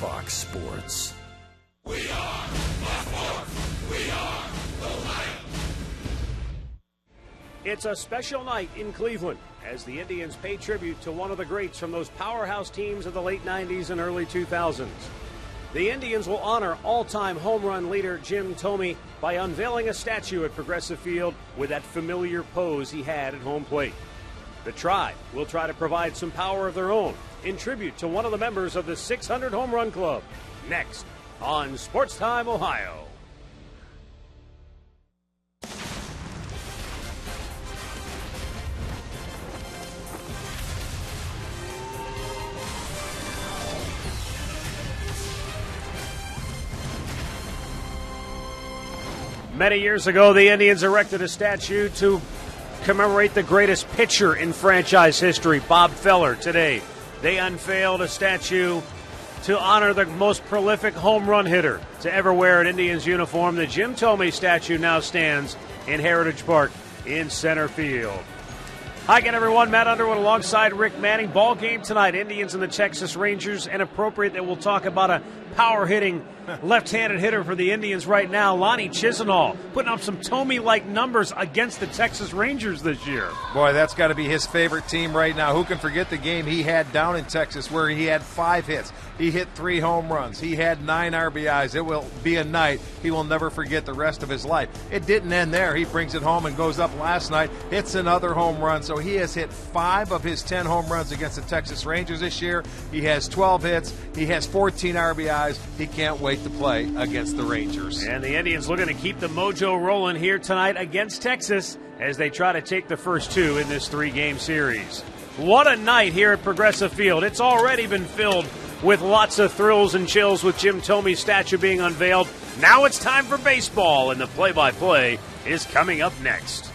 Fox Sports. We are Fox Sports. We are the Lions. It's a special night in Cleveland as the Indians pay tribute to one of the greats from those powerhouse teams of the late 90s and early 2000s. The Indians will honor all-time home run leader Jim Thome by unveiling a statue at Progressive Field with that familiar pose he had at home plate. The Tribe will try to provide some power of their own in tribute to one of the members of the 600 Home Run Club. Next on Sports Time Ohio. Many years ago, the Indians erected a statue to commemorate the greatest pitcher in franchise history, Bob Feller. Today, they unveiled a statue to honor the most prolific home run hitter to ever wear an Indians uniform. The Jim Thome statue now stands in Heritage Park in center field. Hi again, everyone. Matt Underwood alongside Rick Manning. Ball game tonight, Indians and the Texas Rangers. And appropriate that we'll talk about a power-hitting left-handed hitter for the Indians right now, Lonnie Chisenhall, putting up some Thome-like numbers against the Texas Rangers this year. Boy, that's got to be his favorite team right now. Who can forget the game he had down in Texas where he had 5 hits. He hit 3 home runs. He had 9 RBIs. It will be a night he will never forget the rest of his life. It didn't end there. He brings it home and goes up last night, hits another home run. So he has hit 5 of his 10 home runs against the Texas Rangers this year. He has 12 hits. He has 14 RBIs. He can't wait to play against the Rangers. And the Indians looking to keep the mojo rolling here tonight against Texas as they try to take the first 2 in this 3-game series. What a night here at Progressive Field. It's already been filled with lots of thrills and chills with Jim Thome's statue being unveiled. Now it's time for baseball, and the play-by-play is coming up next.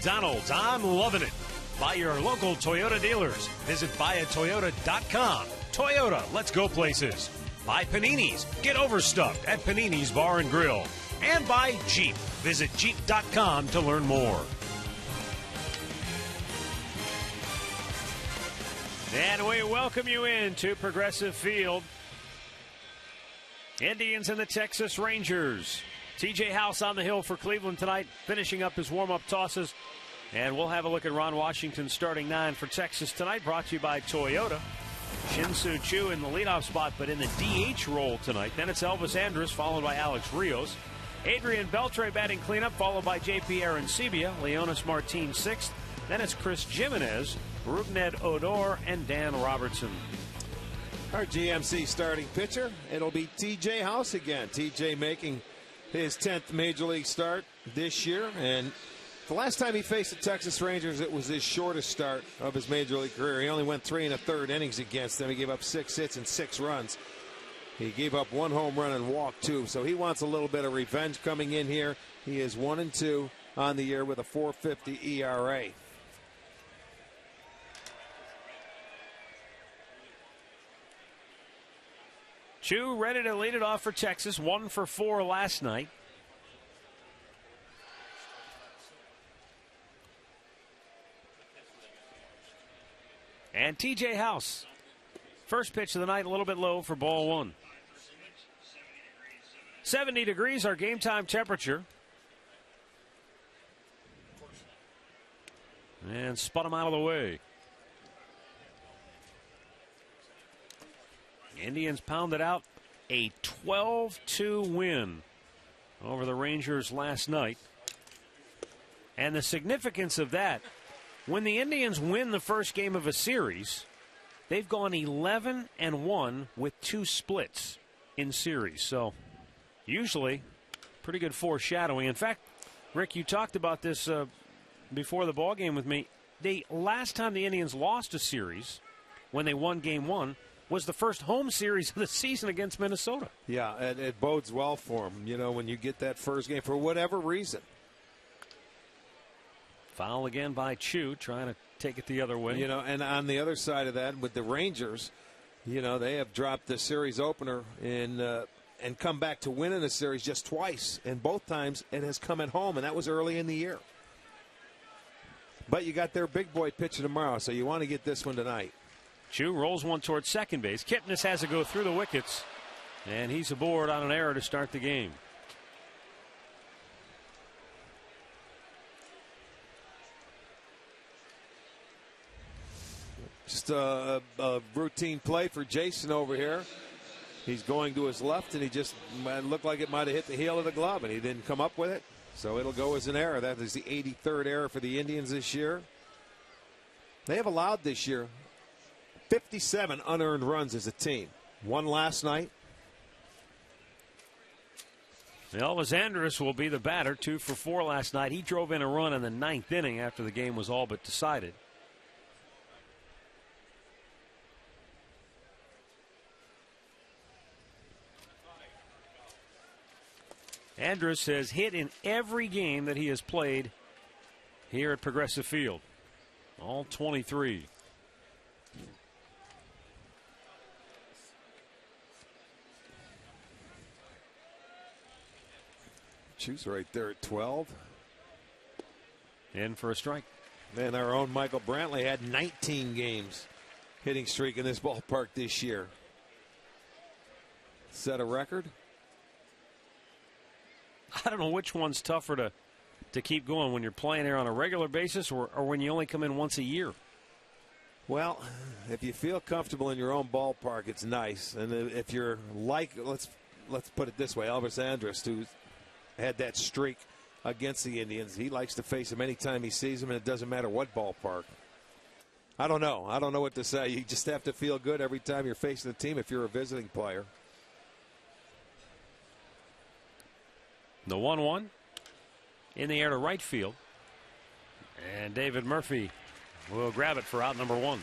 McDonald's, I'm loving it. By your local Toyota dealers. Visit buyatoyota.com. Toyota, let's go places. Buy Paninis. Get overstuffed at Panini's Bar and Grill. and by Jeep. Visit Jeep.com to learn more. And we welcome you into Progressive Field. Indians and the Texas Rangers. TJ House on the hill for Cleveland tonight, finishing up his warm-up tosses. And we'll have a look at Ron Washington's starting 9 for Texas tonight, brought to you by Toyota. Shin-Soo Choo in the leadoff spot, but in the DH role tonight. Then it's Elvis Andrus, followed by Alex Rios. Adrian Beltre batting cleanup, followed by J.P. Arancibia. Leonis Martin 6th. Then it's Chris Jimenez, Rougned Odor, and Dan Robertson. Our GMC starting pitcher, it'll be TJ House again. TJ making his 10th Major League start this year, and the last time he faced the Texas Rangers, it was his shortest start of his Major League career. He only went 3 1/3 innings against them. He gave up 6 hits and 6 runs. He gave up 1 home run and walked 2, so he wants a little bit of revenge coming in here. He is 1-2 on the year with a 4.50 ERA. Choo ready to lead it off for Texas, 1 for 4 last night. And TJ House, first pitch of the night, a little bit low for ball 1. 70 degrees, our game time temperature. And spun him out of the way. Indians pounded out a 12-2 win over the Rangers last night. And the significance of that, when the Indians win the first game of a series, they've gone 11-1 with 2 splits in series. So usually pretty good foreshadowing. In fact, Rick, you talked about this before the ball game with me. The last time the Indians lost a series, when they won game 1, was the first home series of the season against Minnesota. Yeah, and it bodes well for him, when you get that first game for whatever reason. Foul again by Choo, trying to take it the other way. And on the other side of that, with the Rangers, they have dropped the series opener and come back to win in the series just twice. And both times it has come at home, and that was early in the year. But you got their big boy pitcher tomorrow, so you want to get this one tonight. Choo rolls one towards second base. Kipnis has to go through the wickets, and he's aboard on an error to start the game. Just a routine play for Jason over here. He's going to his left, and he just looked like it might have hit the heel of the glove, and he didn't come up with it. So it'll go as an error. That is the 83rd error for the Indians this year. They have allowed this year 57 unearned runs as a team. 1 last night. Elvis Andrus will be the batter, 2 for 4 last night. He drove in a run in the 9th inning after the game was all but decided. Andrus has hit in every game that he has played here at Progressive Field. All 23. Choo's right there at 12. In for a strike. And our own Michael Brantley had 19 games hitting streak in this ballpark this year. Set a record? I don't know which one's tougher to keep going, when you're playing there on a regular basis or when you only come in once a year. Well, if you feel comfortable in your own ballpark, it's nice. And if you're like, let's put it this way, Elvis Andrus, who had that streak against the Indians, he likes to face him anytime he sees him, and it doesn't matter what ballpark. I don't know what to say. You just have to feel good every time you're facing the team if you're a visiting player. The 1-1 in the air to right field. And David Murphy will grab it for out number 1.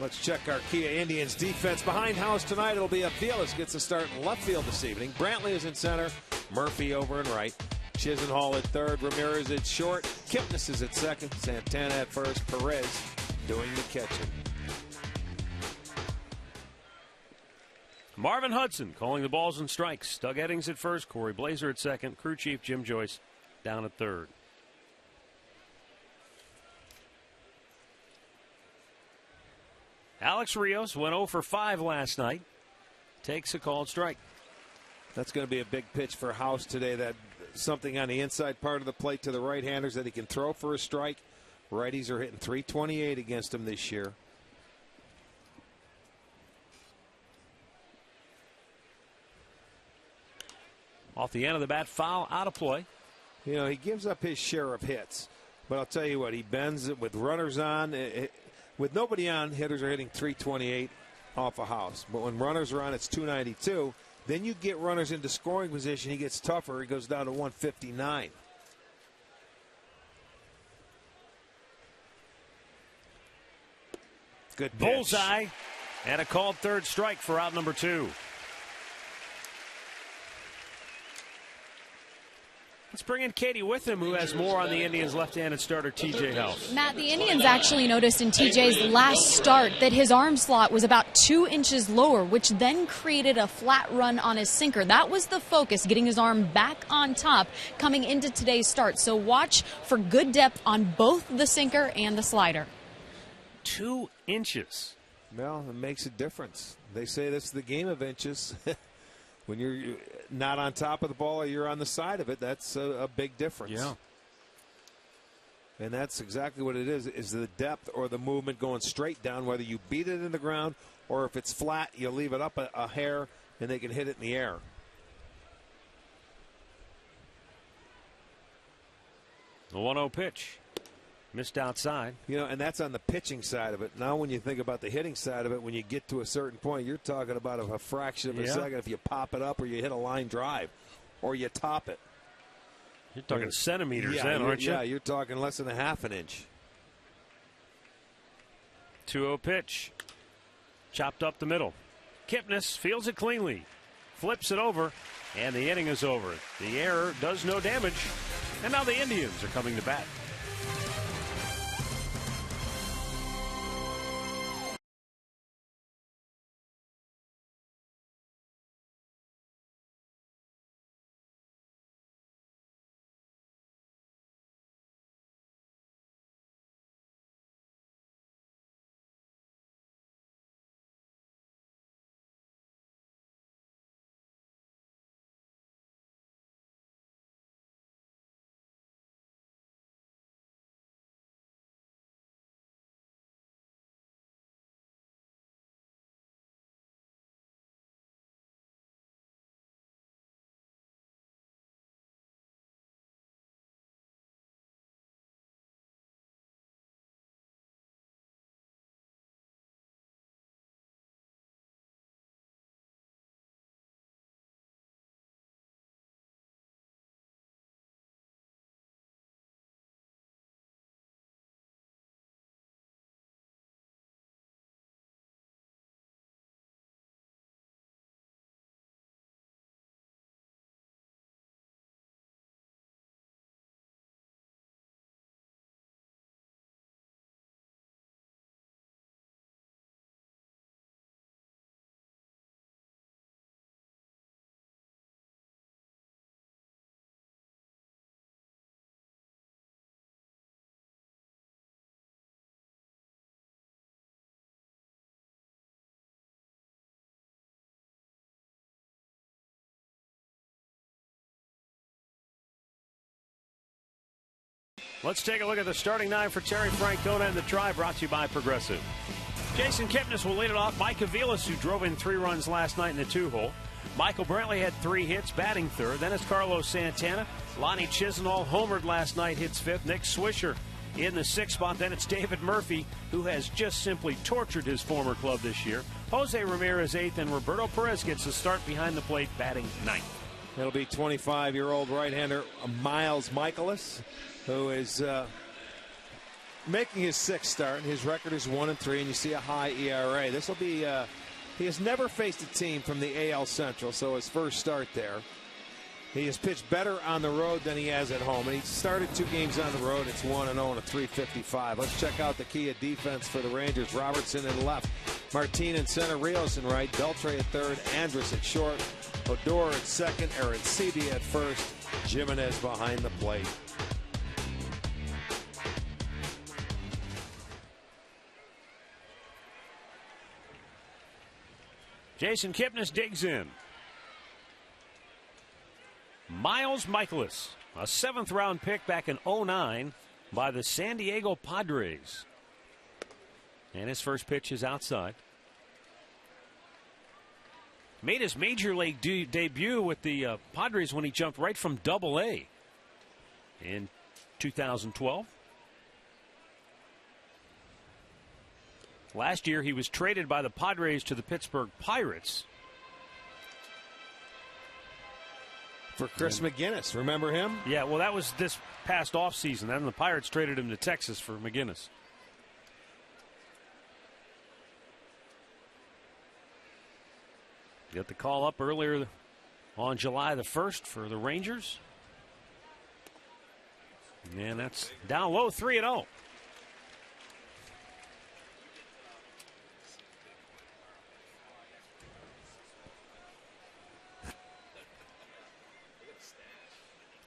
Let's check our Kia Indians defense. Behind House tonight, it'll be Aviles gets a start in left field this evening. Brantley is in center. Murphy over in right. Chisenhall at third. Ramirez at short. Kipnis is at second. Santana at first. Perez doing the catching. Marvin Hudson calling the balls and strikes. Doug Eddings at first, Corey Blazer at second, crew chief Jim Joyce down at third. Alex Rios went 0 for 5 last night. Takes a called strike. That's going to be a big pitch for House today. That something on the inside part of the plate to the right-handers that he can throw for a strike. Righties are hitting .328 against him this year. Off the end of the bat, foul, out of play. You know, he gives up his share of hits. But I'll tell you what, he bends it with runners on. With nobody on, hitters are hitting .328 off a House. But when runners are on, it's .292. Then you get runners into scoring position. He gets tougher. He goes down to .159. Good pitch. Bullseye. And a called third strike for out number 2. Let's bring in Katie Witham, who has more on the Indians' left-handed starter, TJ House. Matt, the Indians actually noticed in TJ's last start that his arm slot was about 2 inches lower, which then created a flat run on his sinker. That was the focus, getting his arm back on top coming into today's start. So watch for good depth on both the sinker and the slider. 2 inches. Well, it makes a difference. They say this is the game of inches. When you're not on top of the ball or you're on the side of it, that's a big difference. Yeah. And that's exactly what it is the depth or the movement going straight down, whether you beat it in the ground or if it's flat, you leave it up a hair and they can hit it in the air. The 1-0 pitch. Missed outside. You know, and that's on the pitching side of it. Now when you think about the hitting side of it, when you get to a certain point, you're talking about a fraction of a second if you pop it up or you hit a line drive or you top it. You're talking centimeters then, aren't you? Yeah, you're talking less than a half an inch. 2-0 pitch. Chopped up the middle. Kipnis fields it cleanly. Flips it over, and the inning is over. The error does no damage, and now the Indians are coming to bat. Let's take a look at the starting 9 for Terry Francona and the Tribe, brought to you by Progressive. Jason Kipnis will lead it off. Mike Aviles, who drove in 3 runs last night in the 2-hole. Michael Brantley had 3 hits, batting third. Then it's Carlos Santana. Lonnie Chisenhall homered last night, hits 5th. Nick Swisher in the 6th spot. Then it's David Murphy, who has just simply tortured his former club this year. Jose Ramirez 8th, and Roberto Perez gets the start behind the plate, batting 9th. It'll be 25-year-old right-hander Miles Michaelis, who is making his 6th start. His record is 1-3, and you see a high ERA. This will be. He has never faced a team from the AL Central, so his first start there. He has pitched better on the road than he has at home, and he started 2 games on the road. It's 1-0 and a .355. Let's check out the key of defense for the Rangers. Robertson in left, Martin in center, Rios in right, Beltre at third, Andrus at short, Odor at second, Arancibia at first, Jimenez behind the plate. Jason Kipnis digs in. Miles Michaelis, a 7th round pick back in '09 by the San Diego Padres. And his first pitch is outside. Made his major league debut with the Padres when he jumped right from Double-A in 2012. Last year he was traded by the Padres to the Pittsburgh Pirates. For Chris McGinnis, remember him? Yeah, well, that was this past offseason. Then the Pirates traded him to Texas for McGinnis. Got the call up earlier on July the 1st for the Rangers. And that's down low, 3-0.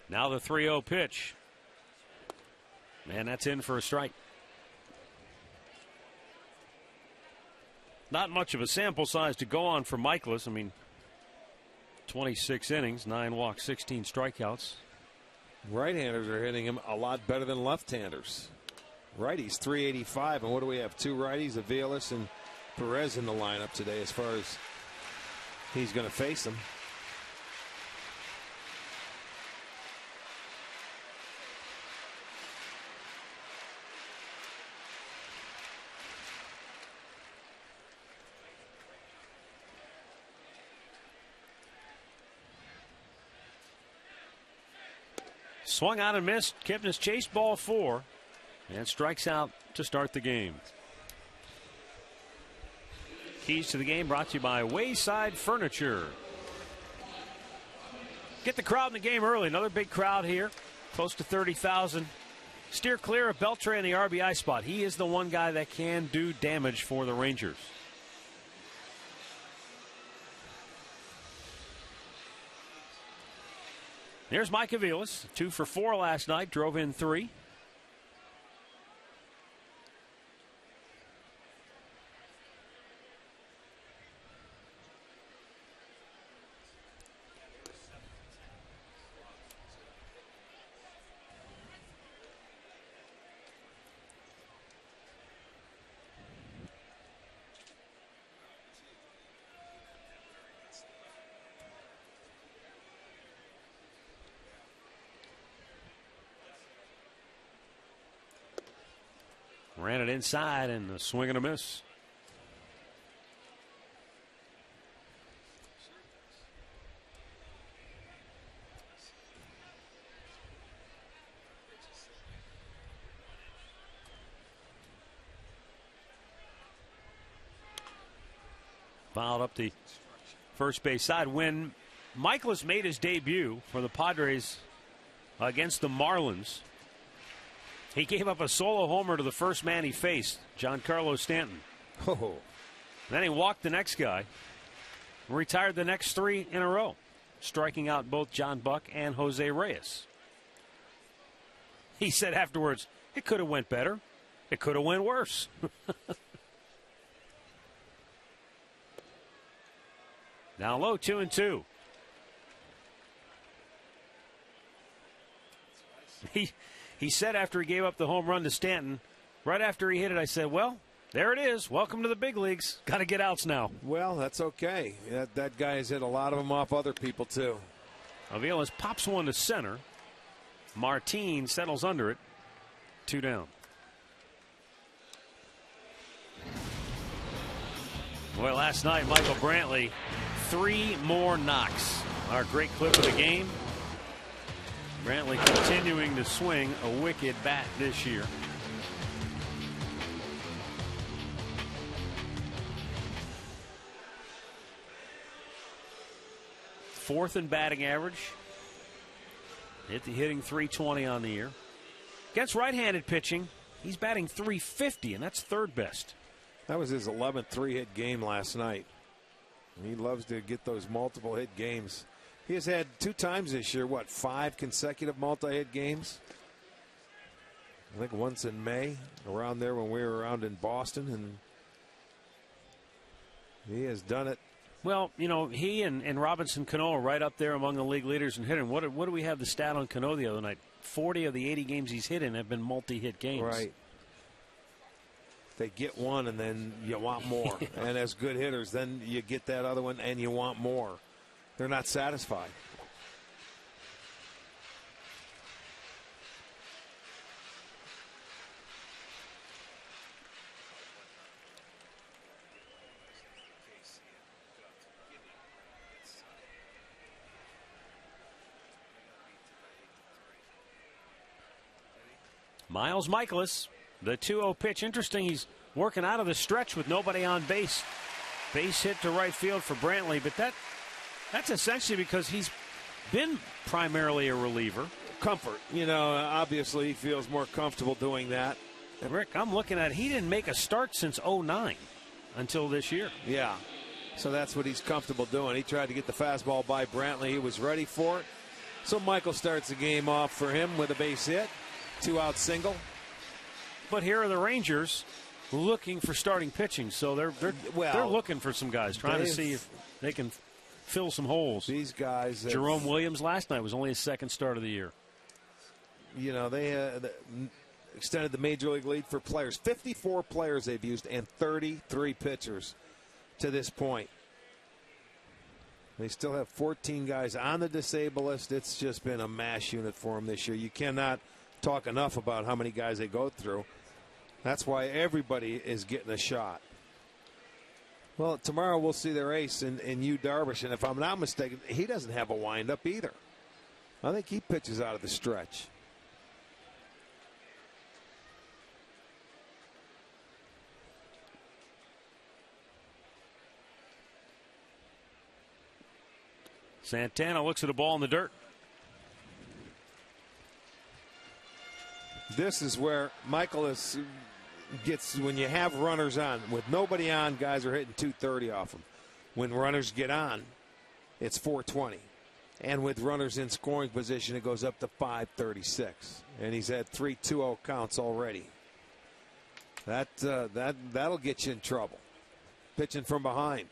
Now the 3-0 pitch. Man, that's in for a strike. Not much of a sample size to go on for Michaelis. I mean, 26 innings, 9 walks, 16 strikeouts. Right-handers are hitting him a lot better than left-handers. Righties 385, and what do we have? 2 righties, Aviles and Perez in the lineup today as far as he's going to face them. Swung out and missed. Kipnis chased ball 4 and strikes out to start the game. Keys to the game brought to you by Wayside Furniture. Get the crowd in the game early. Another big crowd here, close to 30,000. Steer clear of Beltre in the RBI spot. He is the one guy that can do damage for the Rangers. There's Mike Aviles, 2 for 4 last night, drove in 3. Ran it inside and a swing and a miss. Fouled up the first base side. When Michaelis made his debut for the Padres against the Marlins, he gave up a solo homer to the first man he faced, Giancarlo Stanton. Oh. Then he walked the next guy, retired the next 3 in a row, striking out both John Buck and Jose Reyes. He said afterwards, it could have went better. It could have went worse. Down low, 2-2. He said after he gave up the home run to Stanton, right after he hit it, I said, well, there it is. Welcome to the big leagues. Got to get outs now. Well, that's okay. That guy has hit a lot of them off other people, too. Aviles pops one to center. Martin settles under it. 2 down. Boy, last night, Michael Brantley, 3 more knocks. Our great clip of the game. Brantley continuing to swing a wicked bat this year. Fourth in batting average. Hitting .320 on the year. Against right-handed pitching, he's batting .350, and that's 3rd best. That was his 11th 3-hit game last night. He loves to get those multiple hit games. He has had 2 times this year, 5 consecutive multi-hit games? I think once in May, around there when we were around in Boston, and he has done it. Well, you know, he and Robinson Cano are right up there among the league leaders in hitting. What do we have the stat on Cano the other night? 40 of the 80 games he's hit in have been multi-hit games. Right. They get one, and then you want more. Yeah. And as good hitters, then you get that other one, and you want more. They're not satisfied. Miles Michaelis, the 2-0 pitch. Interesting, he's working out of the stretch with nobody on base. Base hit to right field for Brantley, but that's essentially because he's been primarily a reliever. Comfort. You know, obviously he feels more comfortable doing that. And Rick, I'm looking at, he didn't make a start since 2009 until this year. Yeah. So that's what he's comfortable doing. He tried to get the fastball by Brantley. He was ready for it. So Michael starts the game off for him with a base hit. 2-out single. But here are the Rangers looking for starting pitching, so they're looking for some guys, trying to see if they can fill some holes. These guys. Jerome Williams last night was only his 2nd start of the year. You know, they extended the major league lead for players. 54 players they've used and 33 pitchers to this point. They still have 14 guys on the disabled list. It's just been a mash unit for them this year. You cannot talk enough about how many guys they go through. That's why everybody is getting a shot. Well, tomorrow we'll see their ace in Yu Darvish, and if I'm not mistaken, he doesn't have a windup either. I think he pitches out of the stretch. Santana looks at a ball in the dirt. This is where Michaelis gets, when you have runners on. With nobody on, guys are hitting 230 off them. When runners get on, it's 420. And with runners in scoring position, it goes up to 536. And he's had 3 2-0 counts already. That'll get you in trouble. Pitching from behind.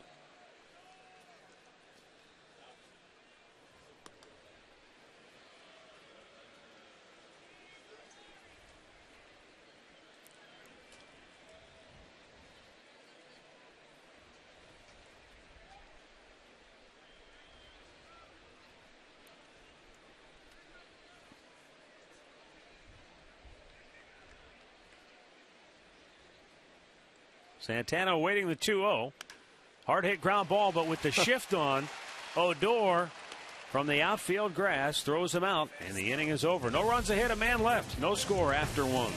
Santana waiting the 2-0. Hard hit ground ball, but with the shift on, Odor from the outfield grass throws him out, and the inning is over. No runs ahead, a man left. No score after 1.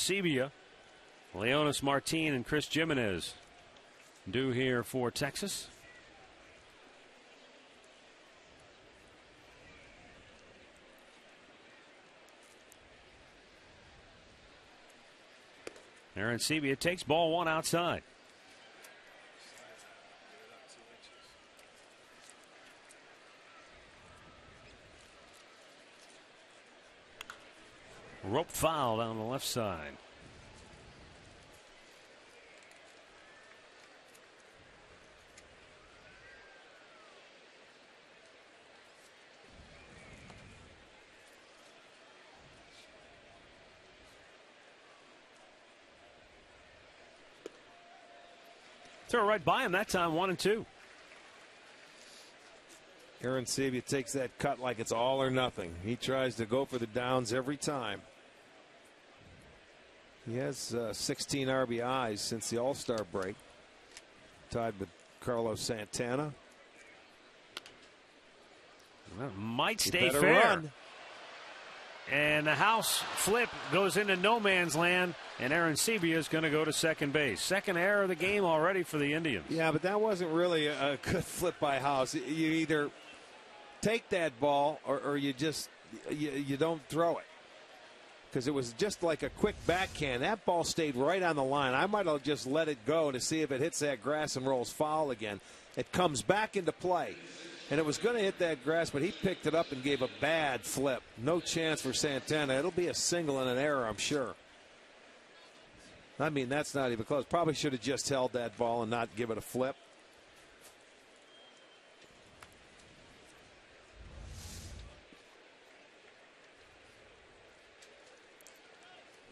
Sebia, Leonis Martin, and Chris Jimenez due here for Texas. Aaron Sebia takes ball one outside. Rope foul down the left side. Throw right by him that time, 1-2. Aaron Sebia takes that cut like it's all or nothing. He tries to go for the downs every time. He has 16 RBIs since the All-Star break, tied with Carlos Santana. Well, might He stay better fair. run. And the house flip goes into no man's land, and Aaron Sebia is going to go to second base. Second error of the game already for the Indians. Yeah, but that wasn't really a good flip by House. You either take that ball or you just you don't throw it, because it was just like a quick backhand. That ball stayed right on the line. I might have just let it go to see if it hits that grass and rolls foul again. It comes back into play. And it was going to hit that grass, but he picked it up and gave a bad flip. No chance for Santana. It'll be a single and an error, I'm sure. I mean, that's not even close. Probably should have just held that ball and not give it a flip.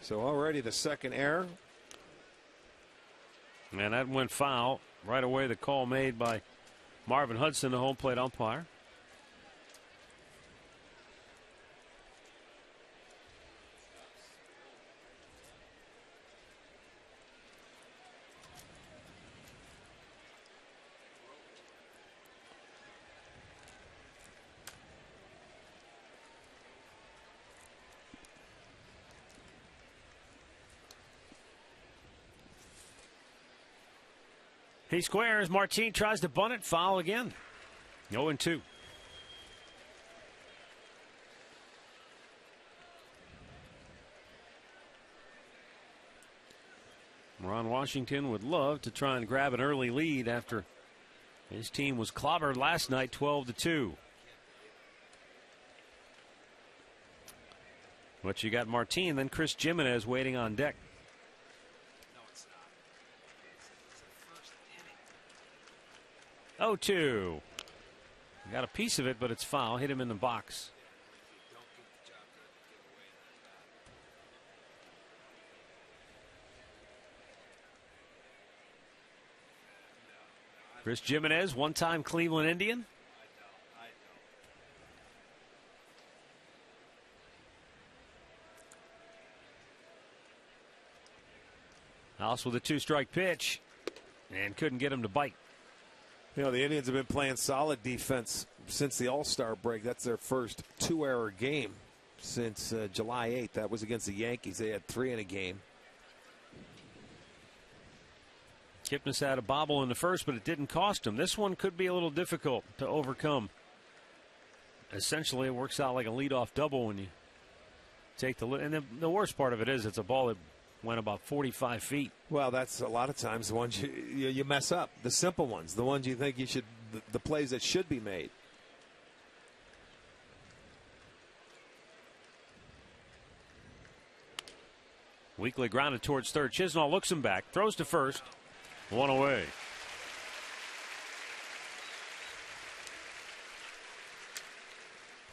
So already the second error. And that went foul. Right away, the call made by Marvin Hudson, the home plate umpire. He squares. Martin tries to bunt it. Foul again. 0-2. Ron Washington would love to try and grab an early lead after his team was clobbered last night, 12-2. But you got Martin, then Chris Jimenez waiting on deck. 0-2. Got a piece of it, but it's foul. Hit him in the box. Chris Jimenez, one-time Cleveland Indian. House with a two-strike pitch and couldn't get him to bite. You know, the Indians have been playing solid defense since the All-Star break. That's their first two-error game since July 8th. That was against the Yankees. They had 3 in a game. Kipnis had a bobble in the first, but it didn't cost him. This one could be a little difficult to overcome. Essentially, it works out like a leadoff double when you take the – and the worst part of it is it's a ball that went about 45 feet. Well, that's a lot of times the ones you mess up. The simple ones, the ones you think you should – the plays that should be made. Weekly grounded towards third. Chisnall looks him back, throws to first. One away.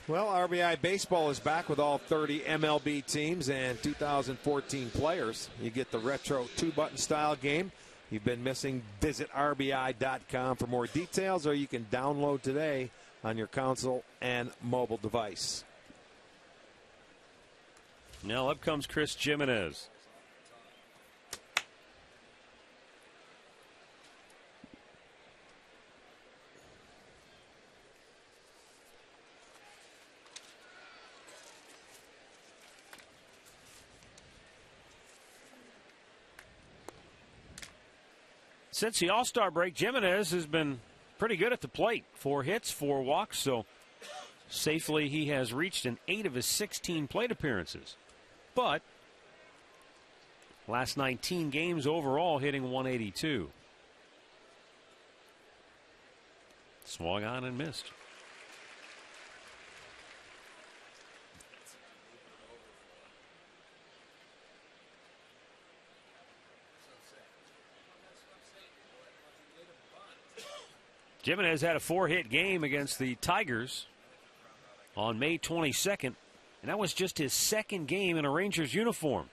Well, RBI Baseball is back with all 30 MLB teams and 2014 players. You get the retro 2-button style game. You've been missing, visit RBI.com for more details, or you can download today on your console and mobile device. Now up comes Chris Jimenez. Since the All-Star break, Jimenez has been pretty good at the plate. 4 hits, 4 walks, so safely he has reached in 8 of his 16 plate appearances. But last 19 games overall, hitting 182. Swung on and missed. Jimenez had a 4-hit game against the Tigers on May 22nd, and that was just his second game in a Rangers uniform.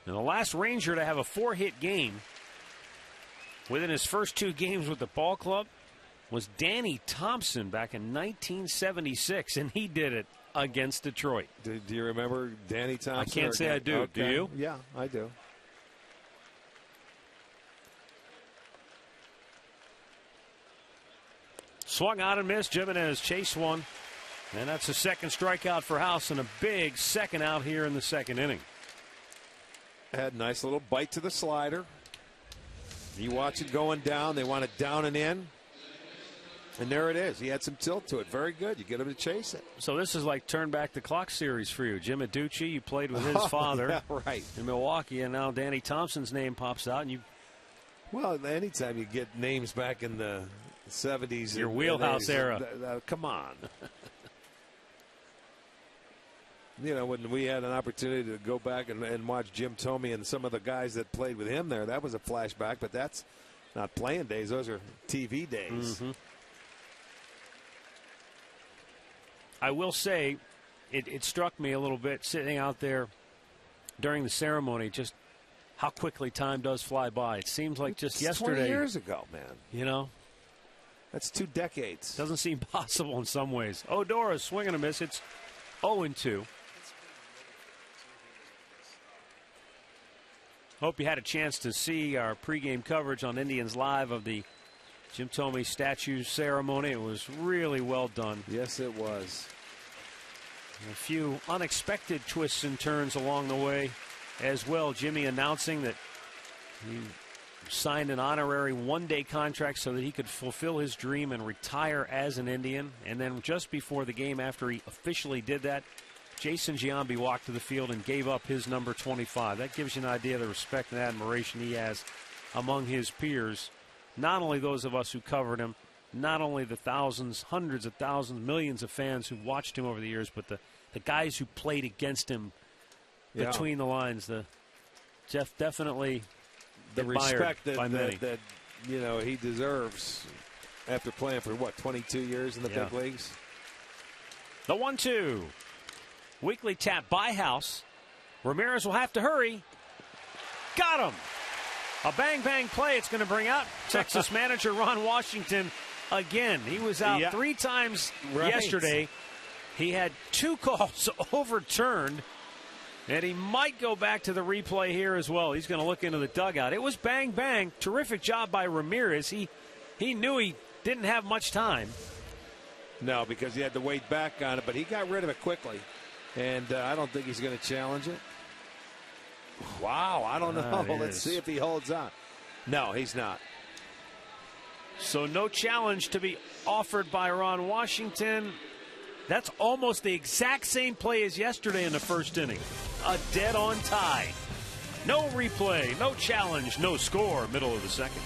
And the last Ranger to have a 4-hit game within his first 2 games with the ball club was Danny Thompson back in 1976, and he did it against Detroit. Do you remember Danny Thompson? I can't say I do. Okay. Do you? Yeah, I do. Swung out and missed. Jimenez chased one. And that's a second strikeout for House and a big second out here in the second inning. Had a nice little bite to the slider. You watch it going down. They want it down and in. And there it is. He had some tilt to it. Very good. You get him to chase it. So this is like turn back the clock series for you. Jim Adducci, you played with his father right. in Milwaukee, and now Danny Thompson's name pops out. And you, well, anytime you get names back in the 70s. Your wheelhouse era. Come on. You know, when we had an opportunity to go back and watch Jim Thome and some of the guys that played with him there, that was a flashback, but that's not playing days. Those are TV days. Mm-hmm. I will say it struck me a little bit sitting out there during the ceremony just how quickly time does fly by. It seems like just yesterday. 20 years ago, man. You know? That's 2 decades. Doesn't seem possible in some ways. Odora swinging a miss. It's 0-2. Hope you had a chance to see our pregame coverage on Indians Live of the Jim Thome statue ceremony. It was really well done. Yes, it was. A few unexpected twists and turns along the way as well. Jimmy announcing that he signed an honorary 1-day contract so that he could fulfill his dream and retire as an Indian. And then just before the game, after he officially did that, Jason Giambi walked to the field and gave up his number 25. That gives you an idea of the respect and admiration he has among his peers. Not only those of us who covered him, not only the thousands, hundreds of thousands, millions of fans who watched him over the years, but the guys who played against him between the lines. Definitely the respect that that you know he deserves after playing for 22 years in the big leagues. The 1-2. Weekly tap by House. Ramirez will have to hurry. Got him. A bang-bang play. It's going to bring out Texas manager Ron Washington again. He was out 3 times yesterday. He had 2 calls overturned, and he might go back to the replay here as well. He's going to look into the dugout. It was bang-bang. Terrific job by Ramirez. He knew he didn't have much time. No, because he had to wait back on it, but he got rid of it quickly. And I don't think he's going to challenge it. Wow, I don't know. Let's see if he holds on. No, he's not. So no challenge to be offered by Ron Washington. That's almost the exact same play as yesterday in the first inning. A dead-on tie. No replay, no challenge, no score, middle of the second.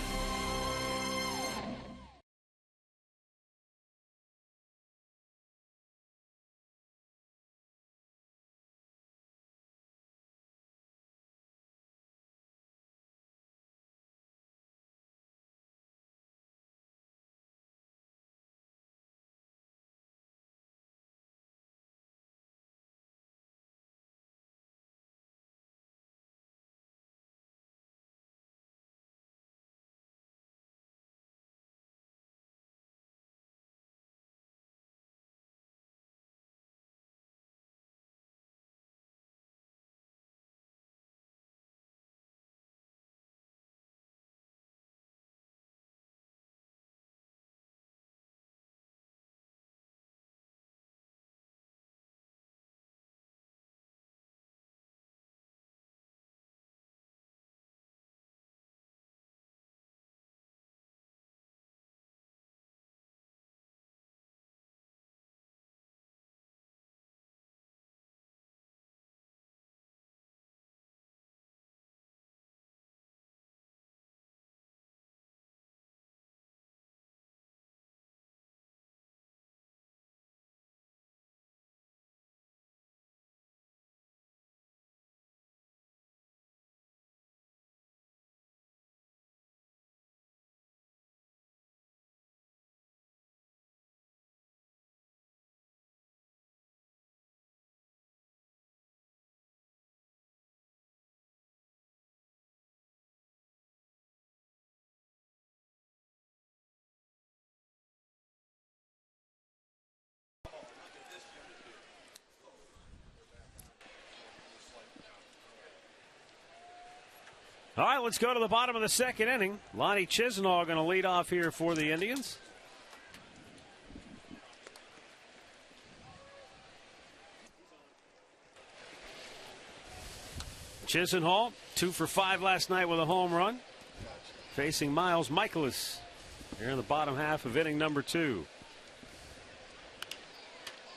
All right, let's go to the bottom of the second inning. Lonnie Chisenhall going to lead off here for the Indians. Chisenhall, 2 for 5 last night with a home run. Facing Miles Michaelis here in the bottom half of inning number 2.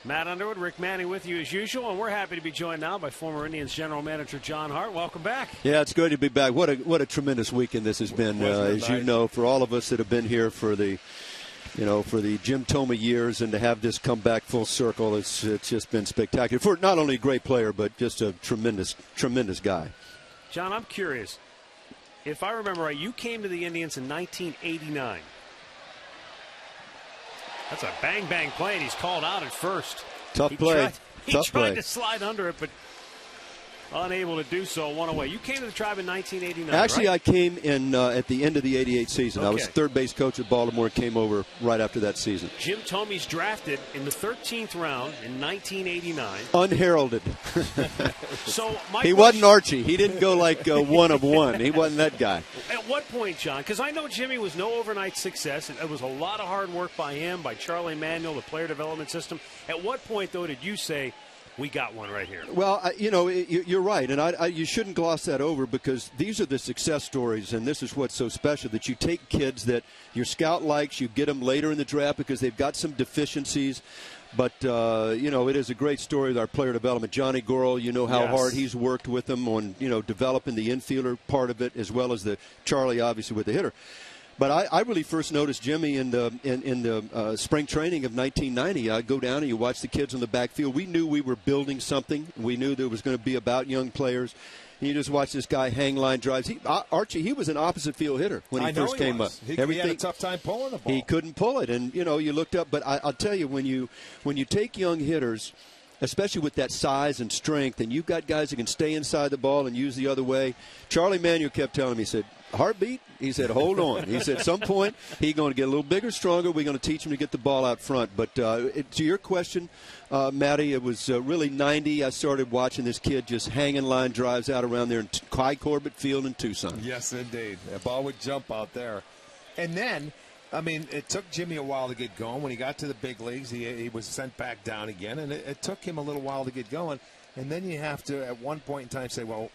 Matt Underwood, Rick Manning with you as usual, and we're happy to be joined now by former Indians general manager John Hart. Welcome back. Yeah, it's good to be back. What a tremendous weekend this has been, as you know, for all of us that have been here for the Jim Thome years, and to have this come back full circle, it's just been spectacular. For not only a great player, but just a tremendous guy. John, I'm curious. If I remember right, you came to the Indians in 1989. That's a bang-bang play, and he's called out at first. Tough play. He tried to slide under it, but unable to do so. One away. You came to the Tribe in 1989, Actually, right? I came in at the end of the '88 season. Okay. I was third base coach at Baltimore and came over right after that season. Jim Thome's drafted in the 13th round in 1989. Unheralded. So he wasn't Archie. He didn't go like one of one. He wasn't that guy. At what point, John? Because I know Jimmy was no overnight success. It was a lot of hard work by him, by Charlie Manuel, the player development system. At what point, though, did you say, we got one right here? Well, you're right, and you shouldn't gloss that over, because these are the success stories, and this is what's so special, that you take kids that your scout likes, you get them later in the draft because they've got some deficiencies. But, it is a great story with our player development. Johnny Gorel, you know how hard he's worked with them on, developing the infielder part of it, as well as Charlie, obviously, with the hitter. But I really first noticed Jimmy in the spring training of 1990. I go down and you watch the kids on the backfield. We knew we were building something. We knew there was going to be about young players. And you just watch this guy hang line drives. Archie, he was an opposite field hitter when he first came up. He had a tough time pulling the ball. He couldn't pull it, and you looked up. But I'll tell you, when you take young hitters, especially with that size and strength, and you've got guys that can stay inside the ball and use the other way. Charlie Manuel kept telling me, he said, heartbeat? He said, hold on. He said, at some point, he's going to get a little bigger, stronger. We're going to teach him to get the ball out front. But to your question, Matty, it was really 90. I started watching this kid just hanging line drives out around there in Kai Corbett Field in Tucson. Yes, indeed. That ball would jump out there. And then, it took Jimmy a while to get going. When he got to the big leagues, he was sent back down again, and it took him a little while to get going. And then you have to, at one point in time, say, well,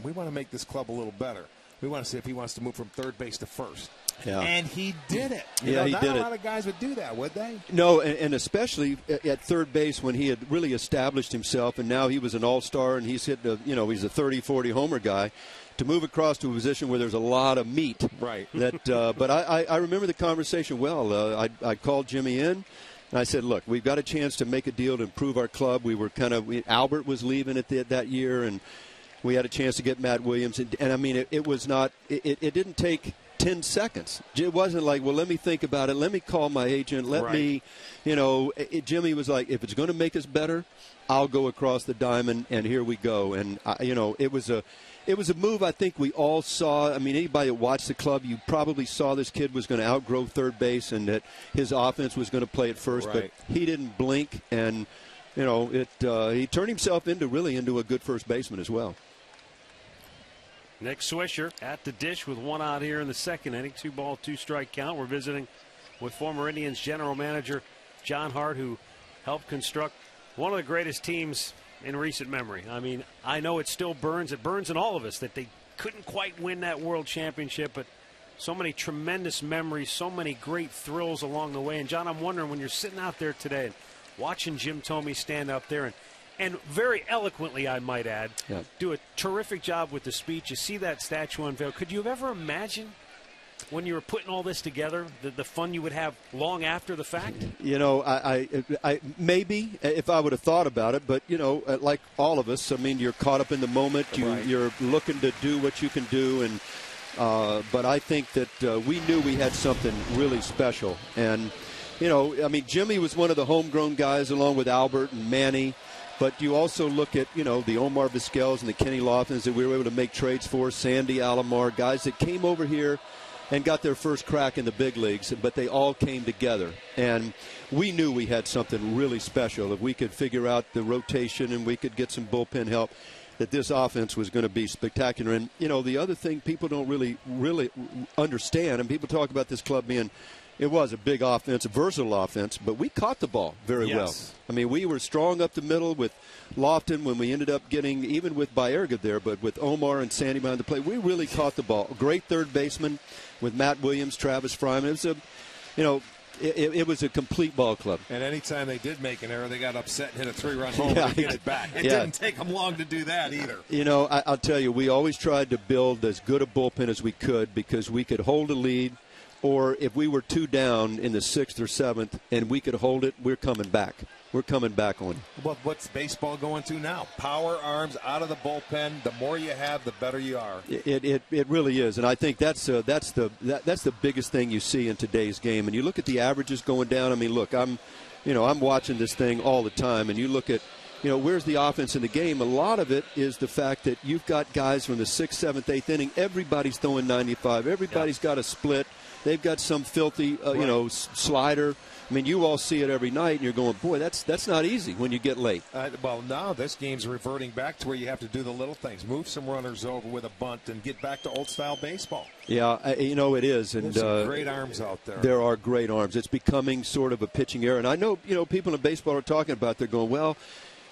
we want to make this club a little better. We want to see if he wants to move from third base to first. Yeah. And he did it. He did it. Not a lot of guys would do that, would they? No, and especially at third base when he had really established himself, and now he was an all-star, and he's hit he's a 30, 40 homer guy. To move across to a position where there's a lot of meat. Right. But I remember the conversation well. I called Jimmy in, and I said, look, we've got a chance to make a deal to improve our club. We were Albert was leaving that year, and we had a chance to get Matt Williams. And it was not – it didn't take 10 seconds. It wasn't like, well, let me think about it. Let me call my agent. Let me – Jimmy was like, if it's going to make us better, I'll go across the diamond, and here we go. And, it was a move I think we all saw. Anybody that watched the club, you probably saw this kid was going to outgrow third base and that his offense was going to play at first. Right. But he didn't blink, and, he turned himself into a good first baseman as well. Nick Swisher at the dish with one out here in the second inning. 2-ball, 2-strike count. We're visiting with former Indians general manager John Hart, who helped construct one of the greatest teams in recent memory. I know it still burns. It burns in all of us that they couldn't quite win that world championship, but so many tremendous memories, so many great thrills along the way. And, John, I'm wondering, when you're sitting out there today and watching Jim Thome stand up there and very eloquently, I might add, do a terrific job with the speech. You see that statue unveiled. Could you have ever imagined when you were putting all this together, the fun you would have long after the fact? I maybe if I would have thought about it, but like all of us, you're caught up in the moment. You're looking to do what you can do, and but I think that we knew we had something really special. And Jimmy was one of the homegrown guys, along with Albert and Manny. But you also look at, the Omar Vizquels and the Kenny Lofton's that we were able to make trades for, Sandy Alomar, guys that came over here and got their first crack in the big leagues, but they all came together. And we knew we had something really special. If we could figure out the rotation and we could get some bullpen help, that this offense was going to be spectacular. And, the other thing people don't really understand, and people talk about this club being, it was a big offense, a versatile offense, but we caught the ball very well. I mean, we were strong up the middle with Lofton when we ended up getting, even with Baerga there, but with Omar and Sandy behind the plate, we really caught the ball. Great third baseman with Matt Williams, Travis Fryman. It was it was a complete ball club. And anytime they did make an error, they got upset and hit a 3-run homer to get it back. It didn't take them long to do that either. I'll tell you, we always tried to build as good a bullpen as we could because we could hold a lead, or if we were 2 down in the 6th or 7th and we could hold it, we're coming back. We're coming back on. Well, what's baseball going to now? Power arms out of the bullpen. The more you have, the better you are. It really is, and I think that's the biggest thing you see in today's game. And you look at the averages going down. I mean, look, I'm watching this thing all the time, and you look at, where's the offense in the game? A lot of it is the fact that you've got guys from the 6th, 7th, 8th inning. Everybody's throwing 95. Everybody's got a split. They've got some filthy, slider. I mean, you all see it every night, and you're going, boy, that's not easy when you get late. Well, now this game's reverting back to where you have to do the little things, move some runners over with a bunt, and get back to old-style baseball. Yeah, it is. And there's some great arms out there. There are great arms. It's becoming sort of a pitching era. And I know, people in baseball are talking about, they're going, well,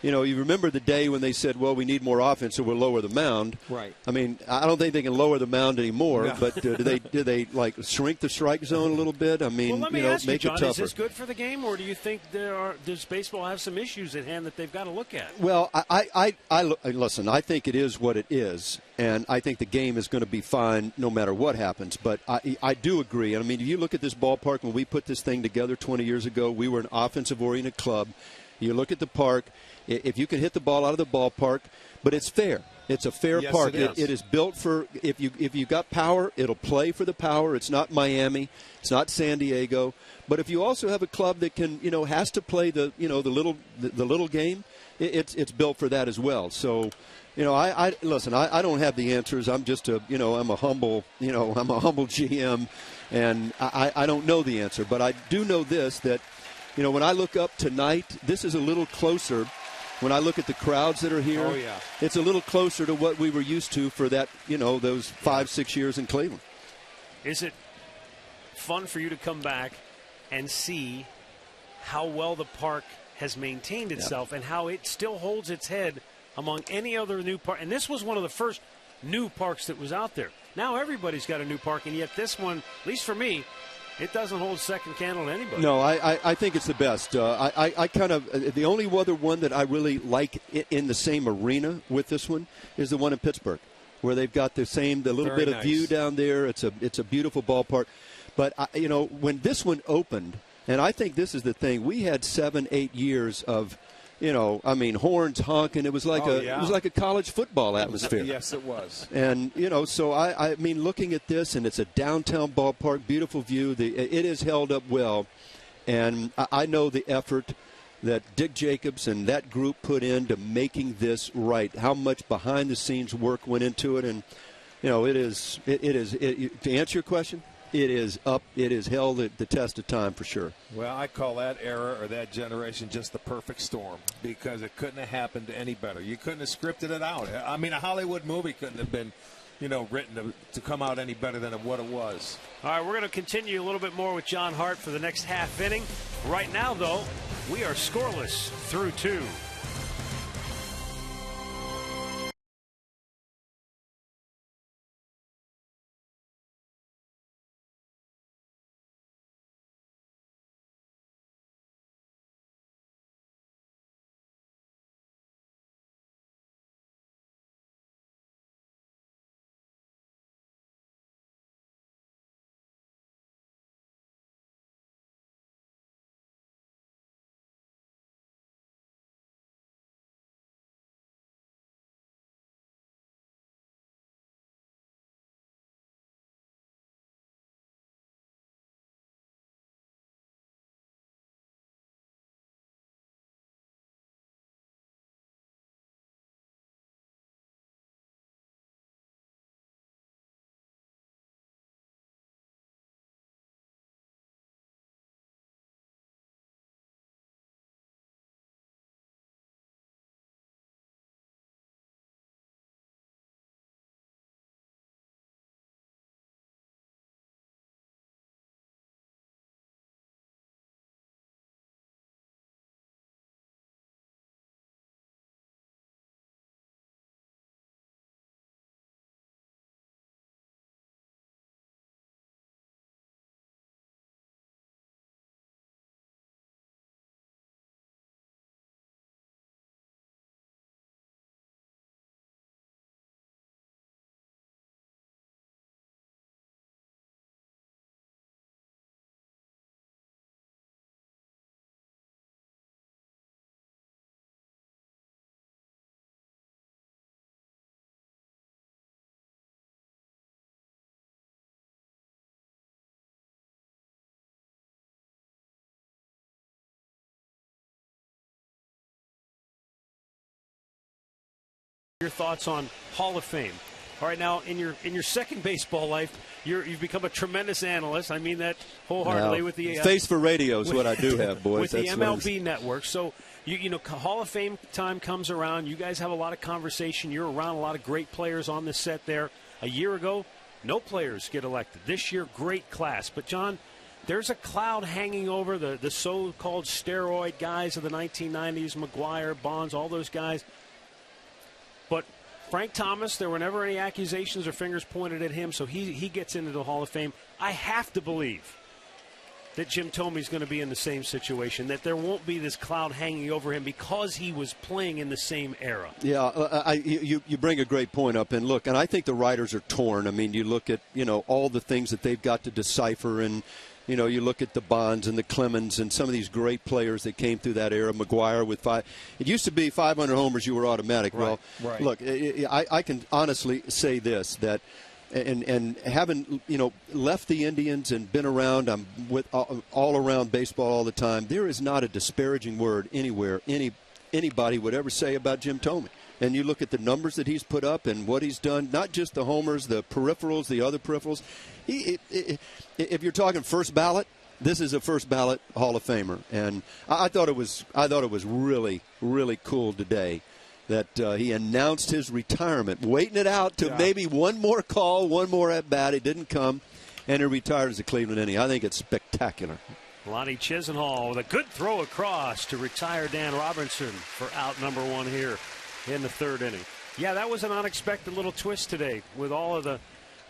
you remember the day when they said, well, we need more offense, so we'll lower the mound. Right. I mean, I don't think they can lower the mound anymore, no. But do they like shrink the strike zone a little bit? I mean, well, let me ask you, make John, it tougher. is this good for the game, or do you think does baseball have some issues at hand that they've got to look at? Well, I listen, I think it is what it is, and I think the game is going to be fine no matter what happens. But I do agree. I mean, if you look at this ballpark, when we put this thing together 20 years ago, we were an offensive-oriented club. You look at the park. If you can hit the ball out of the ballpark, but it's fair. It's a fair park. It is built for, if you got power, it'll play for the power. It's not Miami. It's not San Diego. But if you also have a club that can, has to play the little game, it's built for that as well. So, I listen. I don't have the answers. I'm just I'm a humble GM, and I don't know the answer. But I do know this, that when I look up tonight, this is a little closer. When I look at the crowds that are here, it's a little closer to what we were used to for that, those 5-6 years in Cleveland. Is it fun for you to come back and see how well the park has maintained itself and how it still holds its head among any other new park? And this was one of the first new parks that was out there. Now everybody's got a new park, and yet this one, at least for me, it doesn't hold second candle to anybody. No, I think it's the best. I kind of, the only other one that I really like in the same arena with this one is the one in Pittsburgh, where they've got the little Very bit nice of view down there. It's a beautiful ballpark. But, when this one opened, and I think this is the thing, we had 7-8 years of, horns honking. It was like it was like a college football atmosphere. Yes, it was. And so I mean, looking at this, and it's a downtown ballpark, beautiful view. It has held up well, and I know the effort that Dick Jacobs and that group put into making this right. How much behind the scenes work went into it, and it is to answer your question. It is up. It has held the test of time for sure. Well, I call that era or that generation just the perfect storm, because it couldn't have happened any better. You couldn't have scripted it out. I mean, a Hollywood movie couldn't have been, written to come out any better than what it was. All right, we're going to continue a little bit more with John Hart for the next half inning. Right now, though, we are scoreless through 2. Your thoughts on Hall of Fame? All right, now in your second baseball life, you've become a tremendous analyst. I mean that wholeheartedly. Now, with the face for radio is what I do have, boys. With the MLB Network. So you know, Hall of Fame time comes around. You guys have a lot of conversation. You're around a lot of great players on the set there. A year ago, no players get elected. This year, great class. But John, there's a cloud hanging over the so-called steroid guys of the 1990s, McGuire, Bonds, all those guys. But Frank Thomas, there were never any accusations or fingers pointed at him, so he gets into the Hall of Fame. I have to believe that Jim Thome is going to be in the same situation, that there won't be this cloud hanging over him because he was playing in the same era. Yeah, you bring a great point up, and look, and I think the writers are torn. I mean, you look at, you know, all the things that they've got to decipher, and you know, you look at the Bonds and the Clemens and some of these great players that came through that era. McGuire with 5. It used to be 500 homers, you were automatic. Right, well, look, I can honestly say this, that and having, you know, left the Indians and been around, I'm with all around baseball all the time, there is not a disparaging word anywhere anybody would ever say about Jim Thome. And you look at the numbers that he's put up and what he's done, not just the homers, the peripherals, the other peripherals. If you're talking first ballot, this is a first ballot Hall of Famer. And I thought it was really, really cool today that he announced his retirement, waiting it out to maybe one more call, one more at bat. It didn't come, and he retired as a Cleveland Indian. I think it's spectacular. Lonnie Chisenhall with a good throw across to retire Dan Robertson for out number 1 here in the 3rd inning. Yeah, that was an unexpected little twist today with all of the,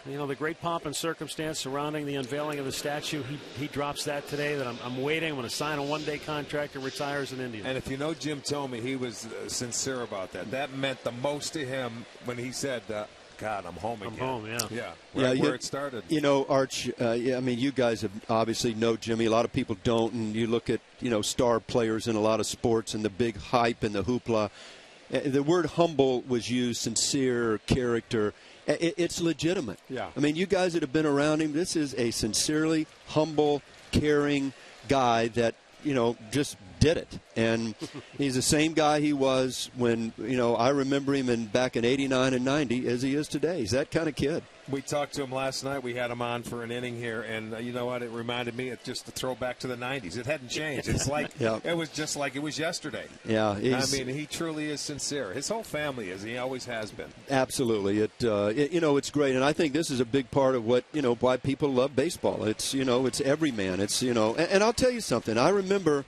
you know, the great pomp and circumstance surrounding the unveiling of the statue. He drops that today, that I'm waiting. I'm going to sign a one-day contract and retire as an Indian. And if you know Jim Thome, he was sincere about that. That meant the most to him when he said, God, I'm home again. I'm home, yeah. Yeah, where it started. You know, Arch, I mean, you guys have obviously know Jimmy. A lot of people don't, and you look at, you know, star players in a lot of sports and the big hype and the hoopla. The word humble was used, sincere, character. It's legitimate. Yeah. I mean, you guys that have been around him, this is a sincerely humble, caring guy that, you know, just did it. And he's the same guy he was when, you know, I remember him back in 89 and 90 as he is today. He's that kind of kid. We talked to him last night. We had him on for an inning here, and you know what? It reminded me of just the throwback to the 90s. It hadn't changed. It's like It was just like it was yesterday. Yeah. I mean, he truly is sincere. His whole family is. He always has been. Absolutely. You know, it's great, and I think this is a big part of what, you know, why people love baseball. It's, you know, it's everyman. It's, you know, and I'll tell you something. I remember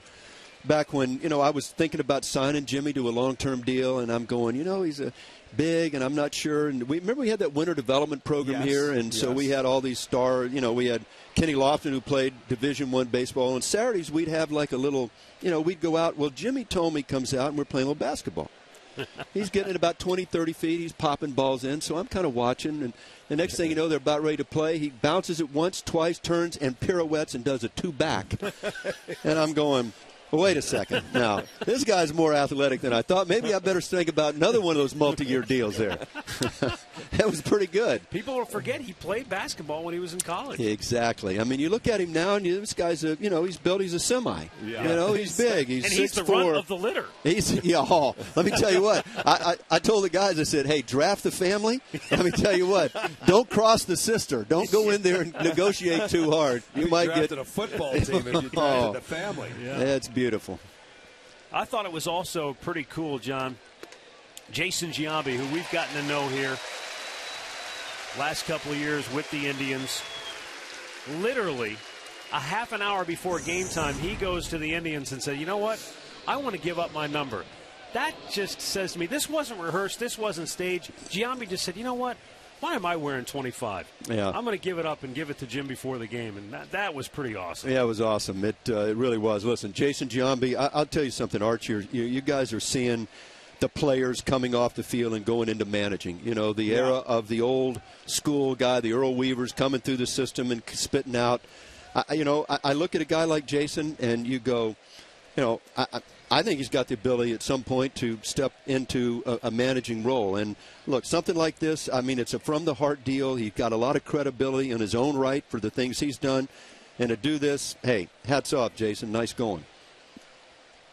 back when, you know, I was thinking about signing Jimmy to a long-term deal, and I'm going, you know, he's a big, and I'm not sure. And we had that winter development program here, and so we had all these stars. You know, we had Kenny Lofton, who played Division I baseball. On Saturdays, we'd have like a little, you know, we'd go out. Well, Jimmy Thome comes out, and we're playing a little basketball. He's getting it about 20, 30 feet. He's popping balls in, so I'm kind of watching. And the next thing you know, they're about ready to play. He bounces it once, twice, turns, and pirouettes and does a 2-back. And I'm going, wait a second. Now, this guy's more athletic than I thought. Maybe I better think about another one of those multi-year deals there. That was pretty good. People will forget he played basketball when he was in college. Exactly. I mean, you look at him now, and this guy's he's built. He's a semi. Yeah. You know, he's big. He's 6'4". He's the runt of the litter. Let me tell you what. I told the guys, I said, hey, draft the family. Let me tell you what. Don't cross the sister. Don't go in there and negotiate too hard. You might drafted get a football team if you drafted the family. Yeah. That's beautiful. I thought it was also pretty cool, John. Jason Giambi, who we've gotten to know here last couple of years with the Indians, literally a half an hour before game time, he goes to the Indians and said, you know what, I want to give up my number. That just says to me, this wasn't rehearsed, this wasn't staged. Giambi just said, you know what, why am I wearing 25? Yeah. I'm going to give it up and give it to Jim before the game, and that was pretty awesome. Yeah, it was awesome. It really was. Listen, Jason Giambi, I'll tell you something, Arch. You guys are seeing the players coming off the field and going into managing. You know, the era of the old school guy, the Earl Weavers coming through the system and spitting out. I look at a guy like Jason and you go, you know, I think he's got the ability at some point to step into a managing role. And, look, something like this, I mean, it's a from-the-heart deal. He's got a lot of credibility in his own right for the things he's done. And to do this, hey, hats off, Jason. Nice going.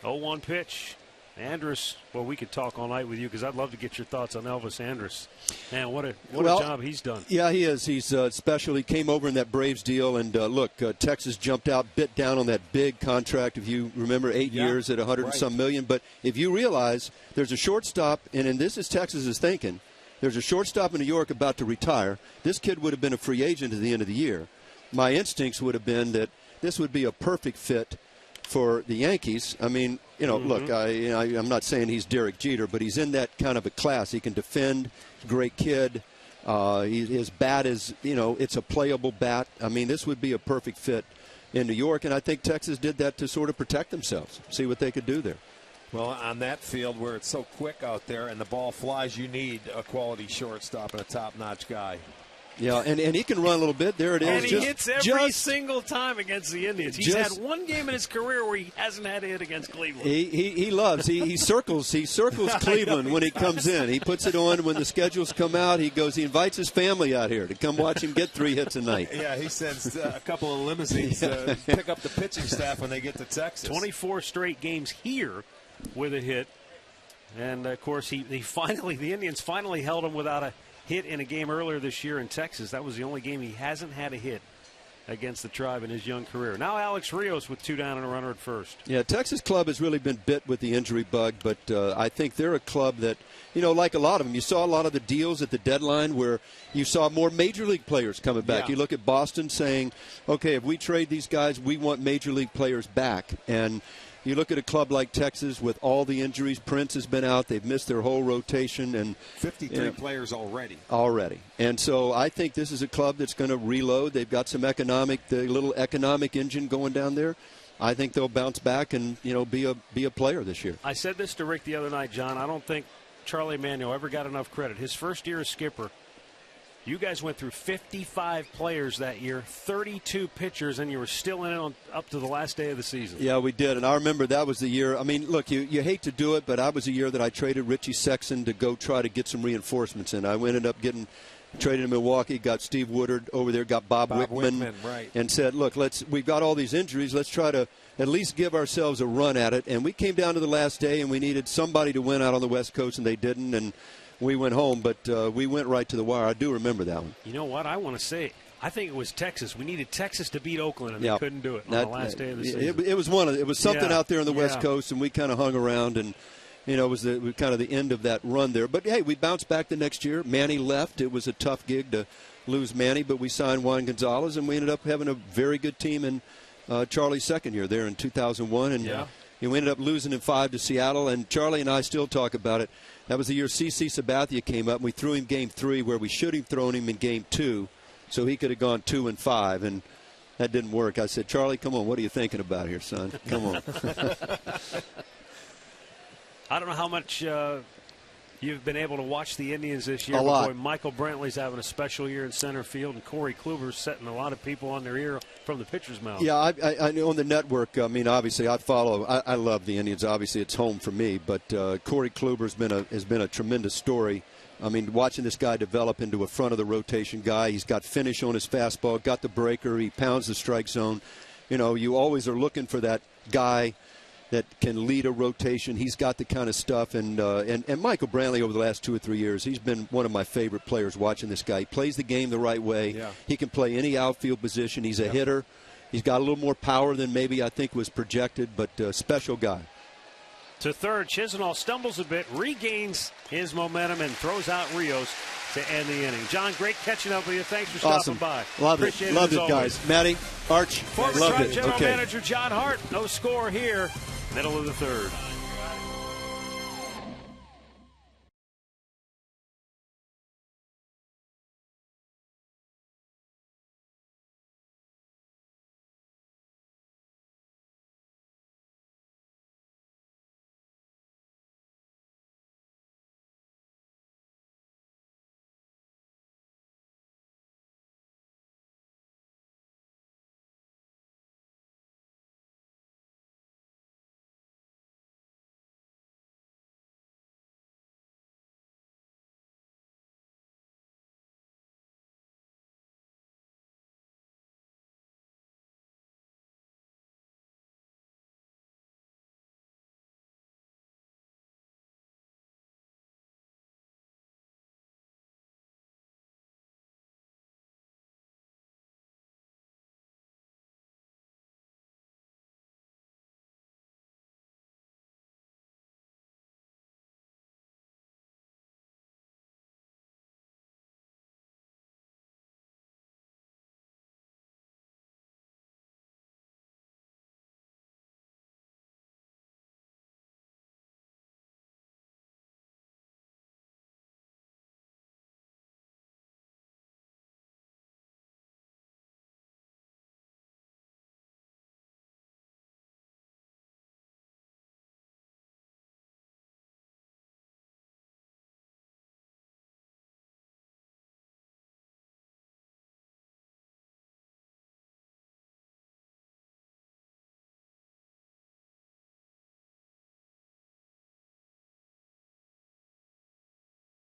0-1 pitch. Andrus, well, we could talk all night with you because I'd love to get your thoughts on Elvis Andrus. Man, what a job he's done. Yeah, he is. He's special. He came over in that Braves deal, and look, Texas jumped out, bit down on that big contract. If you remember, 8 years at 100 and some million. But if you realize there's a shortstop, and this is Texas's thinking, there's a shortstop in New York about to retire. This kid would have been a free agent at the end of the year. My instincts would have been that this would be a perfect fit for the Yankees. I mean, look, I'm not saying he's Derek Jeter, but he's in that kind of a class. He can defend, great kid. His bat is, it's a playable bat. I mean, this would be a perfect fit in New York, and I think Texas did that to sort of protect themselves, see what they could do there. Well, on that field where it's so quick out there and the ball flies, you need a quality shortstop and a top-notch guy. Yeah, and he can run a little bit. There it is. And he hits every single time against the Indians. He's had one game in his career where he hasn't had a hit against Cleveland. He loves. He circles Cleveland when he comes in. He puts it on when the schedules come out. He invites his family out here to come watch him get 3 hits a night. Yeah, he sends a couple of limousines to pick up the pitching staff when they get to Texas. 24 straight games here with a hit. And, of course, the Indians finally held him without a hit in a game earlier this year in Texas. That was the only game he hasn't had a hit against the Tribe in his young career. Now Alex Rios with 2 down and a runner at first. Yeah, Texas club has really been bit with the injury bug, but I think they're a club that, like a lot of them, you saw a lot of the deals at the deadline where you saw more major league players coming back. Yeah. You look at Boston saying, okay, if we trade these guys, we want major league players back. And you look at a club like Texas with all the injuries. Prince has been out. They've missed their whole rotation. And 53 players already. And so I think this is a club that's going to reload. They've got some the little economic engine going down there. I think they'll bounce back and, be a player this year. I said this to Rick the other night, John. I don't think Charlie Manuel ever got enough credit. His first year as skipper, you guys went through 55 players that year, 32 pitchers, and you were still in it up to the last day of the season. Yeah, we did, and I remember that was the year. I mean, look, you hate to do it, but I was a year that I traded Richie Sexson to go try to get some reinforcements in. I ended up getting traded to Milwaukee, got Steve Woodard over there, got Bob Wickman, right. And said, look, we've got all these injuries. Let's try to at least give ourselves a run at it. And we came down to the last day, and we needed somebody to win out on the West Coast, and they didn't, and we went home, but we went right to the wire. I do remember that one. You know what? I want to say, I think it was Texas. We needed Texas to beat Oakland, and they couldn't do it on the last day of the season. It was something out there on the West Coast, and we kind of hung around, and it was kind of the end of that run there. But hey, we bounced back the next year. Manny left. It was a tough gig to lose Manny, but we signed Juan Gonzalez, and we ended up having a very good team in Charlie's second year there in 2001, and. We ended up losing in 5 to Seattle, and Charlie and I still talk about it. That was the year C.C. Sabathia came up, and we threw him Game 3 where we should have thrown him in Game 2 so he could have gone 2-5, and that didn't work. I said, Charlie, come on, what are you thinking about here, son? Come on. I don't know how much you've been able to watch the Indians this year. A lot. Boy, Michael Brantley's having a special year in center field, and Corey Kluber's setting a lot of people on their ear from the pitcher's mouth. Yeah, I know on the network, I mean, obviously I follow. I love the Indians. Obviously it's home for me, but Corey Kluber has been a tremendous story. I mean, watching this guy develop into a front of the rotation guy. He's got finish on his fastball, got the breaker, he pounds the strike zone. You always are looking for that guy that can lead a rotation. He's got the kind of stuff. And Michael Brantley over the last 2 or 3 years, he's been one of my favorite players watching this guy. He plays the game the right way. Yeah. He can play any outfield position. He's a hitter. He's got a little more power than maybe I think was projected, but special guy. To third, Chisenhall stumbles a bit, regains his momentum, and throws out Rios to end the inning. John, great catching up with you. Thanks for stopping by. Appreciate it. Loved it, guys. Matty, Arch, former loved Tribe it. General Manager John Hart. No score here. Middle of the third.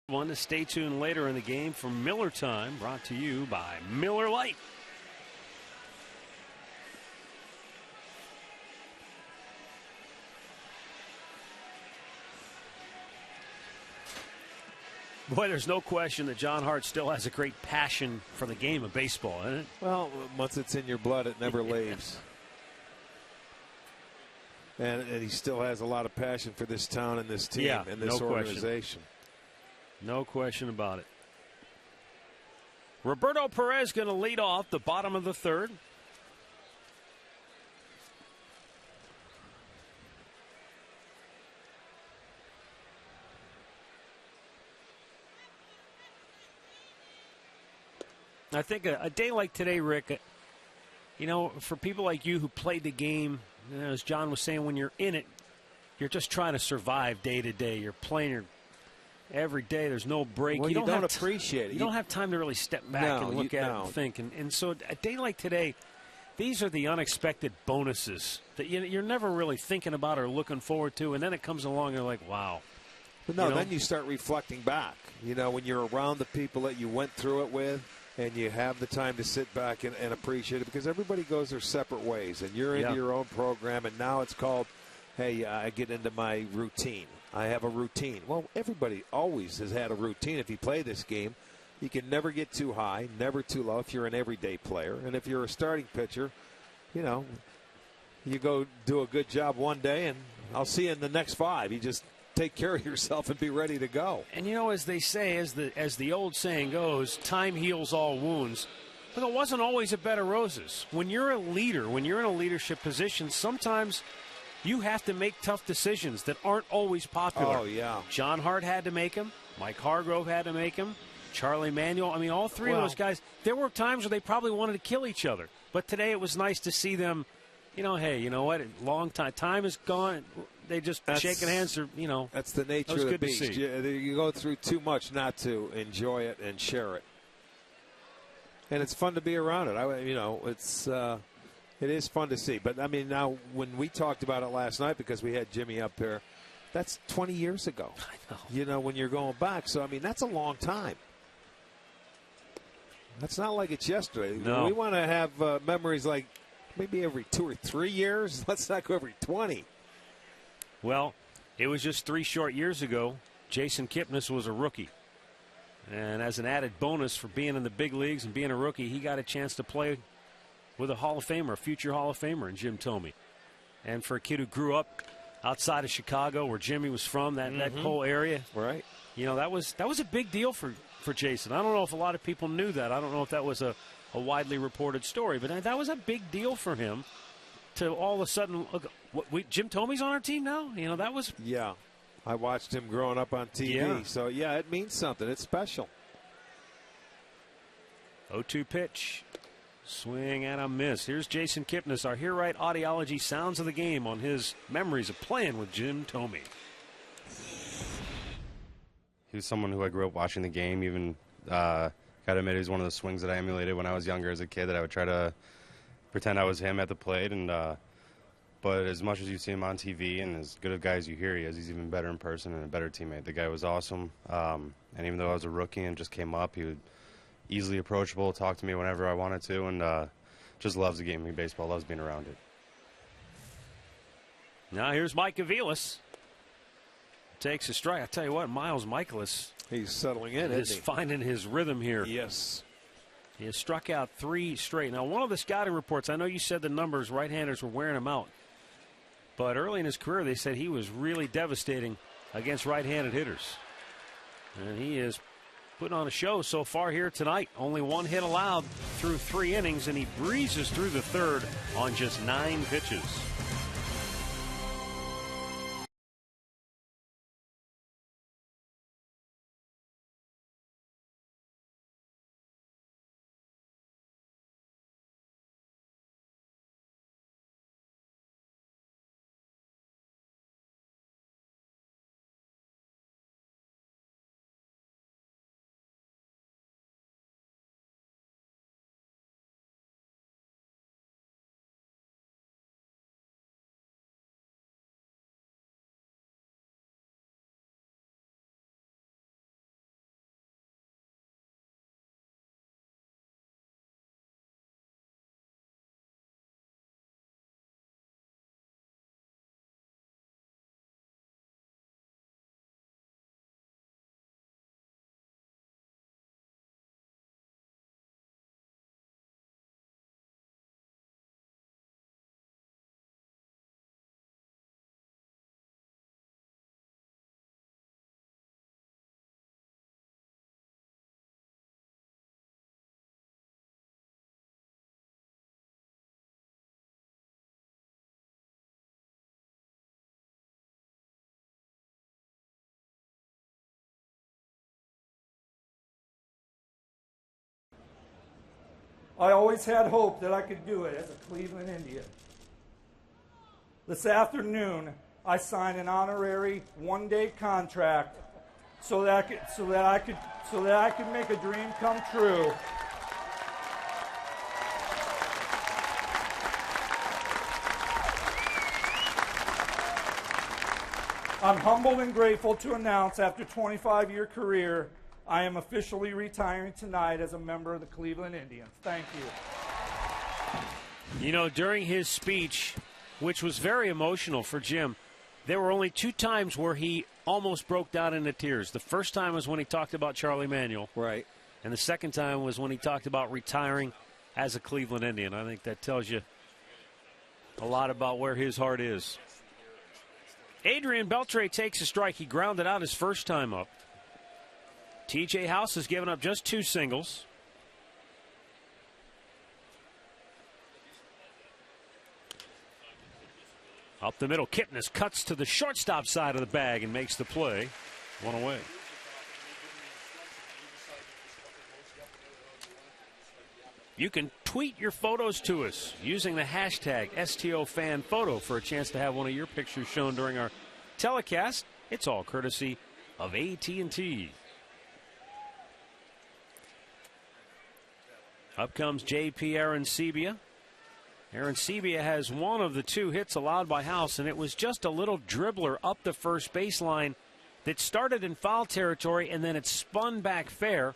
One to stay tuned later in the game for Miller Time, brought to you by Miller Lite. Boy, there's no question that John Hart still has a great passion for the game of baseball, isn't it? Well, once it's in your blood, it never leaves. And he still has a lot of passion for this town and this team and this organization. No question about it. Roberto Perez going to lead off the bottom of the third. I think a day like today, Rick, for people like you who played the game, as John was saying, when you're in it, you're just trying to survive day to day. You're playing every day. There's no break. Well, you don't appreciate it. You don't have time to really step back and look at it and think. And so a day like today, these are the unexpected bonuses that you're never really thinking about or looking forward to. And then it comes along and you're like, wow. But then you start reflecting back. When you're around the people that you went through it with, and you have the time to sit back and appreciate it, because everybody goes their separate ways, and you're into your own program, and now it's called, hey, I get into my routine. I have a routine. Well, everybody always has had a routine. If you play this game, you can never get too high, never too low if you're an everyday player. And if you're a starting pitcher, you go do a good job one day, and I'll see you in the next 5. You just take care of yourself and be ready to go. And as they say, as the old saying goes, time heals all wounds. But it wasn't always a bed of roses. When you're a leader, when you're in a leadership position, sometimes you have to make tough decisions that aren't always popular. Oh, yeah. John Hart had to make them. Mike Hargrove had to make them. Charlie Manuel. I mean, all three of those guys. There were times where they probably wanted to kill each other. But today it was nice to see them, hey, you know what? Long time. Time is gone. They just shaking hands. That's the nature of the beast. You go through too much not to enjoy it and share it. And it's fun to be around it. It is fun to see. But, now when we talked about it last night, because we had Jimmy up here, that's 20 years ago. I know. When you're going back. So, that's a long time. That's not like it's yesterday. No. We want to have memories like maybe every 2 or 3 years. Let's not go every 20. Well, it was just 3 short years ago. Jason Kipnis was a rookie. And as an added bonus for being in the big leagues and being a rookie, he got a chance to play with a Hall of Famer, a future Hall of Famer in Jim Thome. And for a kid who grew up outside of Chicago, where Jimmy was from, that whole area. Right. That was a big deal for Jason. I don't know if a lot of people knew that. I don't know if that was a widely reported story, but that was a big deal for him. To all of a sudden, look, Jim Thome's on our team now? That was... Yeah. I watched him growing up on TV. Yeah. So, it means something. It's special. 0-2 pitch. Swing and a miss. Here's Jason Kipnis, our Hear Right Audiology Sounds of the Game on his memories of playing with Jim Thome. He was someone who I grew up watching the game. Even, got to admit, he was one of the swings that I emulated when I was younger as a kid, that I would try to pretend I was him at the plate. And but as much as you see him on TV and as good a guy as you hear he is, he's even better in person and a better teammate. The guy was awesome. And even though I was a rookie and just came up, he was easily approachable, talk to me whenever I wanted to, and just loves the game of baseball, loves being around it. Now here's Mike Aviles. Takes a strike. I tell you what, Miles Michaelis. He's settling in, is finding his rhythm here. Yes. He has struck out 3 straight. Now, one of the scouting reports, I know you said the numbers, right-handers were wearing him out. But early in his career, they said he was really devastating against right-handed hitters. And he is putting on a show so far here tonight. Only 1 hit allowed through 3 innings, and he breezes through the third on just 9 pitches. I always had hope that I could do it as a Cleveland Indian. This afternoon, I signed an honorary one-day contract so that I could make a dream come true. I'm humbled and grateful to announce, after a 25-year career, I am officially retiring tonight as a member of the Cleveland Indians. Thank you. You know, during his speech, which was very emotional for Jim, there were only 2 times where he almost broke down into tears. The first time was when he talked about Charlie Manuel. Right. And the second time was when he talked about retiring as a Cleveland Indian. I think that tells you a lot about where his heart is. Adrian Beltre takes a strike. He grounded out his first time up. TJ House has given up just 2 singles. Up the middle, Kipnis cuts to the shortstop side of the bag and makes the play. 1 away. You can tweet your photos to us using the hashtag STOFanPhoto for a chance to have one of your pictures shown during our telecast. It's all courtesy of AT&T. Up comes J.P. Arancibia. Arancibia has one of the 2 hits allowed by House, and it was just a little dribbler up the first baseline that started in foul territory, and then it spun back fair.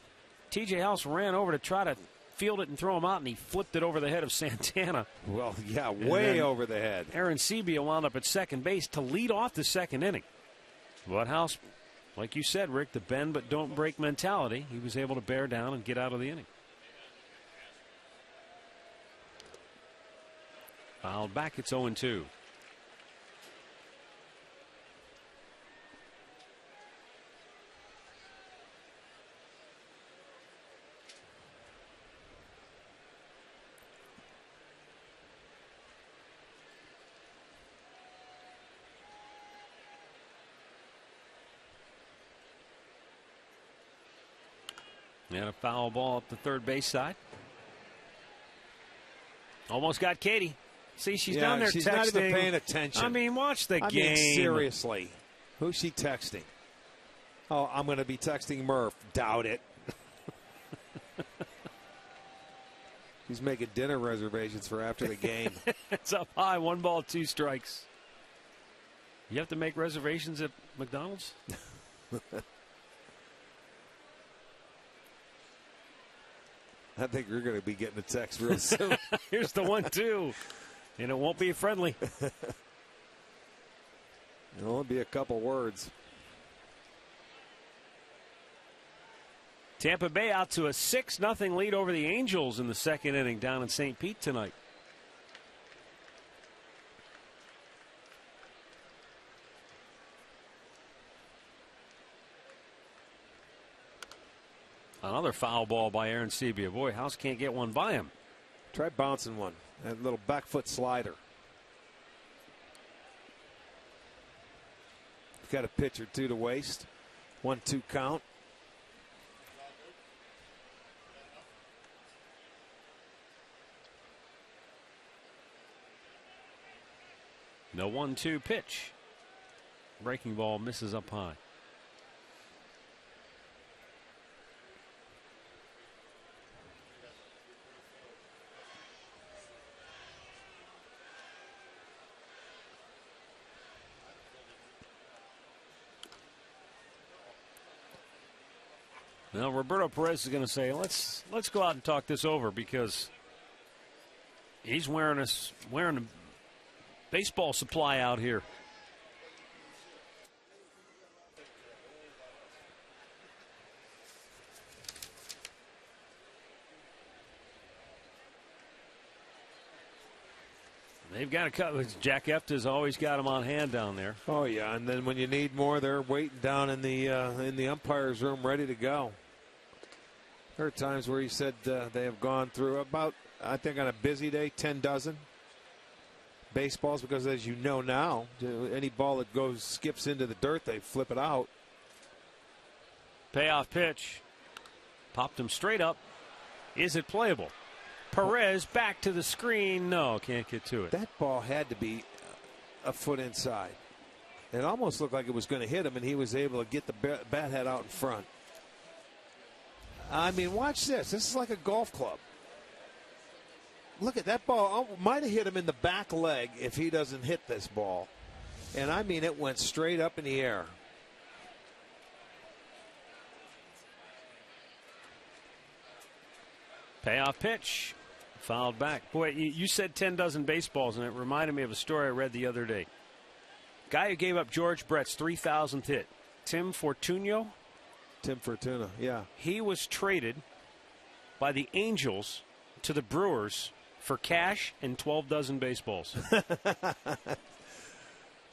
T.J. House ran over to try to field it and throw him out, and he flipped it over the head of Santana. Well, yeah, way over the head. Arancibia wound up at second base to lead off the second inning. But House, like you said, Rick, the bend but don't break mentality, he was able to bear down and get out of the inning. Fouled back, it's 0-2. And a foul ball up the third base side. Almost got Katie. See, she's down there she's texting. Not even paying attention. I mean, watch the game. Mean, seriously. Who's she texting? Oh, I'm going to be texting Murph. Doubt it. He's making dinner reservations for after the game. It's up high, 1 ball, 2 strikes. You have to make reservations at McDonald's? I think we're going to be getting a text real soon. Here's the 1-2. And it won't be friendly. It'll only be a couple words. Tampa Bay out to a 6-0 lead over the Angels in the second inning down in St. Pete tonight. Another foul ball by Arancibia. Boy, House can't get one by him. Try bouncing one. That little back foot slider. Got a pitch or 2 to waste. 1-2 count. No 1-2 pitch. Breaking ball misses up high. Now Roberto Perez is going to say, let's go out and talk this over, because he's wearing a baseball supply out here. They've got a couple. Jack Efta's always got them on hand down there. Oh yeah, and then when you need more, they're waiting down in the umpire's room, ready to go. There are times where he said they have gone through about, I think on a busy day, 10 dozen baseballs, because as you know now, any ball that skips into the dirt, they flip it out. Payoff pitch. Popped him straight up. Is it playable? Perez back to the screen. No, can't get to it. That ball had to be a foot inside. It almost looked like it was going to hit him, and he was able to get the bat head out in front. I mean, watch this. This is like a golf club. Look at that ball. Might have hit him in the back leg if he doesn't hit this ball. And I mean, it went straight up in the air. Payoff pitch. Fouled back. Boy, you said 10 dozen baseballs, and it reminded me of a story I read the other day. Guy who gave up George Brett's 3,000th hit, Tim Fortuno. Tim Fortuna, yeah. He was traded by the Angels to the Brewers for cash and 12 dozen baseballs.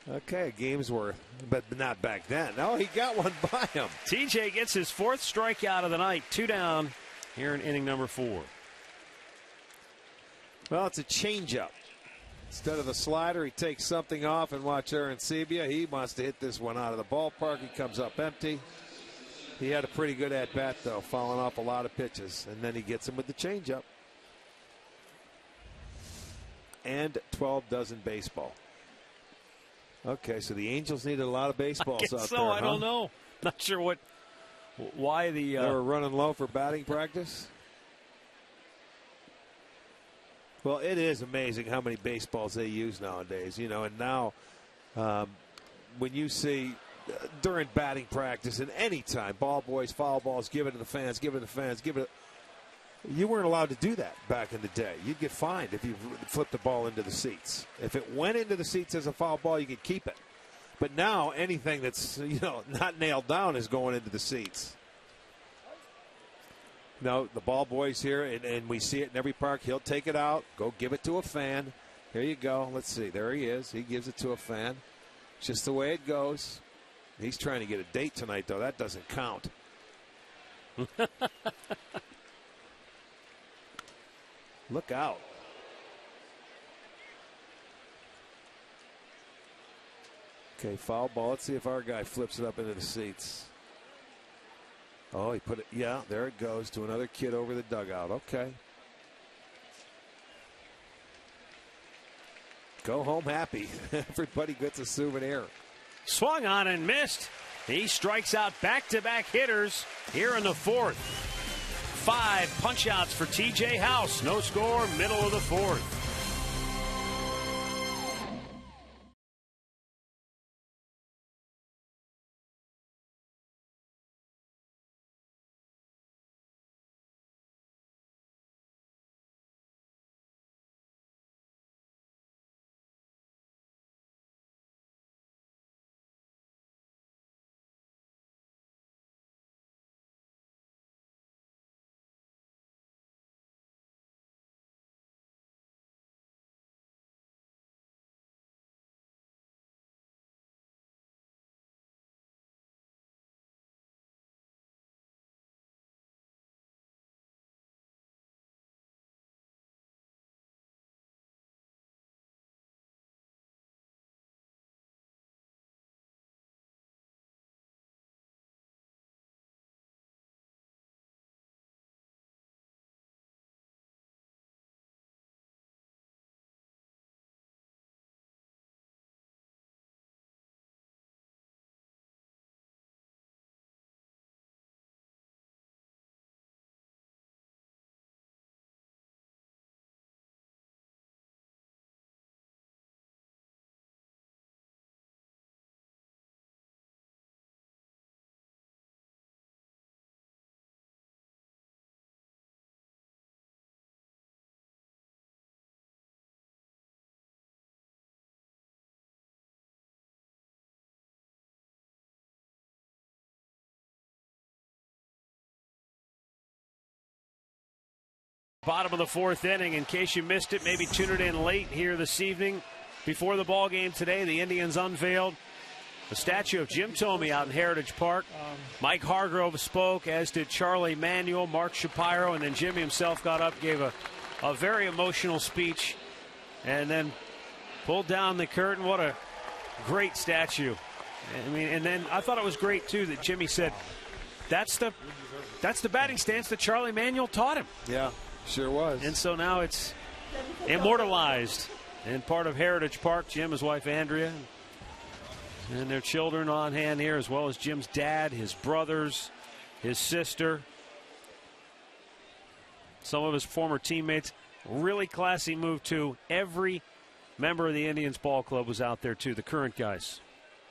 Okay, a game's worth, but not back then. No, he got one by him. TJ gets his 4th strikeout of the night. 2 down here in inning number 4. Well, it's a changeup. Instead of the slider, he takes something off, and watch Arancibia. He wants to hit this one out of the ballpark. He comes up empty. He had a pretty good at-bat, though, fouling off a lot of pitches. And then he gets him with the changeup. And 12 dozen baseball. Okay, so the Angels needed a lot of baseballs out there. I don't know. Not sure why the... They were running low for batting practice? Well, it is amazing how many baseballs they use nowadays, you know, and now when you see during batting practice and any time, ball boys, foul balls, give it to the fans, give it to the fans, give it. You weren't allowed to do that back in the day. You'd get fined if you flipped the ball into the seats. If it went into the seats as a foul ball, you could keep it. But now anything that's, you know, not nailed down is going into the seats. No, the ball boy's here, and we see it in every park. He'll take it out, go give it to a fan. Here you go. Let's see. There he is. He gives it to a fan. It's just the way it goes. He's trying to get a date tonight, though. That doesn't count. Look out. Okay, foul ball. Let's see if our guy flips it up into the seats. Oh, he put it. Yeah, there it goes to another kid over the dugout. Okay. Go home happy. Everybody gets a souvenir. Swung on and missed. He strikes out back-to-back hitters here in the 4th. 5 punch-outs for TJ House. No score, middle of the 4th. Bottom of the 4th inning. In case you missed it, maybe tune it in late here this evening. Before the ball game today, the Indians unveiled the statue of Jim Thome out in Heritage Park. Mike Hargrove spoke, as did Charlie Manuel, Mark Shapiro, and then Jimmy himself got up, gave a very emotional speech, and then pulled down the curtain. What a great statue. I mean, and then I thought it was great, too, that Jimmy said, that's the batting stance that Charlie Manuel taught him. Yeah. Sure was. And so now it's immortalized in part of Heritage Park. Jim, his wife Andrea, and their children on hand here, as well as Jim's dad, his brothers, his sister, some of his former teammates. Really classy move, too. Every member of the Indians ball club was out there, too, the current guys.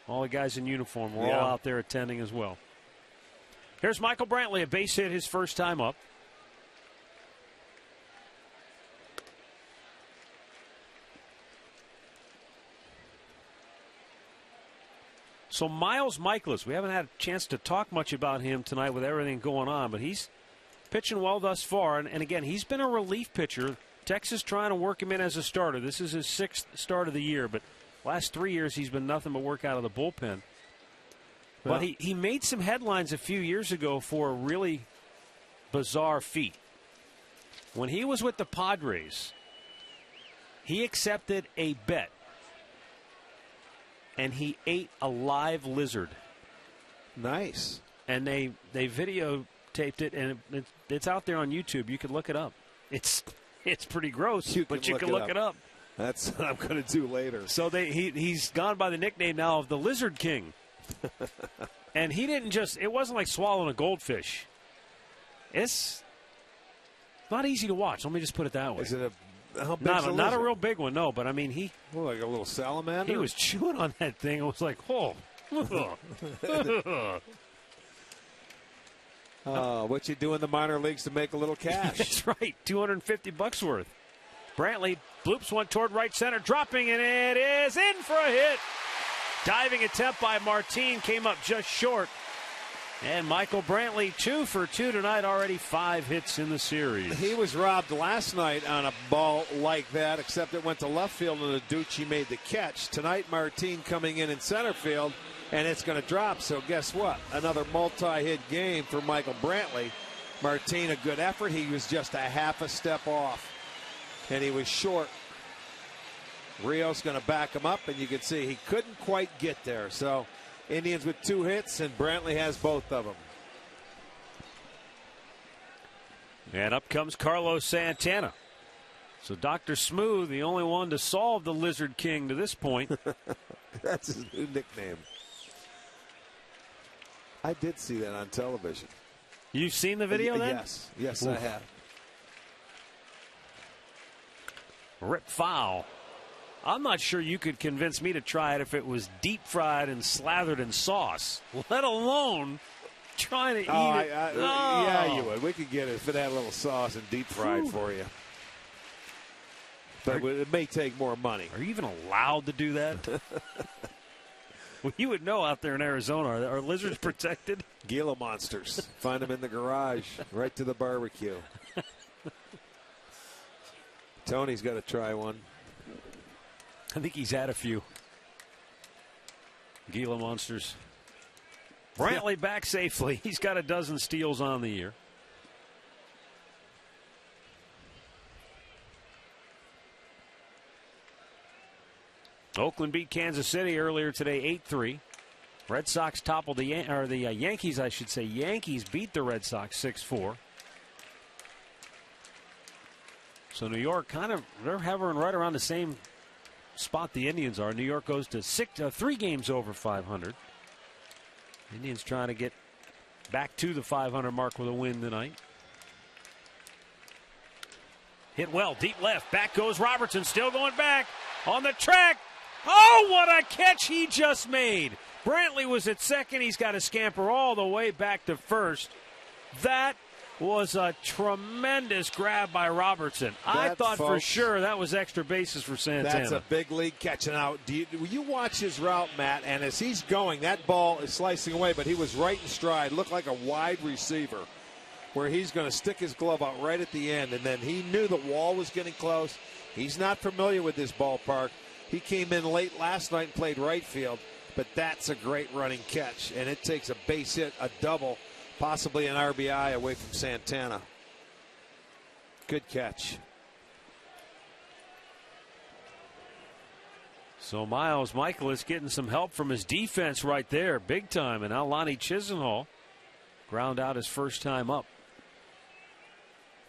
All the guys in uniform were all out there attending as well. Here's Michael Brantley, a base hit his first time up. So Miles Michaelis, we haven't had a chance to talk much about him tonight with everything going on, but he's pitching well thus far. And again, he's been a relief pitcher. Texas trying to work him in as a starter. This is his 6th start of the year, but last 3 years he's been nothing but work out of the bullpen. But he made some headlines a few years ago for a really bizarre feat. When he was with the Padres, he accepted a bet, and he ate a live lizard. Nice. And they videotaped it, and it's out there on YouTube. You can look it up. It's pretty gross, but you can look it up. That's what I'm going to do later. So he's gone by the nickname now of the Lizard King. And he didn't just, it wasn't like swallowing a goldfish. It's not easy to watch. Let me just put it that way. Is it not a real big one, no, but I mean, like a little salamander? He was chewing on that thing. It was like, oh. What you do in the minor leagues to make a little cash. That's right, $250 worth. Brantley bloops one toward right center, dropping, and it is in for a hit. Diving attempt by Martin came up just short. And Michael Brantley, 2 for 2 tonight, already 5 hits in the series. He was robbed last night on a ball like that, except it went to left field and Aducci made the catch. Tonight, Martin coming in center field, and it's going to drop. So guess what? Another multi-hit game for Michael Brantley. Martin, a good effort. He was just a half a step off, and he was short. Rios going to back him up, and you can see he couldn't quite get there. So Indians with 2 hits, and Brantley has both of them. And up comes Carlos Santana. So Dr. Smooth, the only one to solve the Lizard King to this point. That's his new nickname. I did see that on television. You've seen the video then? Yes, I have. Rip foul. I'm not sure you could convince me to try it if it was deep fried and slathered in sauce, let alone trying to eat it. Yeah, you would. We could get it if it had a little sauce and deep fried for you. But it may take more money. Are you even allowed to do that? Well, you would know out there in Arizona. Are lizards protected? Gila monsters. Find them in the garage, right to the barbecue. Tony's got to try one. I think he's had a few. Gila monsters. Brantley back safely. He's got a dozen steals on the year. Oakland beat Kansas City earlier today, 8-3. Red Sox toppled the Yankees, I should say. Yankees beat the Red Sox 6-4. So New York they're hovering right around the same spot the Indians are. New York goes to 3 games over 500. Indians trying to get back to the 500 mark with a win tonight. Hit well, deep left. Back goes Robertson, still going back on the track. Oh, what a catch he just made. Brantley was at second. He's got to scamper all the way back to first. That was a tremendous grab by Robertson. I thought for sure that was extra bases for Santana. That's a big league catching out. You watch his route, Matt, and as he's going, that ball is slicing away, but he was right in stride. Looked like a wide receiver where he's going to stick his glove out right at the end, and then he knew the wall was getting close. He's not familiar with this ballpark. He came in late last night and played right field, but that's a great running catch, and it takes a base hit, a double, possibly an RBI away from Santana. Good catch. So Miles Michaelis getting some help from his defense right there, big time, and now Lonnie Chisenhall ground out his first time up.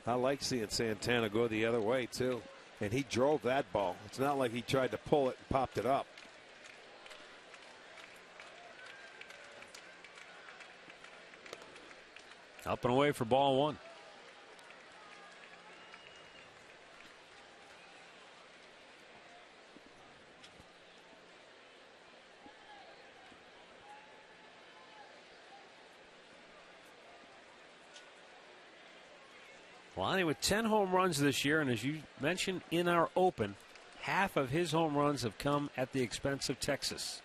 I like seeing Santana go the other way, too. And he drove that ball. It's not like he tried to pull it and popped it up. Up and away for ball one. Lonnie with 10 home runs this year, and as you mentioned in our open, half of his home runs have come at the expense of Texas.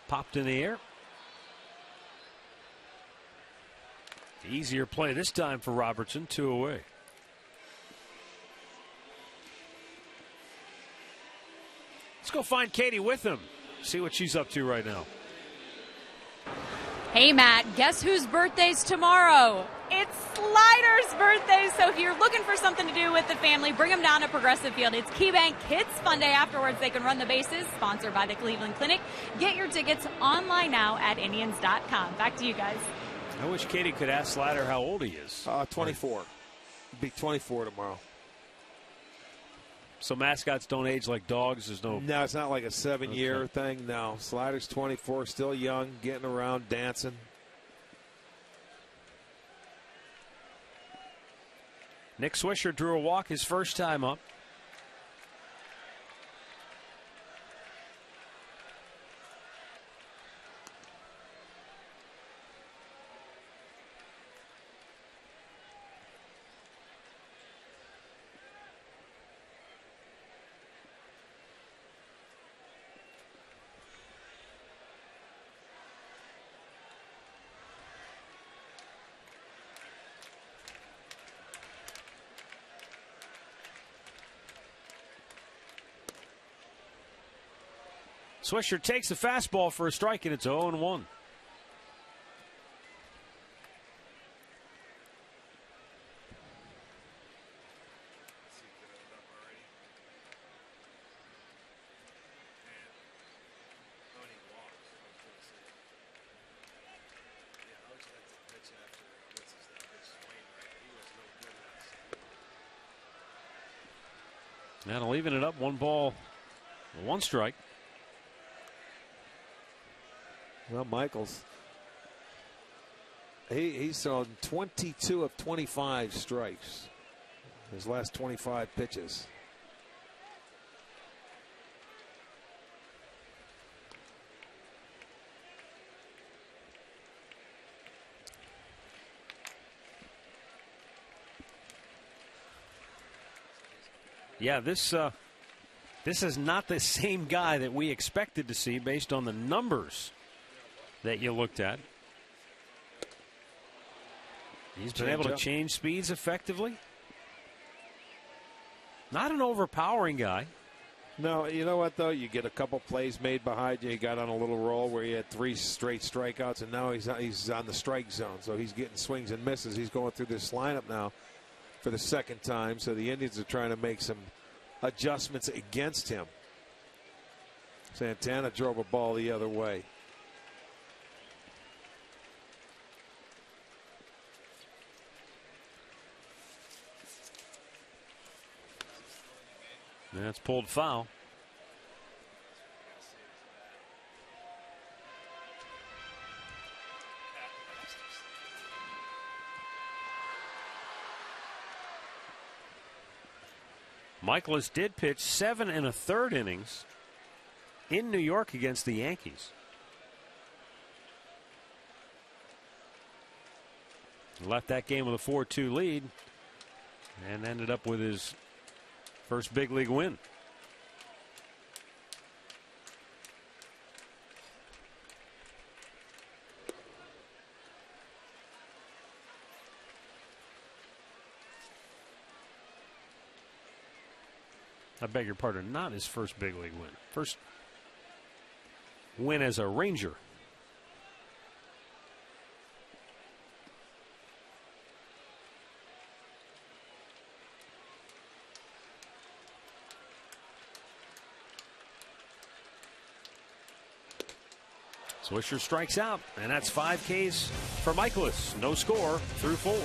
Popped in the air. Easier play this time for Robertson, 2 away. Let's go find Katie with him. See what she's up to right now. Hey, Matt, guess whose birthday's tomorrow? It's Slider's birthday, so if you're looking for something to do with the family, bring them down to Progressive Field. It's KeyBank Kids Fun Day. Afterwards, they can run the bases, sponsored by the Cleveland Clinic. Get your tickets online now at Indians.com. Back to you guys. I wish Katie could ask Slider how old he is. 24. He'll be 24 tomorrow. So mascots don't age like dogs? There's no... No, it's not like a 7-year thing. No, Slider's 24, still young, getting around, dancing. Nick Swisher drew a walk his first time up. Swisher takes the fastball for a strike, and it's 0-1. Now leaving it up, 1 ball, 1 strike. Well, Michaels, he's on 22 of 25 strikes. His last 25 pitches. Yeah, this is not the same guy that we expected to see based on the numbers that you looked at. He's been able to change speeds effectively. Not an overpowering guy. No, you know what, though? You get a couple plays made behind you. He got on a little roll where he had 3 straight strikeouts, and now he's on the strike zone. So he's getting swings and misses. He's going through this lineup now for the second time. So the Indians are trying to make some adjustments against him. Santana drove a ball the other way. That's pulled foul. Michaelis did pitch 7 1/3 innings in New York against the Yankees. Left that game with a 4-2 lead and ended up with his first big league win. I beg your pardon, not his first big league win. First win as a Ranger. Swisher strikes out, and that's 5 Ks for Michaelis. No score through 4.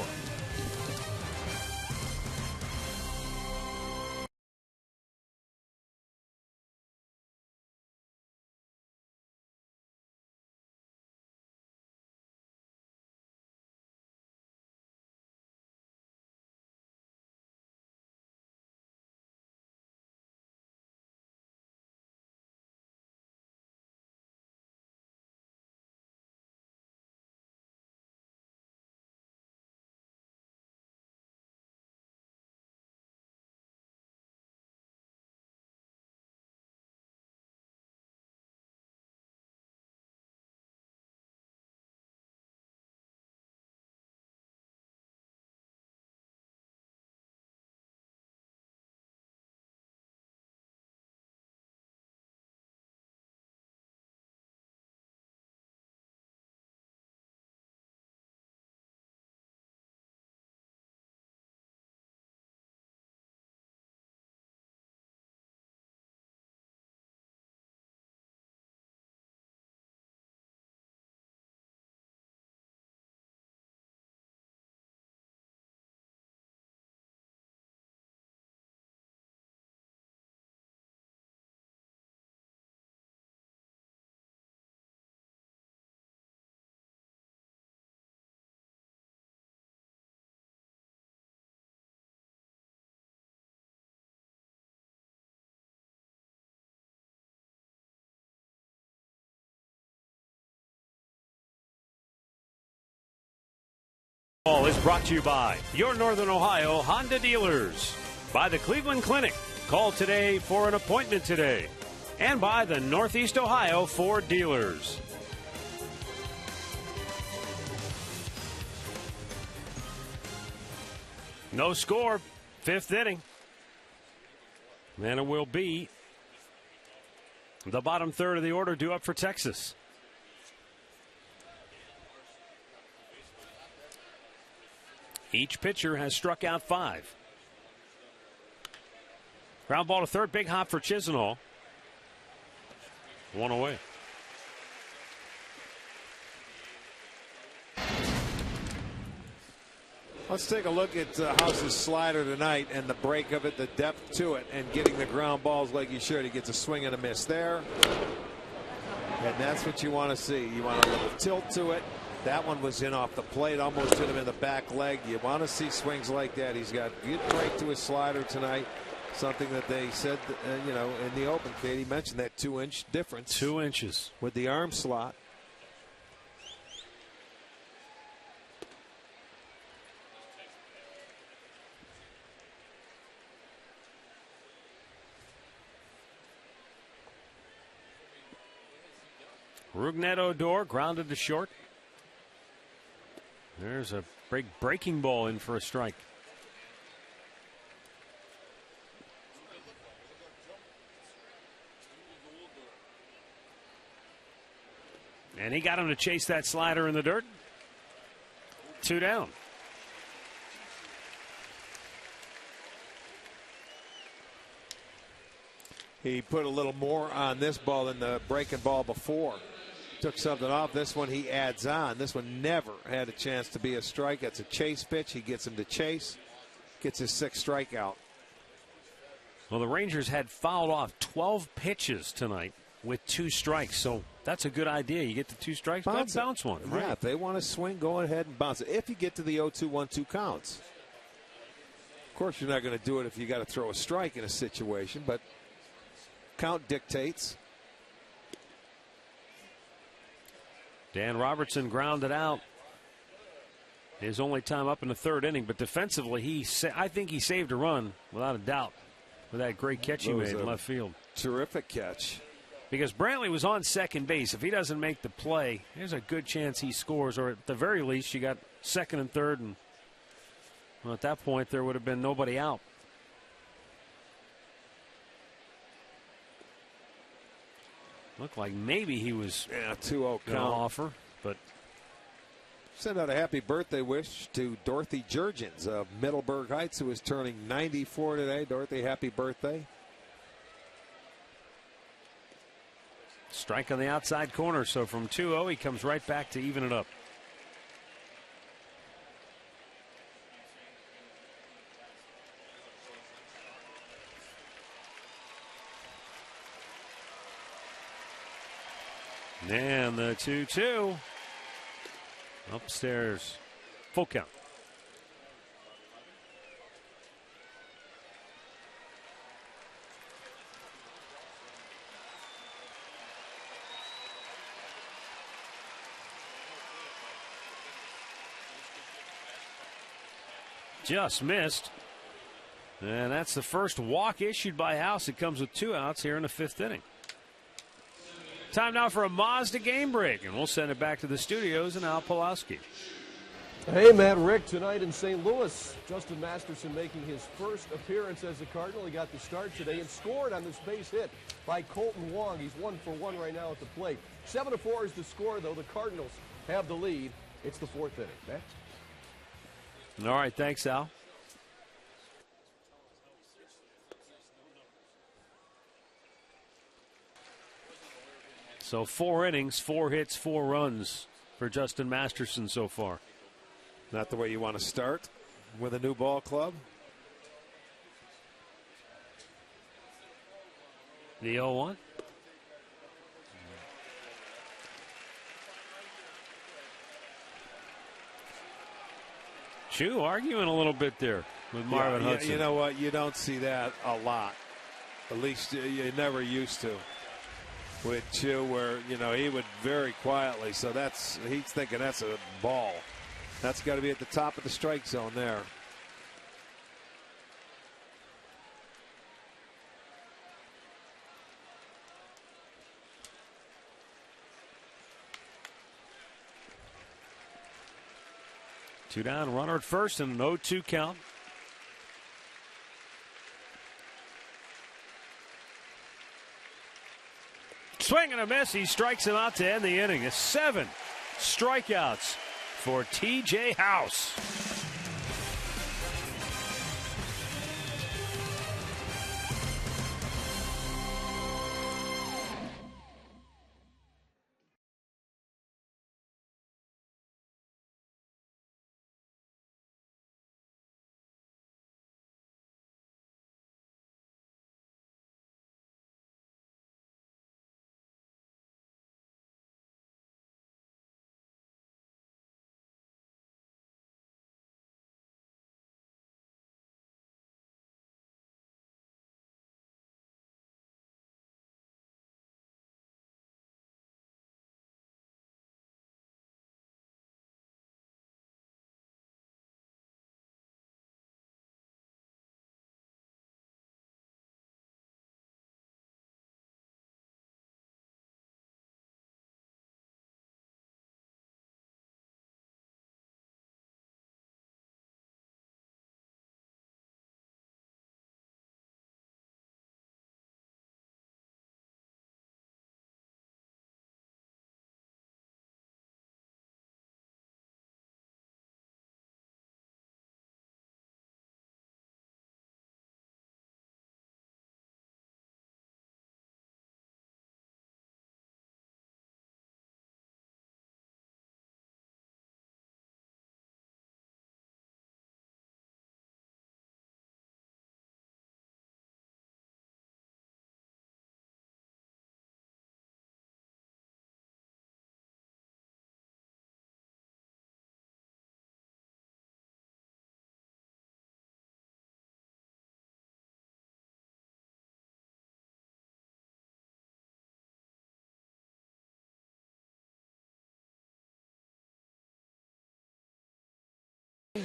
Ball is brought to you by your Northern Ohio Honda dealers, by the Cleveland Clinic. Call today for an appointment today. And by the Northeast Ohio Ford dealers. No score, 5th inning. And it will be the bottom third of the order due up for Texas. Each pitcher has struck out 5. Ground ball to third, big hop for Chisenhall. 1 away. Let's take a look at House's slider tonight and the break of it, the depth to it, and getting the ground balls like he should. He gets a swing and a miss there. And that's what you want to see. You want a little tilt to it. That one was in off the plate, almost hit him in the back leg. You want to see swings like that. He's got good break to his slider tonight. Something that they said, you know, in the open, Katie mentioned that 2-inch difference. 2 inches. With the arm slot. Rougned Odor grounded to short. There's a breaking ball in for a strike. And he got him to chase that slider in the dirt. 2 down. He put a little more on this ball than the breaking ball before. Took something off. This one he adds on. This one never had a chance to be a strike. That's a chase pitch. He gets him to chase. Gets his 6th strikeout. Well, the Rangers had fouled off 12 pitches tonight with 2 strikes. So that's a good idea. You get the 2 strikes, bounce one. Right? Yeah, if they want to swing, go ahead and bounce it. If you get to the 0-2-1-2 counts. Of course, you're not going to do it if you got to throw a strike in a situation, but count dictates. Dan Robertson grounded out. His only time up in the 3rd inning, but defensively, I think he saved a run without a doubt with that great catch he made in left field. Terrific catch. Because Brantley was on second base. If he doesn't make the play, there's a good chance he scores, or at the very least, you got 2nd and 3rd, and well, at that point, there would have been nobody out. Looked like maybe he was 2-0 going to offer, but send out a happy birthday wish to Dorothy Jurgens of Middleburg Heights, who is turning 94 today. Dorothy, happy birthday. Strike on the outside corner, so from 2-0 he comes right back to even it up. And the 2-2 upstairs, full count. Just missed. And that's the first walk issued by House. It comes with 2 outs here in the 5th inning. Time now for a Mazda game break, and we'll send it back to the studios and Al Pulowski. Hey, Matt, Rick, tonight in St. Louis, Justin Masterson making his first appearance as a Cardinal. He got the start today and scored on this base hit by Colton Wong. He's 1 for 1 right now at the plate. 7-4 is the score, though. The Cardinals have the lead. It's the 4th inning. Matt? All right, thanks, Al. So 4 innings, 4 hits, 4 runs for Justin Masterson so far. Not the way you want to start with a new ball club. The 0-1. Chu arguing a little bit there with Marvin Hudson. You know what? You don't see that a lot. At least you never used to. With Chu, where, you know, he would very quietly. So he's thinking that's a ball. That's got to be at the top of the strike zone there. Two down, runner at first, and an 0-2 count. Swing and a miss. He strikes him out to end the inning. It's 7 strikeouts for T.J. House.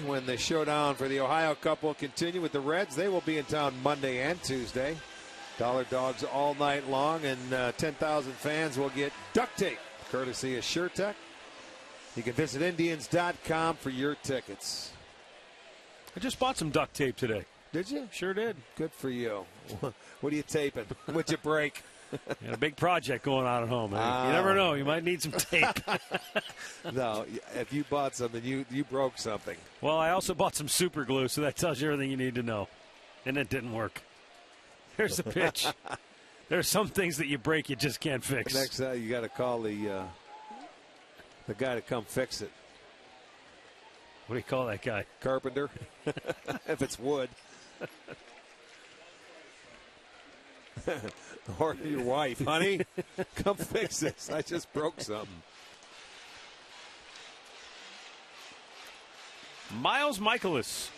When the showdown for the Ohio Cup will continue with the Reds, they will be in town Monday and Tuesday. Dollar Dogs all night long, and 10,000 fans will get duct tape, courtesy of SureTech. You can visit Indians.com for your tickets. I just bought some duct tape today. Did you? Sure did. Good for you. What are you taping? What'd you break? Got a big project going on at home. You never know. You might need some tape. No, if you bought something, you broke something. Well, I also bought some super glue, so that tells you everything you need to know. And it didn't work. Here's the pitch. There are some things that you break, you just can't fix. Next, you got to call the guy to come fix it. What do you call that guy? Carpenter. If it's wood. Or your wife, honey, come fix this. I just broke something. Miles Michaelis,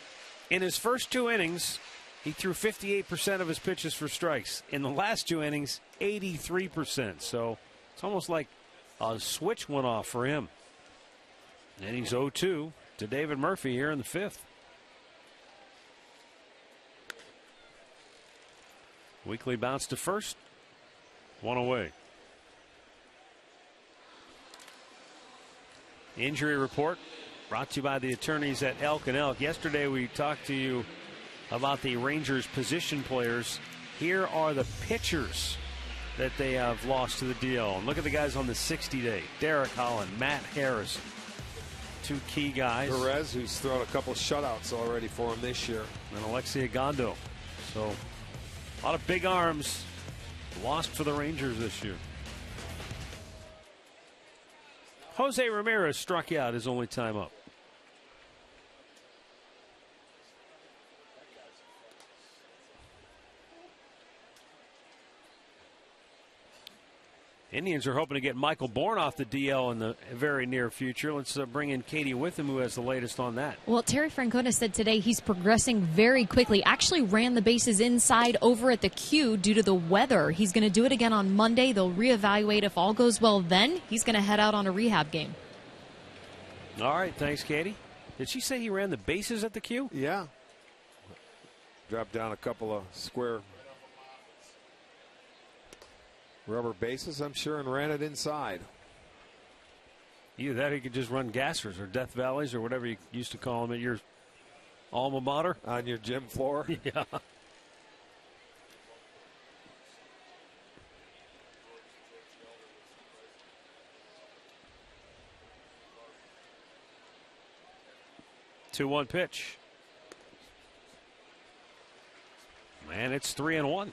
in his first 2 innings, he threw 58% of his pitches for strikes. In the last 2 innings, 83%. So it's almost like a switch went off for him. And he's 0-2 to David Murphy here in the 5th. Weekly bounce to first. 1 away. Injury report brought to you by the attorneys at Elk & Elk. Yesterday we talked to you about the Rangers position players. Here are the pitchers that they have lost to the DL. And look at the guys on the 60-day. Derek Holland, Matt Harris, 2 key guys. Perez, who's thrown a couple shutouts already for him this year. And Alexia Gondo. So a lot of big arms lost for the Rangers this year. Jose Ramirez struck out his only time up. Indians are hoping to get Michael Bourne off the DL in the very near future. Let's bring in Katie Witham, who has the latest on that. Well, Terry Francona said today he's progressing very quickly. Actually ran the bases inside over at the Q due to the weather. He's going to do it again on Monday. They'll reevaluate. If all goes well, then he's going to head out on a rehab game. All right, thanks, Katie. Did she say he ran the bases at the Q? Yeah. Dropped down a couple of square rubber bases, I'm sure, and ran it inside. Either that or you could just run gassers or Death Valleys or whatever you used to call them at your alma mater. On your gym floor. Yeah. Two-one pitch. Man, it's 3-1.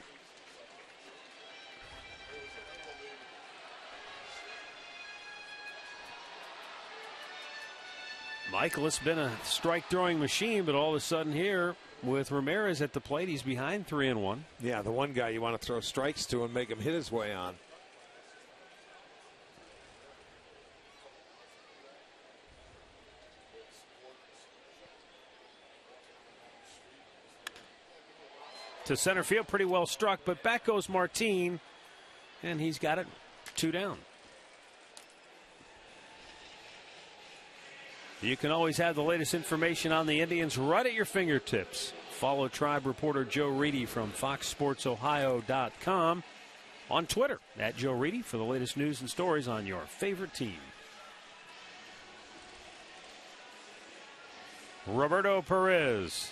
Michael has been a strike-throwing machine, but all of a sudden here, with Ramirez at the plate, he's behind 3-1. Yeah, the one guy you want to throw strikes to and make him hit his way on. To center field, pretty well struck, but back goes Martin, and he's got it 2 down. You can always have the latest information on the Indians right at your fingertips. Follow Tribe reporter Joe Reedy from FoxSportsOhio.com on Twitter at Joe Reedy for the latest news and stories on your favorite team. Roberto Perez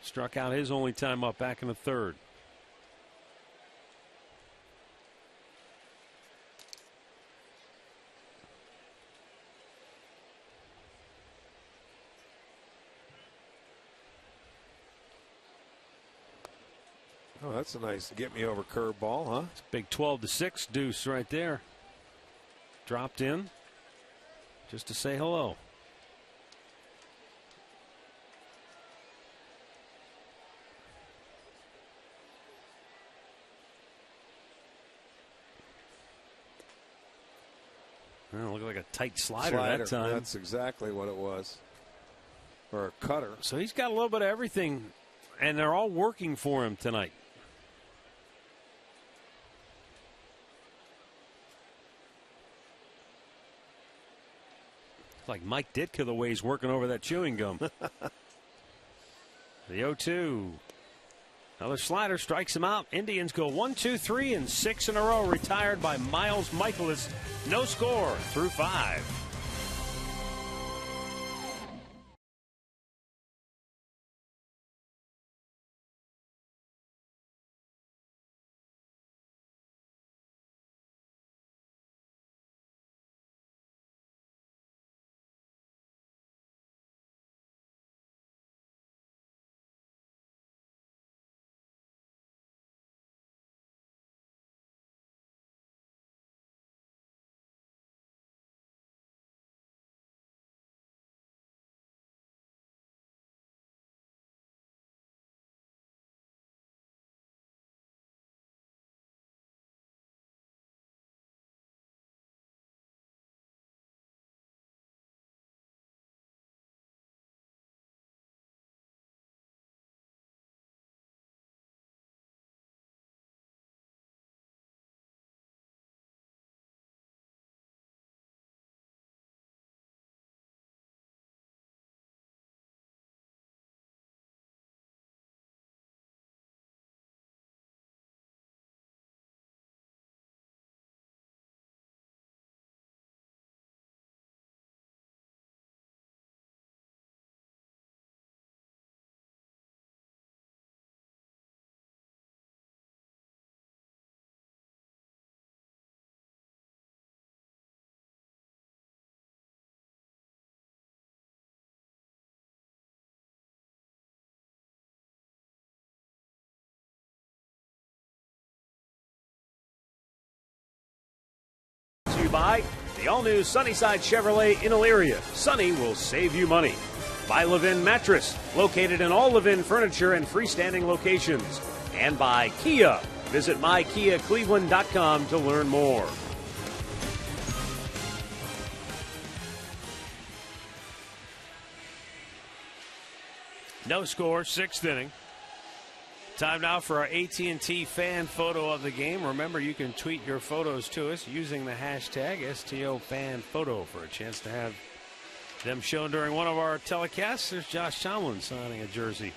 struck out his only time up back in the 3rd. Oh, that's a nice get-me-over curveball, huh? It's a big 12-6 deuce right there. Dropped in just to say hello. Well, it looked like a tight slider that time. That's exactly what it was. Or a cutter. So he's got a little bit of everything, and they're all working for him tonight. It's like Mike Ditka the way he's working over that chewing gum. The 0-2. Another slider strikes him out. Indians go 1, 2, 3, and 6 in a row. Retired by Miles Michaelis. No score through 5. by the all-new Sunnyside Chevrolet in Elyria. Sunny will save you money. By Levin Mattress, located in all Levin furniture and freestanding locations. And by Kia. Visit mykiacleveland.com to learn more. No score, 6th inning. Time now for our AT&T fan photo of the game. Remember, you can tweet your photos to us using the hashtag STOFanPhoto for a chance to have them shown during one of our telecasts. There's Josh Tomlin signing a jersey.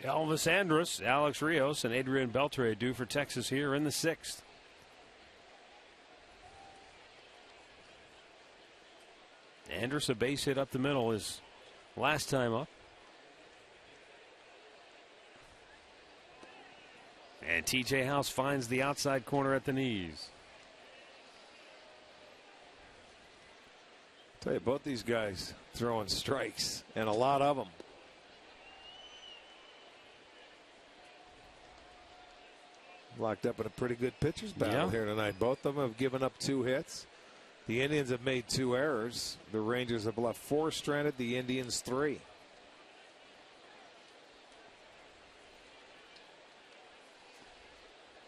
Elvis Andrus, Alex Rios, and Adrian Beltre due for Texas here in the 6th. Andrus, a base hit up the middle his last time up. And TJ House finds the outside corner at the knees. Tell you, both these guys throwing strikes, and a lot of them. Locked up in a pretty good pitcher's battle here tonight. Both of them have given up 2 hits. The Indians have made 2 errors. The Rangers have left 4 stranded. The Indians 3.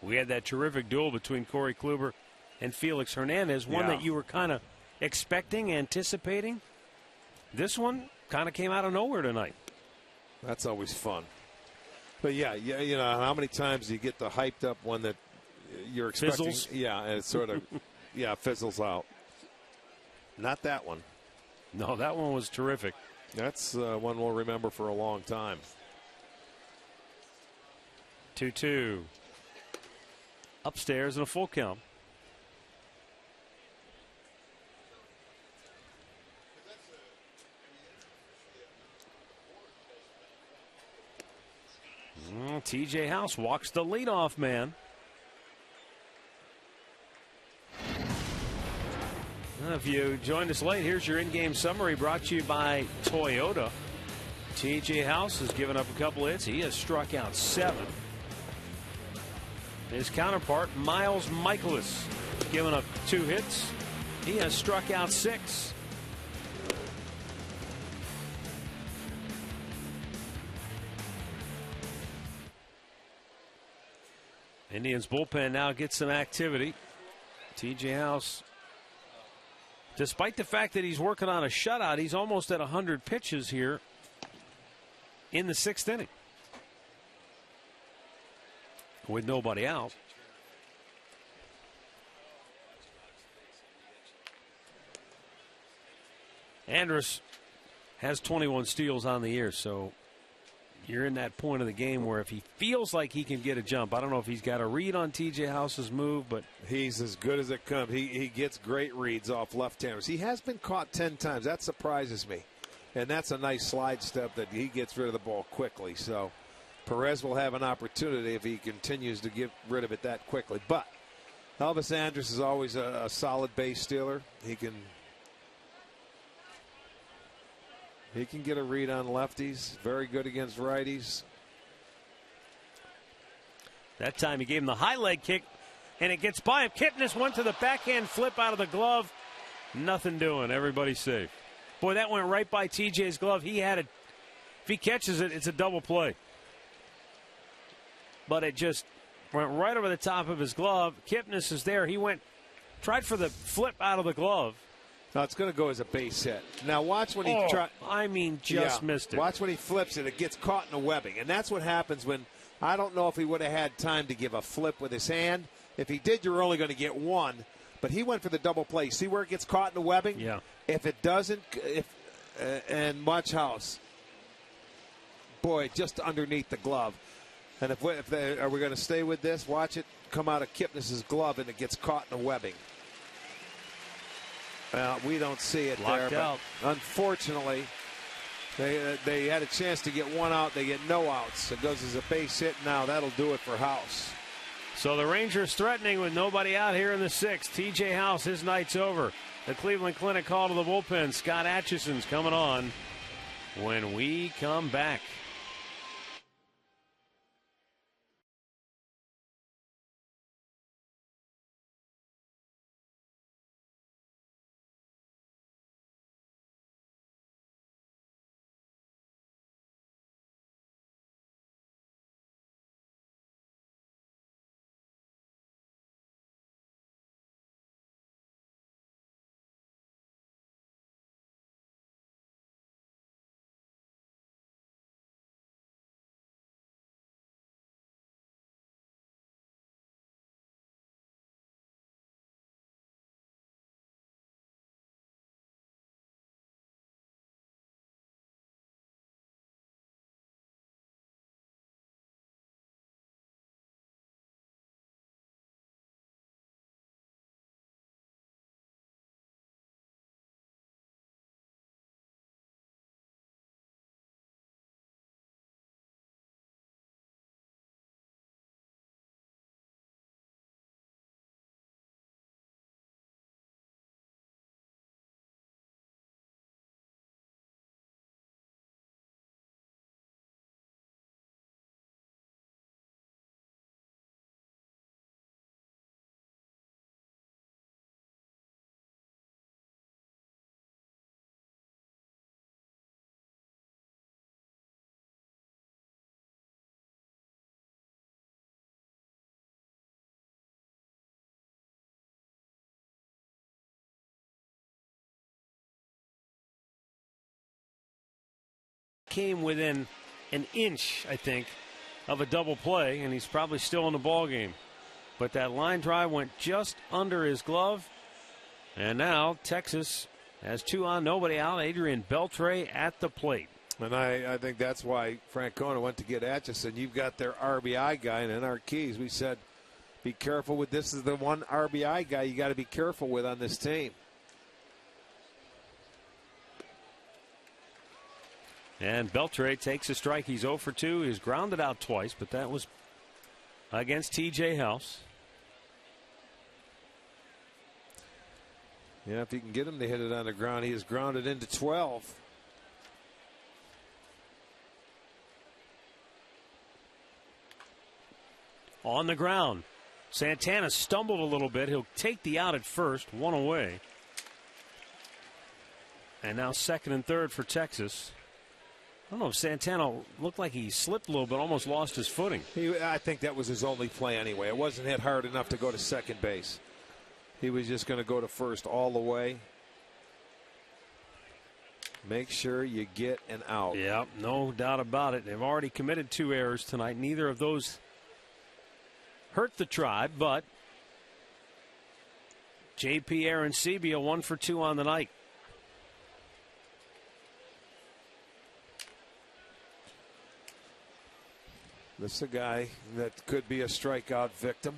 We had that terrific duel between Corey Kluber and Felix Hernandez, one that you were kind of expecting, anticipating. This one kind of came out of nowhere tonight. That's always fun. But yeah, you know, how many times do you get the hyped up one that you're expecting? Fizzles? Yeah, and it sort of fizzles out. Not that one. No, that one was terrific. That's one we'll remember for a long time. 2-2. Upstairs in a full count. TJ House walks the leadoff man. If you joined us late, here's your in-game summary brought to you by Toyota. TJ House has given up a couple hits. He has struck out 7. His counterpart, Miles Michaelis, given up 2 hits. He has struck out 6. Indians bullpen now gets some activity. TJ House, despite the fact that he's working on a shutout, he's almost at 100 pitches here in the 6th inning with nobody out. Andrus has 21 steals on the year, so you're in that point of the game where if he feels like he can get a jump, I don't know if he's got a read on TJ House's move, but he's as good as it comes. He gets great reads off left-handers. He has been caught 10 times. That surprises me. And that's a nice slide step that he gets rid of the ball quickly. So Perez will have an opportunity if he continues to get rid of it that quickly. But Elvis Andrus is always a solid base stealer. He can get a read on lefties. Very good against righties. That time he gave him the high leg kick, and it gets by him. Kipnis went to the backhand flip out of the glove. Nothing doing. Everybody's safe. Boy, that went right by TJ's glove. He had it. If he catches it, it's a double play. But it just went right over the top of his glove. Kipnis is there. He tried for the flip out of the glove. Now it's going to go as a base hit. Now watch when he missed it. Watch when he flips it. It gets caught in the webbing. And that's what happens when, I don't know if he would have had time to give a flip with his hand. If he did, you're only going to get one. But he went for the double play. See where it gets caught in the webbing? Yeah. If it doesn't, and watch House. Boy, just underneath the glove. And are we going to stay with this? Watch it come out of Kipnis' glove and it gets caught in the webbing. We don't see it Locked there. out. But unfortunately, they had a chance to get one out. They get no outs. It goes as a base hit. Now that'll do it for House. So the Rangers threatening with nobody out here in the 6th. TJ House, his night's over. The Cleveland Clinic call to the bullpen. Scott Atchison's coming on when we come back. came within an inch, I think, of a double play, and he's probably still in the ball game. But that line drive went just under his glove, and now Texas has 2 on, nobody out. Adrian Beltre at the plate. And I think that's why Francona went to get Atchison. You've got their RBI guy, and in our keys we said be careful with this. Is the one RBI guy you got to be careful with on this team. And Beltre takes a strike. He's 0 for 2. He's grounded out twice, but that was against TJ House. Yeah, if you can get him to hit it on the ground, he is grounded into 12. On the ground. Santana stumbled a little bit. He'll take the out at first. 1 away. And now second and third for Texas. I don't know if Santana looked like he slipped a little bit, almost lost his footing. I think that was his only play anyway. It wasn't hit hard enough to go to second base. He was just going to go to first all the way. Make sure you get an out. Yeah, no doubt about it. They've already committed 2 errors tonight. Neither of those hurt the Tribe, but JP Arencibia 1 for 2 on the night. This is a guy that could be a strikeout victim.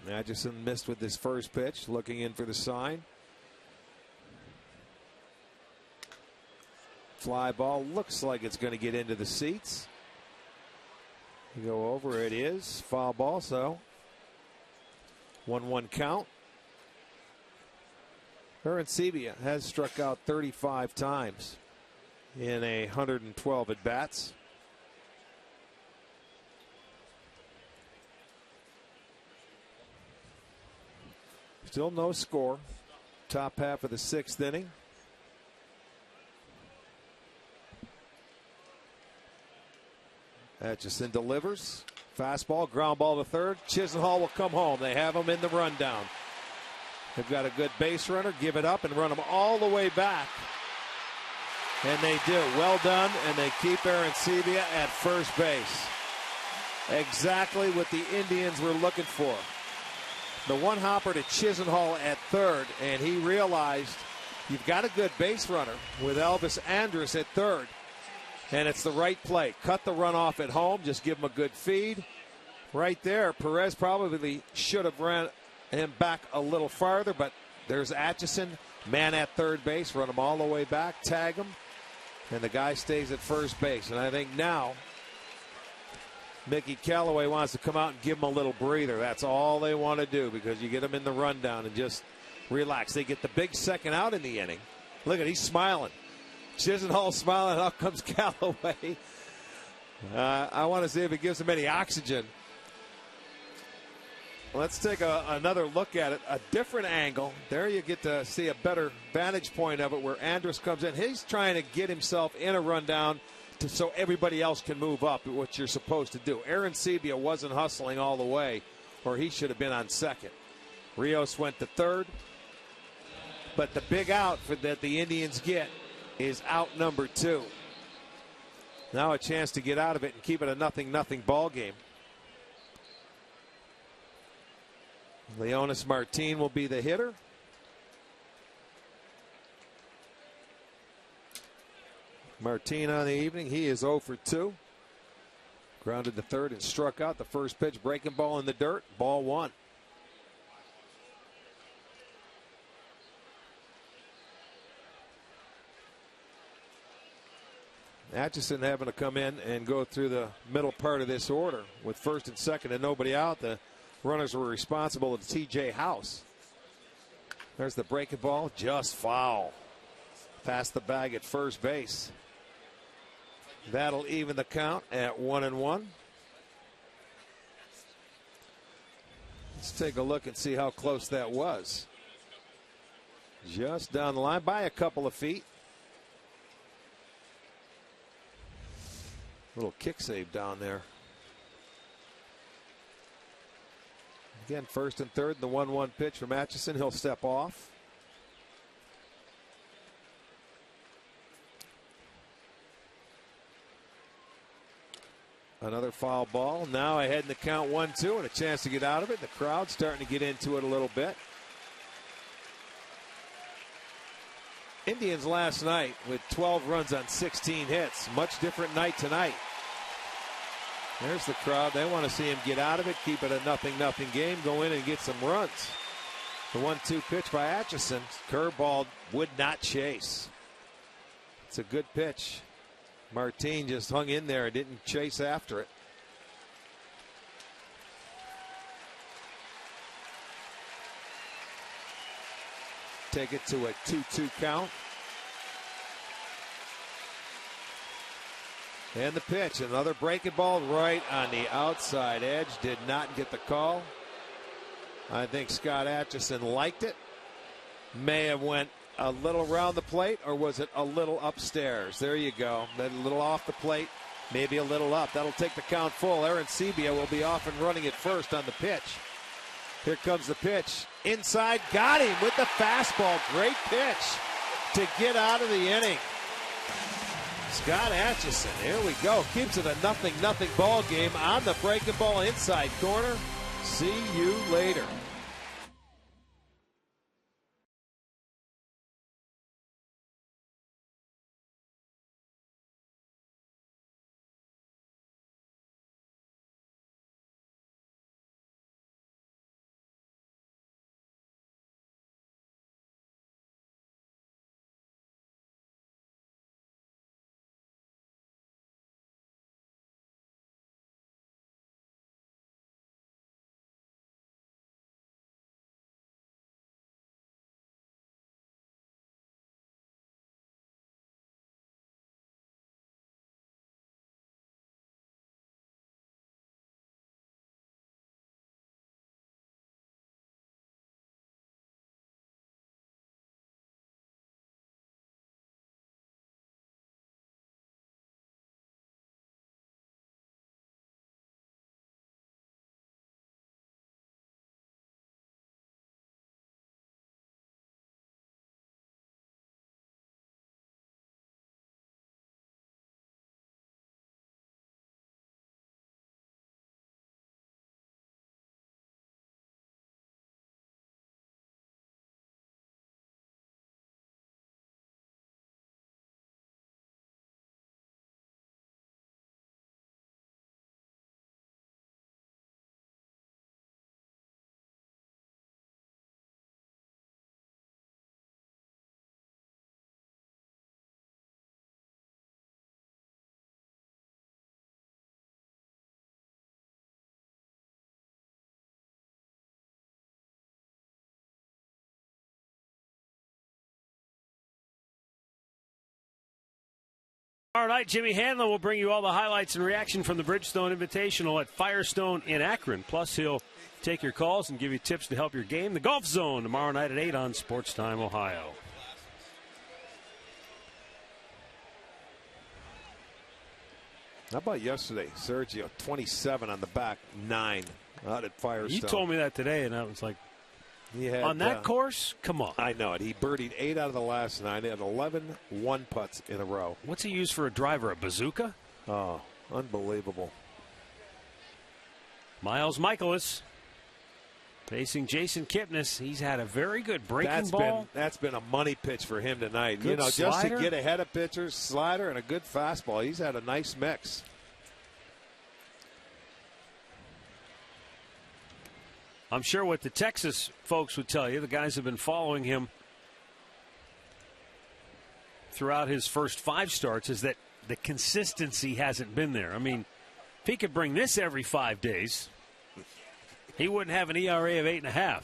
Atchison missed with his first pitch, looking in for the sign. Fly ball looks like it's going to get into the seats. You go over, it is foul ball, so 1-1 count. Arencibia has struck out 35 times in 112 at bats. Still no score. Top half of the 6th inning. Atchison delivers. Fastball, ground ball to third. Chisenhall will come home. They have him in the rundown. They've got a good base runner. Give it up and run him all the way back. And they do. Well done. And they keep Arencibia at first base. Exactly what the Indians were looking for. The one hopper to Chisenhall at third, and he realized you've got a good base runner with Elvis Andrus at third, and it's the right play. Cut the run off at home, just give him a good feed. Right there, Perez probably should have ran him back a little farther, but there's Atchison, man at third base, run him all the way back, tag him, and the guy stays at first base. And I think now Mickey Callaway wants to come out and give him a little breather. That's all they want to do, because you get them in the rundown and just relax. They get the big second out in the inning. Look at, he's smiling. Chisenhall smiling. Out comes Callaway. I want to see if it gives him any oxygen. Let's take another look at it. A different angle. There you get to see a better vantage point of it where Andrus comes in. He's trying to get himself in a rundown so everybody else can move up, what you're supposed to do. Arencibia wasn't hustling all the way, or he should have been on second. Rios went to third. But the big out that the Indians get is out number 2. Now a chance to get out of it and keep it a 0-0 ball game. Leonis Martin will be the hitter. Martin on the evening, he is 0 for 2. Grounded to third and struck out. The first pitch, breaking ball in the dirt, ball 1. Atchison having to come in and go through the middle part of this order with first and second and nobody out. The runners were responsible to TJ House. There's the breaking ball, just foul. Past the bag at first base. That'll even the count at 1-1. Let's take a look and see how close that was. Just down the line by a couple of feet. Little kick save down there. Again, 1st and 3rd, the 1-1 pitch from Atchison. He'll step off. Another foul ball. Now ahead in the count 1-2 and a chance to get out of it. The crowd's starting to get into it a little bit. Indians last night with 12 runs on 16 hits. Much different night tonight. There's the crowd. They want to see him get out of it, keep it a 0-0 game, go in and get some runs. The 1-2 pitch by Atchison. Curveball would not chase. It's a good pitch. Martin just hung in there and didn't chase after it. Take it to a 2-2 count. And the pitch, another breaking ball right on the outside edge. Did not get the call. I think Scott Atchison liked it. May have went a little around the plate, or was it a little upstairs? There you go. Then a little off the plate, maybe a little up. That'll take the count full. Aaron Sebia will be off and running at first on the pitch. Here comes the pitch. Inside, got him with the fastball. Great pitch to get out of the inning. Scott Atchison, here we go. Keeps it a 0-0 ball game on the breaking ball inside corner. See you later. Tomorrow night, Jimmy Hanlon will bring you all the highlights and reaction from the Bridgestone Invitational at Firestone in Akron. Plus, he'll take your calls and give you tips to help your game. The Golf Zone tomorrow night at 8 on Sports Time Ohio. How about yesterday? Sergio, 27 on the back, 9 out at Firestone. You told me that today, and I was like, on that course? Come on. I know it. He birdied 8 out of the last 9. He had 11 one-putts in a row. What's he use for a driver, a bazooka? Oh, unbelievable. Miles Michaelis facing Jason Kipnis. He's had a very good breaking ball. That's been a money pitch for him tonight. Good just slider. to get ahead of pitchers, slider, and a good fastball. He's had a nice mix. I'm sure what the Texas folks would tell you, the guys have been following him throughout his first 5 starts, is that the consistency hasn't been there. I mean, if he could bring this every 5 days, he wouldn't have an ERA of 8.5.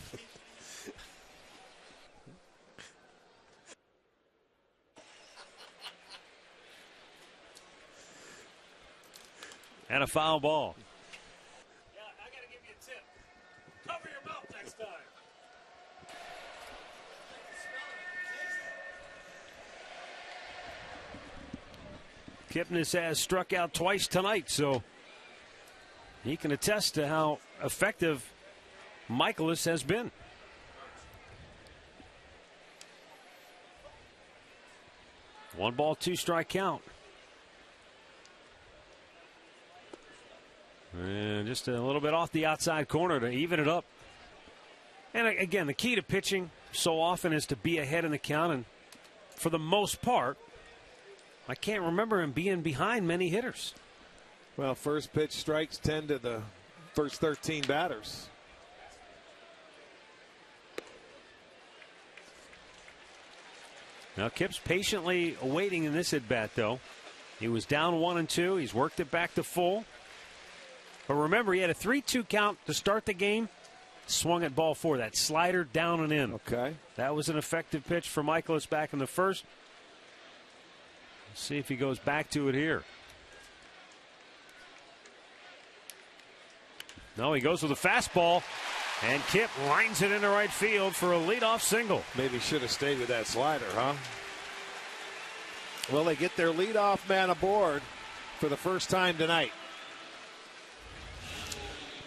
And a foul ball. Yeah, I got to give you a tip. Cover your mouth next time. Kipnis has struck out twice tonight, so he can attest to how effective Michaelis has been. One ball, 2 strike count. And just a little bit off the outside corner to even it up. And again, the key to pitching so often is to be ahead in the count. And for the most part, I can't remember him being behind many hitters. Well, first pitch strikes 10 to the first 13 batters. Now Kip's patiently waiting in this at bat, though. He was down 1-2. He's worked it back to full. But remember, he had a 3-2 count to start the game. Swung at ball 4. That slider down and in. Okay. That was an effective pitch for Michaelis back in the first. Let's see if he goes back to it here. No, he goes with a fastball. And Kip lines it into right field for a leadoff single. Maybe should have stayed with that slider, huh? Well, they get their leadoff man aboard for the first time tonight.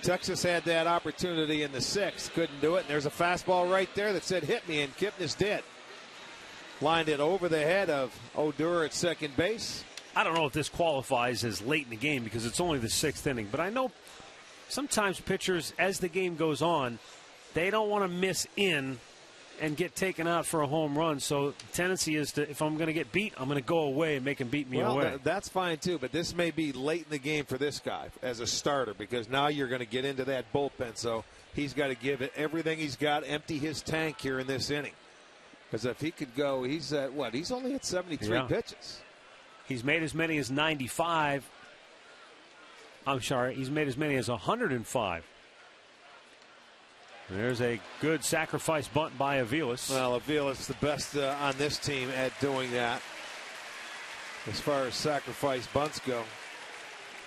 Texas had that opportunity in the 6th, couldn't do it. And there's a fastball right there that said hit me, and Kipnis did. Lined it over the head of Odor at second base. I don't know if this qualifies as late in the game because it's only the 6th inning, but I know sometimes pitchers, as the game goes on, they don't want to miss in and get taken out for a home run. So the tendency is to, if I'm going to get beat, I'm going to go away and make him beat me away. That's fine, too. But this may be late in the game for this guy as a starter because now you're going to get into that bullpen. So he's got to give it everything he's got, empty his tank here in this inning. Because if he could go, he's at what? He's only at 73 pitches. He's made as many as 95. I'm sorry, he's made as many as 105. There's a good sacrifice bunt by Aviles. Well, Aviles the best on this team at doing that. As far as sacrifice bunts go,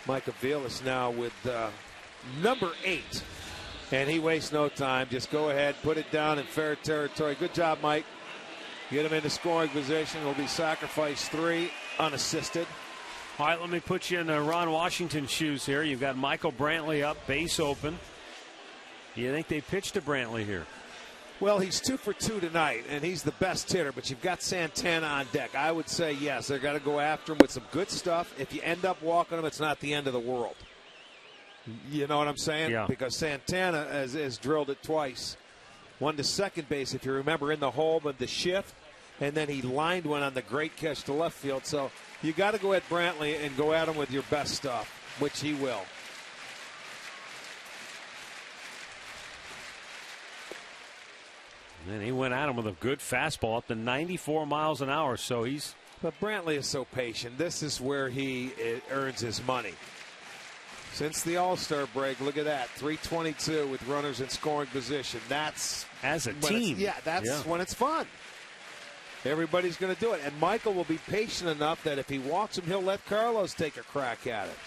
Mike Aviles now with number 8. And he wastes no time. Just go ahead, put it down in fair territory. Good job, Mike. Get him into scoring position. It'll be sacrifice 3, unassisted. All right, let me put you in Ron Washington's shoes here. You've got Michael Brantley up, base open. You think they pitched to Brantley here? Well, he's 2 for 2 tonight, and he's the best hitter, but you've got Santana on deck. I would say, yes, they've got to go after him with some good stuff. If you end up walking him, it's not the end of the world. You know what I'm saying? Yeah. Because Santana has drilled it twice. One to second base, if you remember, in the hole, but the shift, and then he lined one on the great catch to left field. So you got to go at Brantley and go at him with your best stuff, which he will. And then he went at him with a good fastball up to 94 miles an hour. So he's. But Brantley is so patient. This is where he earns his money. Since the All-Star break, look at that, 322 with runners in scoring position. That's as a team. That's when it's fun. Everybody's going to do it. And Michael will be patient enough that if he walks him, he'll let Carlos take a crack at it.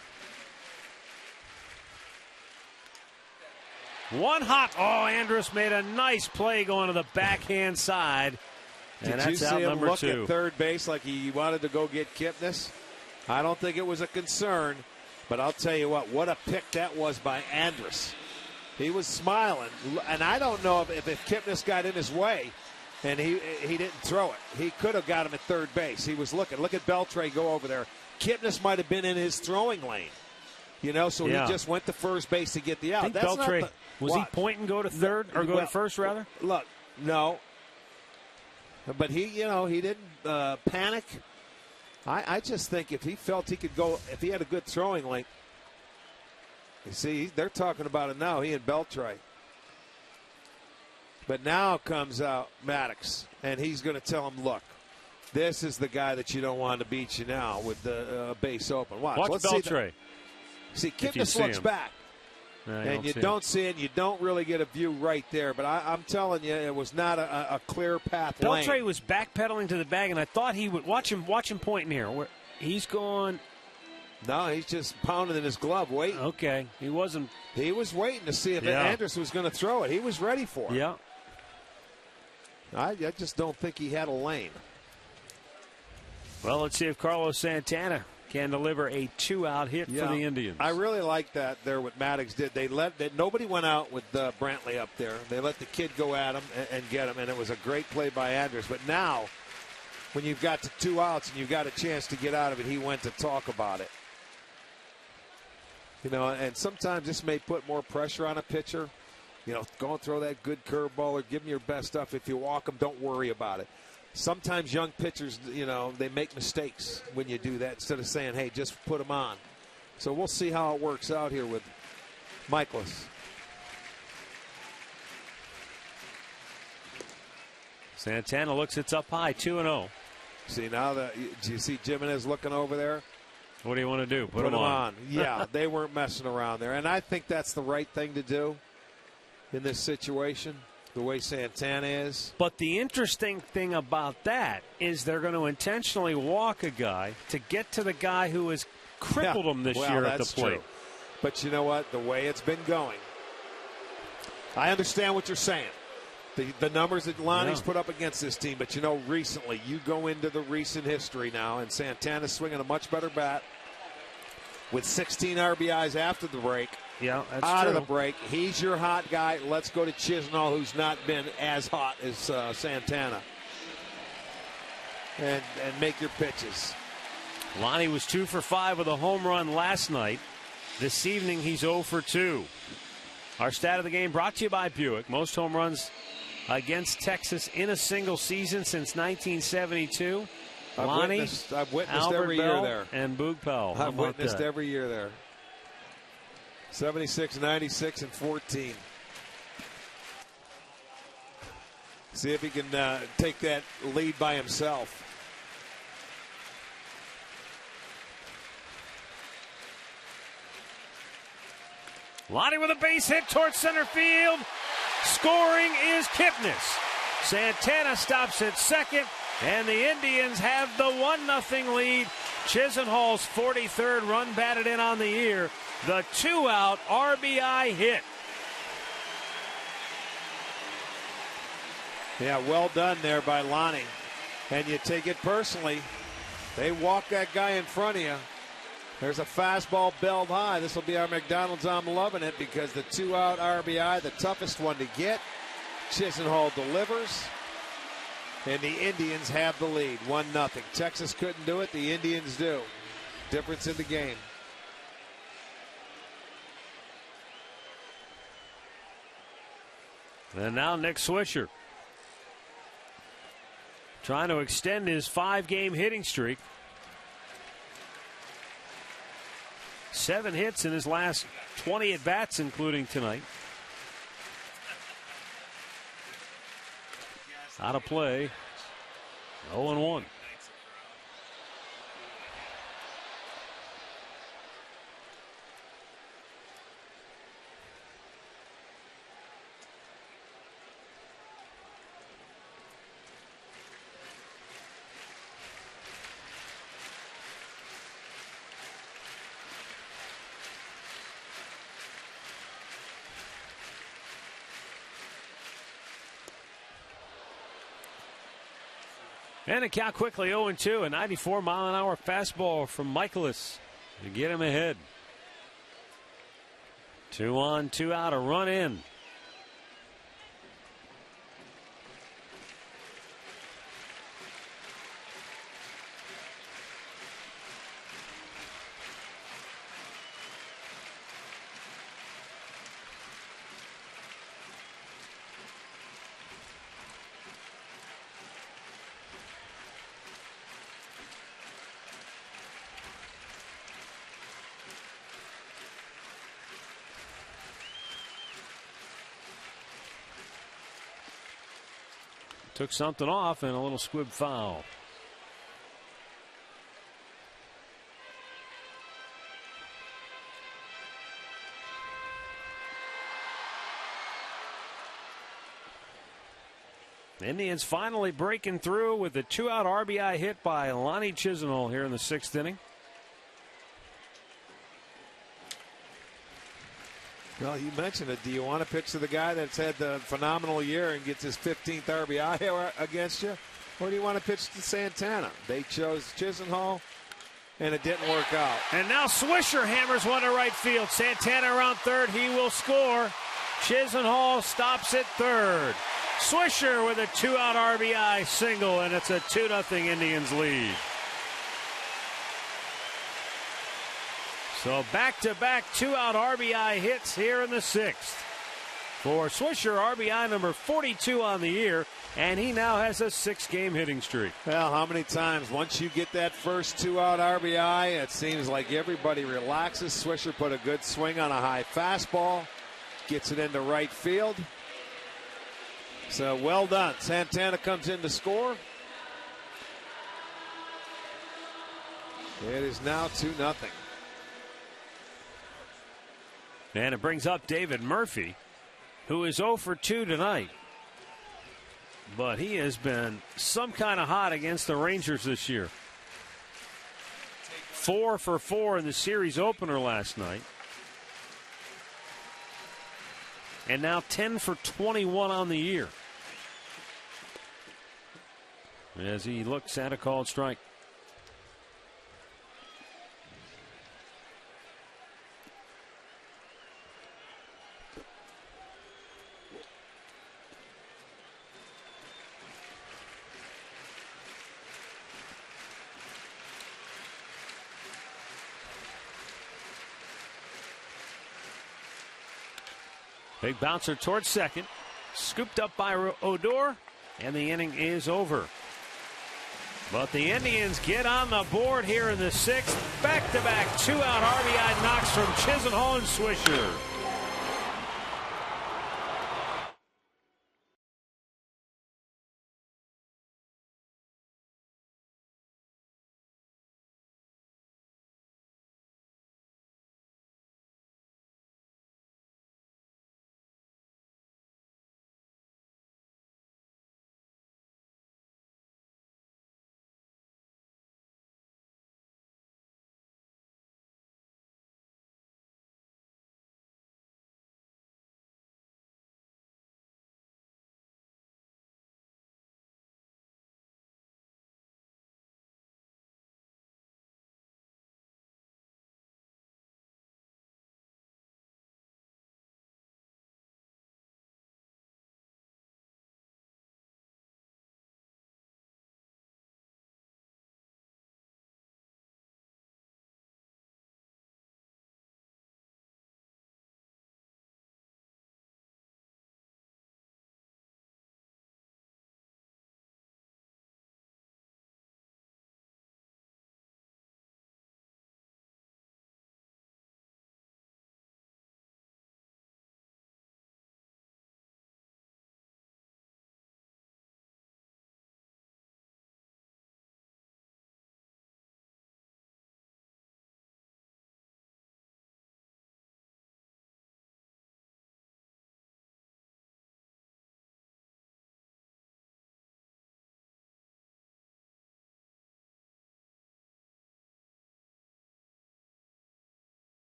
One hop. Oh, Andrus made a nice play going to the backhand side. And Did that's you see out him number look 2. at third base like he wanted to go get Kipnis? I don't think it was a concern. But I'll tell you what a pick that was by Andrus. He was smiling. And I don't know if Kipnis got in his way and he didn't throw it. He could have got him at third base. He was looking. Look at Beltre go over there. Kipnis might have been in his throwing lane. You know, so he just went to first base to get the out. I think Beltre, was he pointing go to third or go to first, rather? Look, no. But he didn't panic. I just think if he felt he could go, if he had a good throwing lane. You see, they're talking about it now, he and Beltre. But now comes out Maddox, and he's going to tell him, look, this is the guy that you don't want to beat you now with the base open. Watch Beltre. See, Kipnis looks back. And you don't see it. You don't really get a view right there. But I'm telling you, it was not a clear path lane. Beltre was backpedaling to the bag, and I thought he would watch him pointing here. Where he's going. No, he's just pounding in his glove, waiting. Okay, he wasn't. He was waiting to see if Andrus was going to throw it. He was ready for it. Yeah. I just don't think he had a lane. Well, let's see if Carlos Santana can deliver a 2-out hit for the Indians. I really like that there what Maddox did. Nobody went out with Brantley up there. They let the kid go at him and get him, and it was a great play by Andrus. But now, when you've got the 2 outs and you've got a chance to get out of it, he went to talk about it. And sometimes this may put more pressure on a pitcher. Go and throw that good curveball or give him your best stuff. If you walk him, don't worry about it. Sometimes young pitchers, they make mistakes when you do that instead of saying, hey, just put him on. So we'll see how it works out here with Michaelis. Santana looks, it's up high, 2-0. See, now do you see Jimenez looking over there? What do you want to do? Put him on. Yeah, they weren't messing around there. And I think that's the right thing to do in this situation, the way Santana is. But the interesting thing about that is they're going to intentionally walk a guy to get to the guy who has crippled him this year at the plate. True. But you know what? The way it's been going, I understand what you're saying. The numbers that Lonnie's put up against this team, but recently, you go into the recent history now, and Santana's swinging a much better bat with 16 RBIs after the break. Yeah, that's out true. of the break. He's your hot guy. Let's go to Chisenhall, who's not been as hot as Santana. And make your pitches. Lonnie was 2 for 5 with a home run last night. This evening, he's 0 for 2. Our stat of the game brought to you by Buick. Most home runs against Texas in a single season since 1972. Lonnie, I've witnessed Albert every Bell, year there. And Boog Powell. I've witnessed every year there. 76, 96, and 14. See if he can take that lead by himself. Lonnie with a base hit towards center field. Scoring is Kipnis. Santana stops at second, and the Indians have the 1-0 lead. Chisenhall's 43rd run batted in on the year. The 2-out RBI hit. Yeah, well done there by Lonnie. And you take it personally. They walk that guy in front of you. There's a fastball belled high. This will be our McDonald's. I'm loving it because the 2-out RBI, the toughest one to get. Chisenhall delivers. And the Indians have the lead, 1-0. Texas couldn't do it. The Indians do. Difference in the game. And now Nick Swisher trying to extend his 5-game hitting streak. 7 hits in his last 20 at-bats, including tonight. Out of play. 0-1. And a count quickly 0-2. A 94-mile-an-hour fastball from Michaelis to get him ahead. 2 on, 2 out, a run in. Took something off and a little squib foul. Indians finally breaking through with a 2-out RBI hit by Lonnie Chisenhall here in the 6th inning. Well, you mentioned it. Do you want to pitch to the guy that's had the phenomenal year and gets his 15th RBI against you? Or do you want to pitch to Santana? They chose Chisenhall. and it didn't work out. And now Swisher hammers one to right field. Santana around third. He will score. Chisenhall stops at third. Swisher with a 2-out RBI single, and it's a 2-0 Indians lead. So back-to-back 2-out RBI hits here in the 6th. For Swisher, RBI number 42 on the year, and he now has a 6-game hitting streak. Well, how many times once you get that first 2-out RBI, it seems like everybody relaxes. Swisher put a good swing on a high fastball, gets it into right field. So well done. Santana comes in to score. It is now 2-0. And it brings up David Murphy, who is 0 for 2 tonight. But he has been some kind of hot against the Rangers this year. 4 for 4 in the series opener last night. And now 10 for 21 on the year. As he looks at a called strike. Big bouncer towards second. Scooped up by Odor, and the inning is over. But the Indians get on the board here in the 6th. Back-to-back 2-out RBI knocks from Chisenhall and Swisher.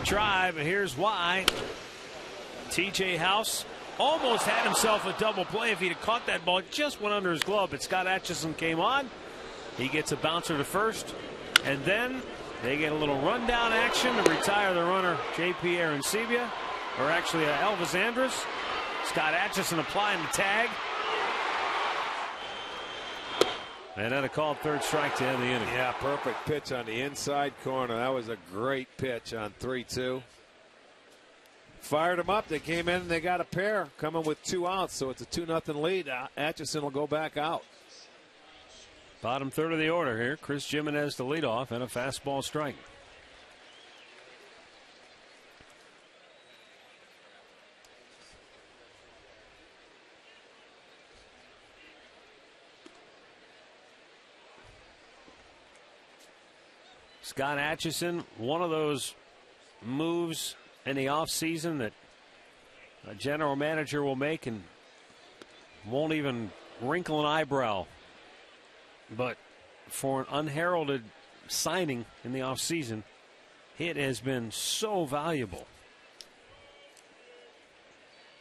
Drive, and here's why. TJ House almost had himself a double play. If he'd have caught that ball, it just went under his glove, but Scott Atchison came on. He gets a bouncer to first, and then they get a little rundown action to retire the runner, J.P. Arancibia, or actually Elvis Andrus. Scott Atchison applying the tag. And then a called third strike to end the inning. Yeah, perfect pitch on the inside corner. That was a great pitch on 3-2. Fired them up. They came in and they got a pair coming with 2 outs. So it's a 2-0 lead. Atchison will go back out. Bottom third of the order here. Chris Jimenez to lead off and a fastball strike. Scott Atchison, one of those moves in the offseason that a general manager will make and won't even wrinkle an eyebrow. But for an unheralded signing in the offseason, it has been so valuable.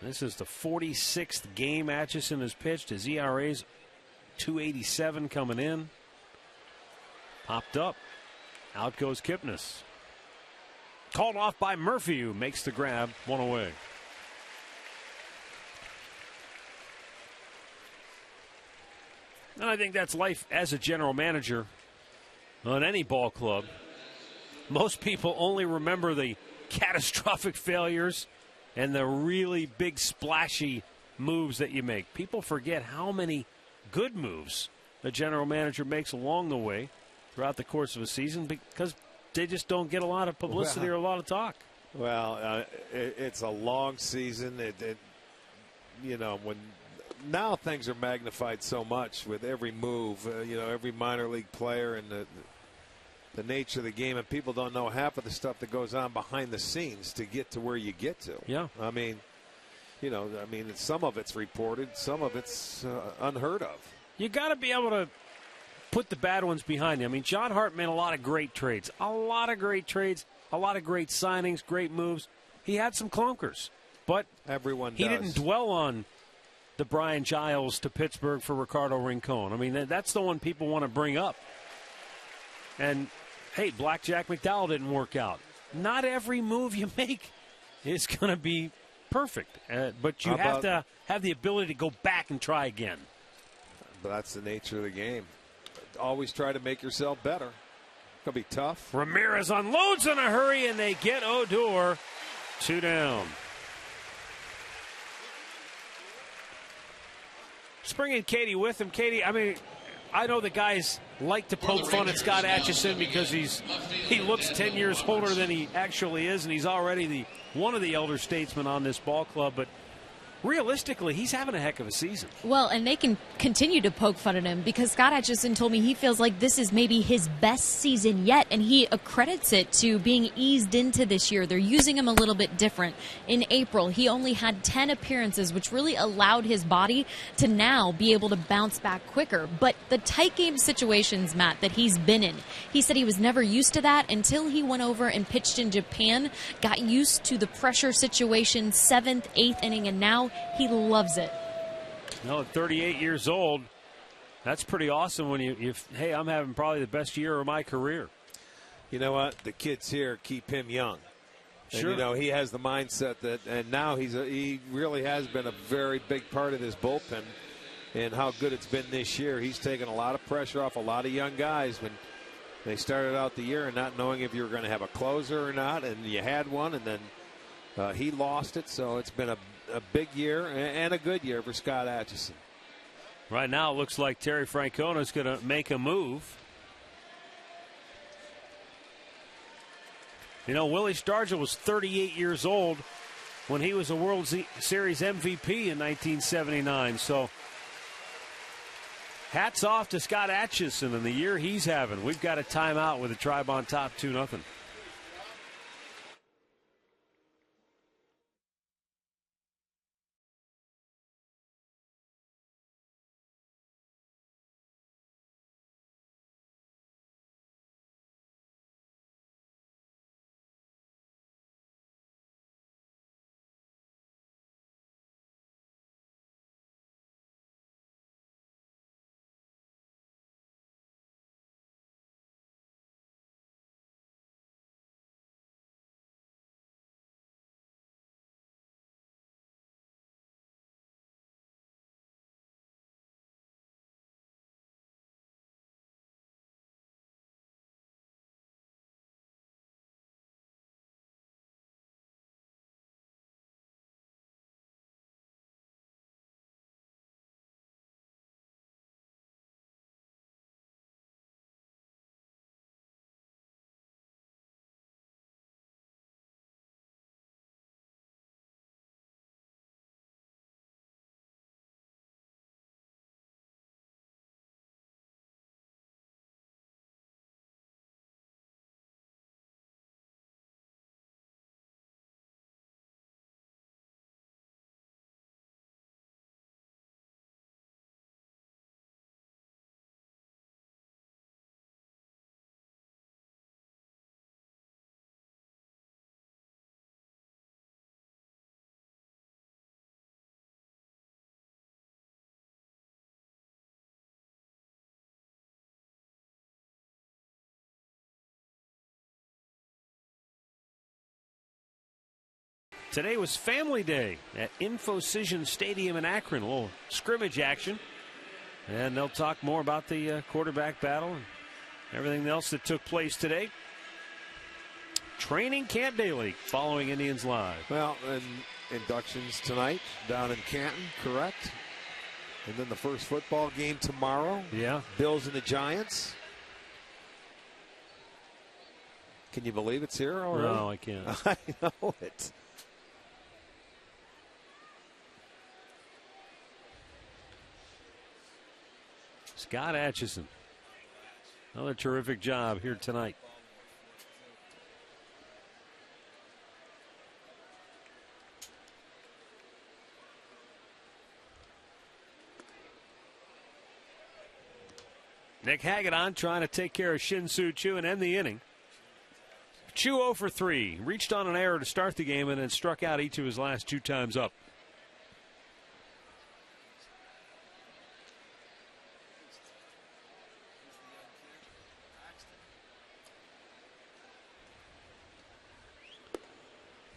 This is the 46th game Atchison has pitched. His ERA's 2.87 coming in. Popped up. Out goes Kipnis. Called off by Murphy, who makes the grab, 1 away. And I think that's life as a general manager on any ball club. Most people only remember the catastrophic failures and the really big splashy moves that you make. People forget how many good moves the general manager makes along the way throughout the course of a season because they just don't get a lot of publicity or a lot of talk. Well, it's a long season. When now things are magnified so much with every move, every minor league player and the nature of the game, and people don't know half of the stuff that goes on behind the scenes to get to where you get to. Yeah. I mean, some of it's reported, some of it's unheard of. You got to be able to put the bad ones behind you. I mean, John Hart made a lot of great trades, a lot of great signings, great moves. He had some clunkers, but he didn't dwell on the Brian Giles to Pittsburgh for Ricardo Rincon. I mean, that's the one people want to bring up. And, hey, Blackjack McDowell didn't work out. Not every move you make is going to be perfect, but you have to have the ability to go back and try again. But that's the nature of the game. Always try to make yourself better. It's going to be tough. Ramirez unloads in a hurry, and they get Odor 2 down. Let's bring in Katie with him. Katie, I mean, I know the guys like to poke fun at Scott Atchison because he looks 10 years older than he actually is, and he's already one of the elder statesmen on this ball club. But realistically, he's having a heck of a season. Well, and they can continue to poke fun at him because Scott Atchison told me he feels like this is maybe his best season yet, and he accredits it to being eased into this year. They're using him a little bit different. In April, he only had 10 appearances, which really allowed his body to now be able to bounce back quicker. But the tight game situations, Matt, that he's been in, he said he was never used to that until he went over and pitched in Japan, got used to the pressure situation, 7th, 8th inning, and now he loves it. No, at 38 years old, that's pretty awesome when hey, I'm having probably the best year of my career. You know what? The kids here keep him young. Sure. And, he has the mindset that, and now he really has been a very big part of this bullpen and how good it's been this year. He's taken a lot of pressure off a lot of young guys when they started out the year and not knowing if you were going to have a closer or not, and you had one, and then he lost it. So it's been a big year and a good year for Scott Atchison. Right now, it looks like Terry Francona is going to make a move. Willie Stargell was 38 years old when he was a World Series MVP in 1979. So, hats off to Scott Atchison and the year he's having. We've got a timeout with a Tribe on top, 2-0. Today was Family Day at Infocision Stadium in Akron. A little scrimmage action. And they'll talk more about the quarterback battle and everything else that took place today. Training camp daily following Indians Live. Well, and inductions tonight down in Canton, correct? And then the first football game tomorrow. Yeah. Bills and the Giants. Can you believe it's here already? No, I can't. I know it. Scott Atchison. Another terrific job here tonight. Nick Hagedorn trying to take care of Shin-Soo Choo and end the inning. Choo 0 for 3. Reached on an error to start the game and then struck out each of his last 2 times up.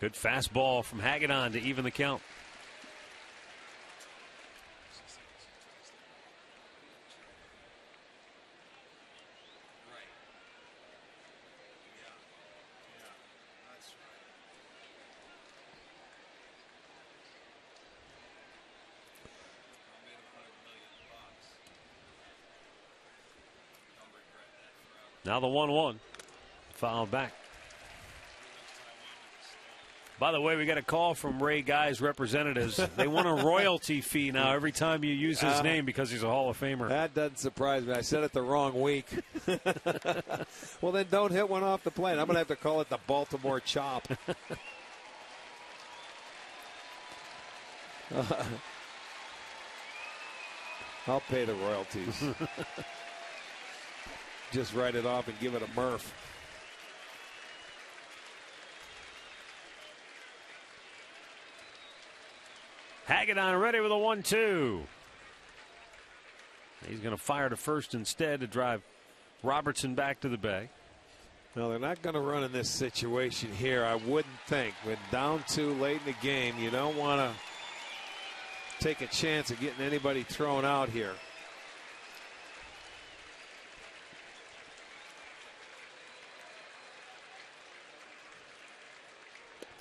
Good fastball from Hagedorn to even the count. Now the 1-1. Foul back. By the way, we got a call from Ray Guy's representatives. They want a royalty fee now every time you use his name because he's a Hall of Famer. That doesn't surprise me. I said it the wrong week. Well, then don't hit one off the plate. I'm going to have to call it the Baltimore chop. I'll pay the royalties. Just write it off and give it a Murph. Hagedorn ready with a 1-2. He's going to fire to first instead to drive Robertson back to the bag. No, they're not going to run in this situation here, I wouldn't think. When down 2 late in the game, you don't want to take a chance of getting anybody thrown out here.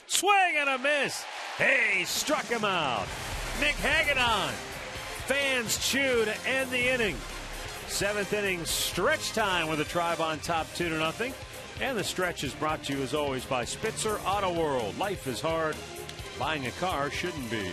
Swing and a miss. Hey, struck him out. Nick Hagedorn. Fans chew to end the inning. 7th inning stretch time with a Tribe on top 2-0. And the stretch is brought to you as always by Spitzer Auto World. Life is hard. Buying a car shouldn't be.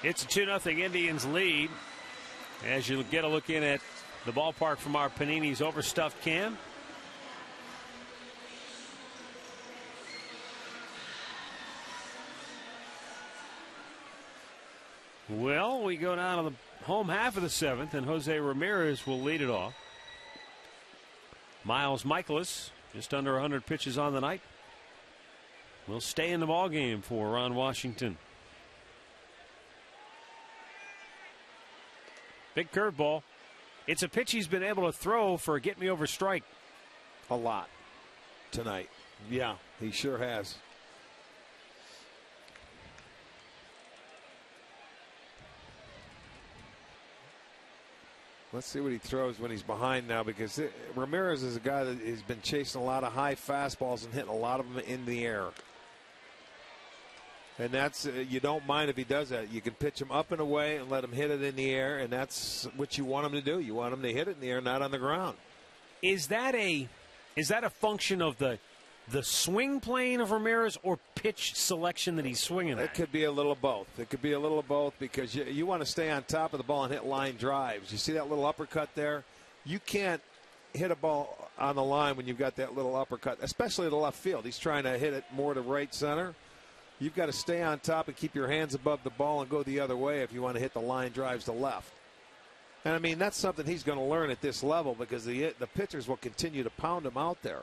It's a 2-0 Indians lead as you get a look in at the ballpark from our Panini's overstuffed cam. Well, we go down to the home half of the 7th, and Jose Ramirez will lead it off. Miles Michaelis, just under 100 pitches on the night, will stay in the ballgame for Ron Washington. Big curveball. It's a pitch he's been able to throw for a get-me-over strike. A lot tonight. Yeah, he sure has. Let's see what he throws when he's behind now, because Ramirez is a guy that has been chasing a lot of high fastballs and hitting a lot of them in the air. And that's, you don't mind if he does that. You can pitch him up and away and let him hit it in the air, and that's what you want him to do. You want him to hit it in the air, not on the ground. Is that a function of the swing plane of Ramirez or pitch selection that he's swinging at? It could be a little of both. It could be a little of both, because you want to stay on top of the ball and hit line drives. You see that little uppercut there? You can't hit a ball on the line when you've got that little uppercut, especially to left field. He's trying to hit it more to right center. You've got to stay on top and keep your hands above the ball and go the other way if you want to hit the line drives to left. And, I mean, that's something he's going to learn at this level, because the pitchers will continue to pound him out there.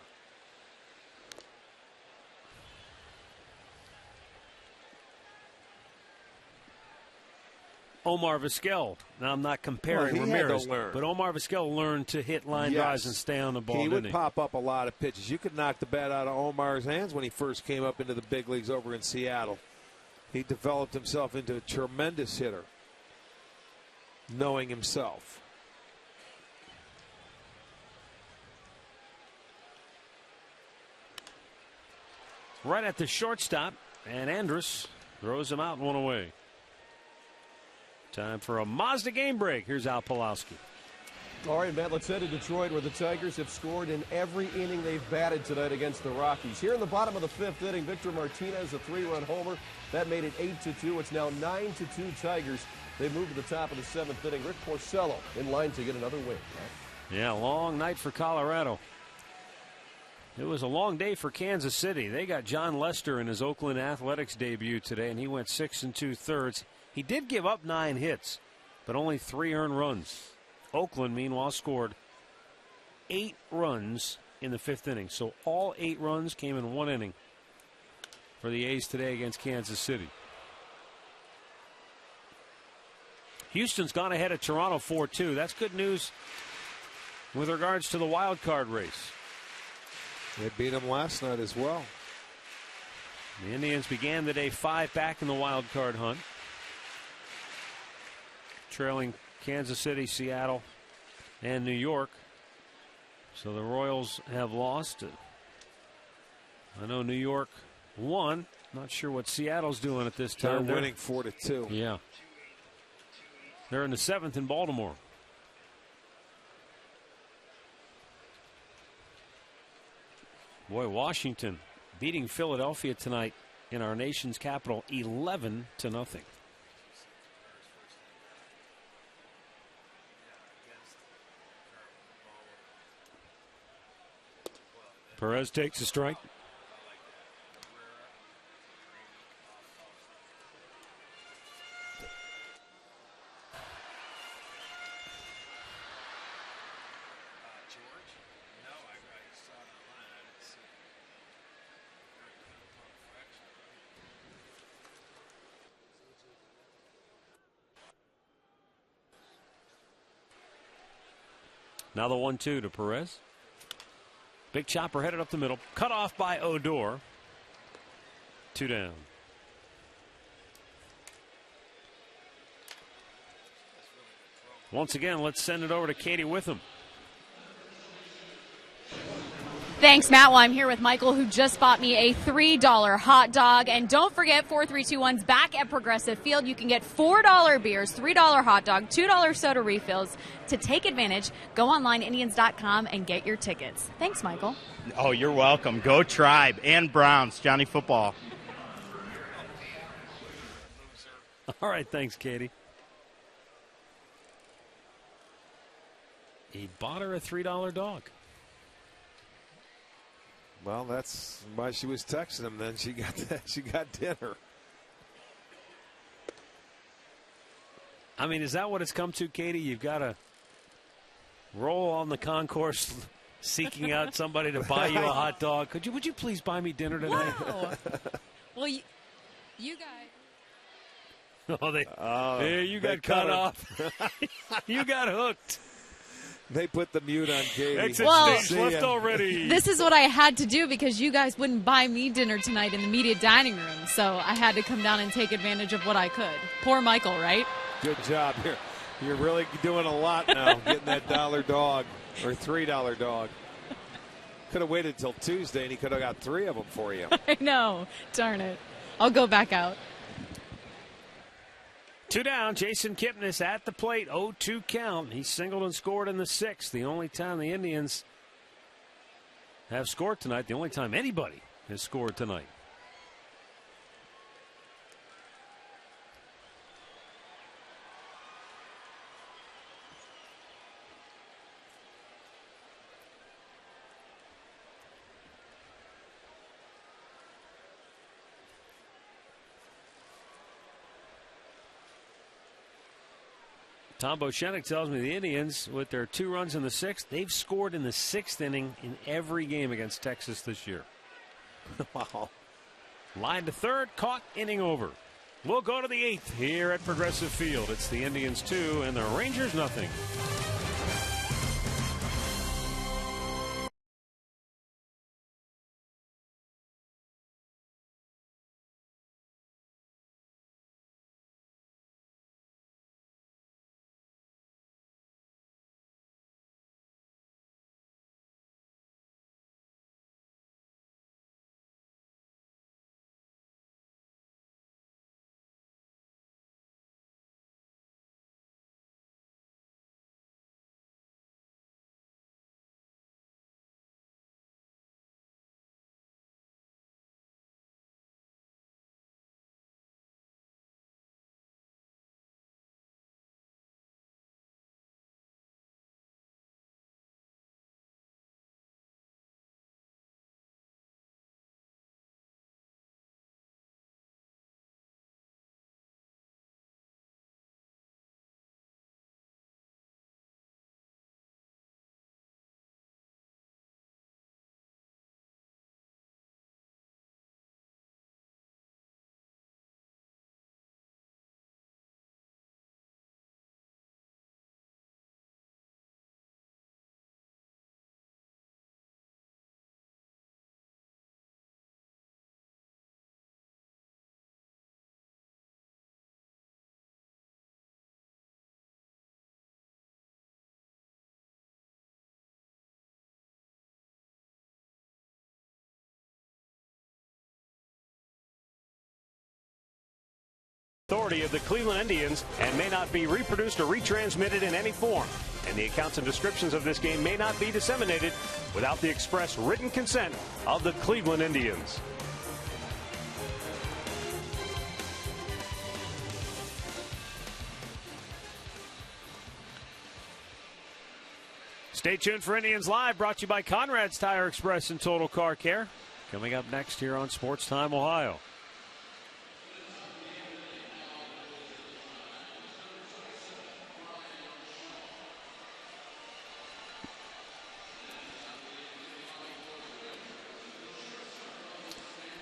Omar Vizquel. Now, I'm not comparing Ramirez, but Omar Vizquel learned to hit line drives and stay on the ball. He would pop up a lot of pitches. You could knock the bat out of Omar's hands when he first came up into the big leagues over in Seattle. He developed himself into a tremendous hitter, knowing himself. Right at the shortstop, and Andrus throws him out and one away. Time for a Mazda game break. Here's Al Pawlowski. All right, Matt, let's head to Detroit, where the Tigers have scored in every inning they've batted tonight against the Rockies. Here in the bottom of the 5th inning, Victor Martinez, a 3-run homer. That made it 8-2. It's now 9-2 Tigers. They move to the top of the 7th inning. Rick Porcello in line to get another win. Right? Yeah, long night for Colorado. It was a long day for Kansas City. They got John Lester in his Oakland Athletics debut today, and he went 6 2/3. He did give up 9 hits, but only 3 earned runs. Oakland, meanwhile, scored 8 runs in the 5th inning. So all 8 runs came in 1 inning for the A's today against Kansas City. Houston's gone ahead of Toronto 4-2. That's good news with regards to the wild card race. They beat them last night as well. The Indians began the day 5 back in the wild card hunt, trailing Kansas City, Seattle, and New York. So the Royals have lost. I know New York won. Not sure what Seattle's doing at this time. They're winning 4-2. Yeah. They're in the 7th in Baltimore. Boy, Washington beating Philadelphia tonight in our nation's capital 11-0. Perez takes a strike. Now the 1-2 to Perez. Big chopper headed up the middle. Cut off by Odor. 2 down. Once again, let's send it over to Katie Witham. Thanks, Matt. Well, I'm here with Michael, who just bought me a $3 hot dog. And don't forget, 4-3-2-1's back at Progressive Field. You can get $4 beers, $3 hot dog, $2 soda refills. To take advantage, go online, Indians.com, and get your tickets. Thanks, Michael. Oh, you're welcome. Go Tribe and Browns. Johnny Football. All right, thanks, Katie. He bought her a $3 dog. Well, that's why she was texting him. Then she got dinner. I mean, is that what it's come to, Katie? You've got to roll on the concourse, seeking out somebody to buy you a hot dog. Would you please buy me dinner tonight? Wow. Well, you guys. You got cut off. You got hooked. They put the mute on Katie. Exit Well, stage left already. This is what I had to do because you guys wouldn't buy me dinner tonight in the media dining room. So I had to come down and take advantage of what I could. Poor Michael, right? Good job. You're really doing a lot now, getting that $1 dog or $3 dog. Could have waited till Tuesday, and he could have got 3 of them for you. I know. Darn it. I'll go back out. 2 down. Jason Kipnis at the plate. 0-2 count. He singled and scored in the 6th. The only time the Indians have scored tonight. The only time anybody has scored tonight. Tom Bochenek tells me the Indians, with their 2 runs in the 6th, they've scored in the 6th inning in every game against Texas this year. Wow. Line to third, caught, inning over. We'll go to the 8th here at Progressive Field. It's the Indians 2 and the Rangers nothing. Authority of the Cleveland Indians and may not be reproduced or retransmitted in any form. And the accounts and descriptions of this game may not be disseminated without the express written consent of the Cleveland Indians. Stay tuned for Indians Live, brought to you by Conrad's Tire Express and Total Car Care. Coming up next here on Sports Time Ohio.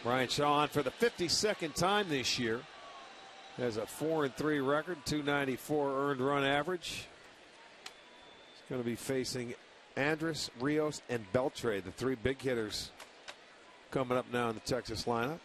Ryan Shaw on for the 52nd time this year. Has a 4-3 record, 294 earned run average. He's going to be facing Andrus, Rios, and Beltre, the 3 big hitters coming up now in the Texas lineup.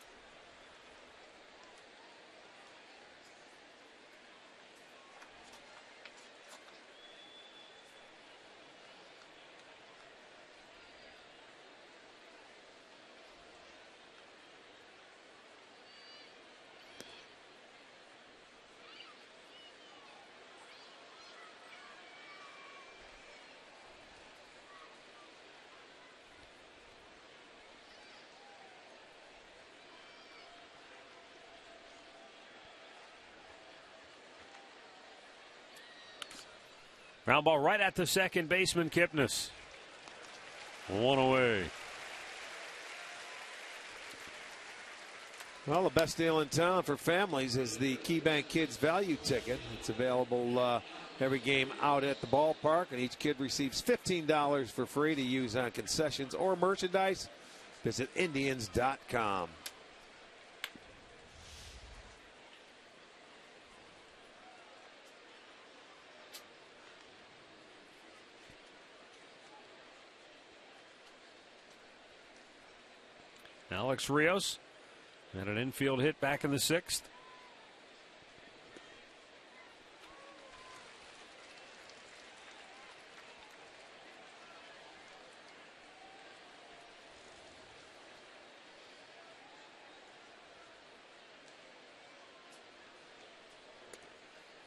Ground ball right at the second baseman, Kipnis. One away. Well, the best deal in town for families is the KeyBank Kids Value Ticket. It's available every game out at the ballpark, and each kid receives $15 for free to use on concessions or merchandise. Visit Indians.com. Alex Rios had an infield hit back in the 6th.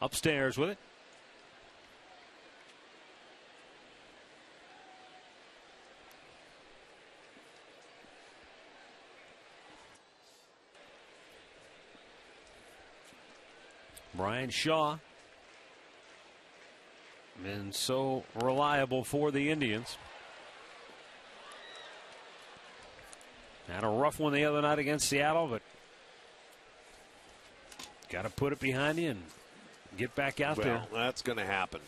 Upstairs with it. Brian Shaw, been so reliable for the Indians. Had a rough one the other night against Seattle, but got to put it behind you and get back out there. Well, that's going to happen.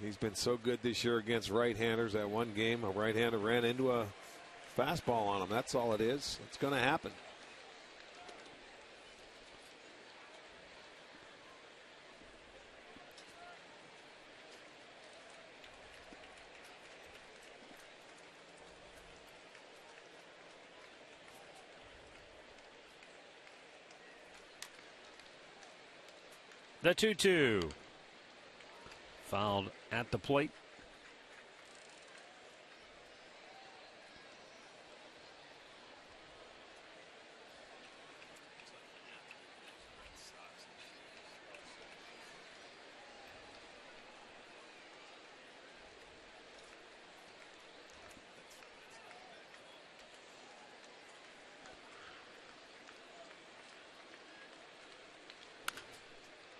He's been so good this year against right-handers. That one game, a right-hander ran into a fastball on him. That's all it is. It's going to happen. The 2-2. Fouled at the plate.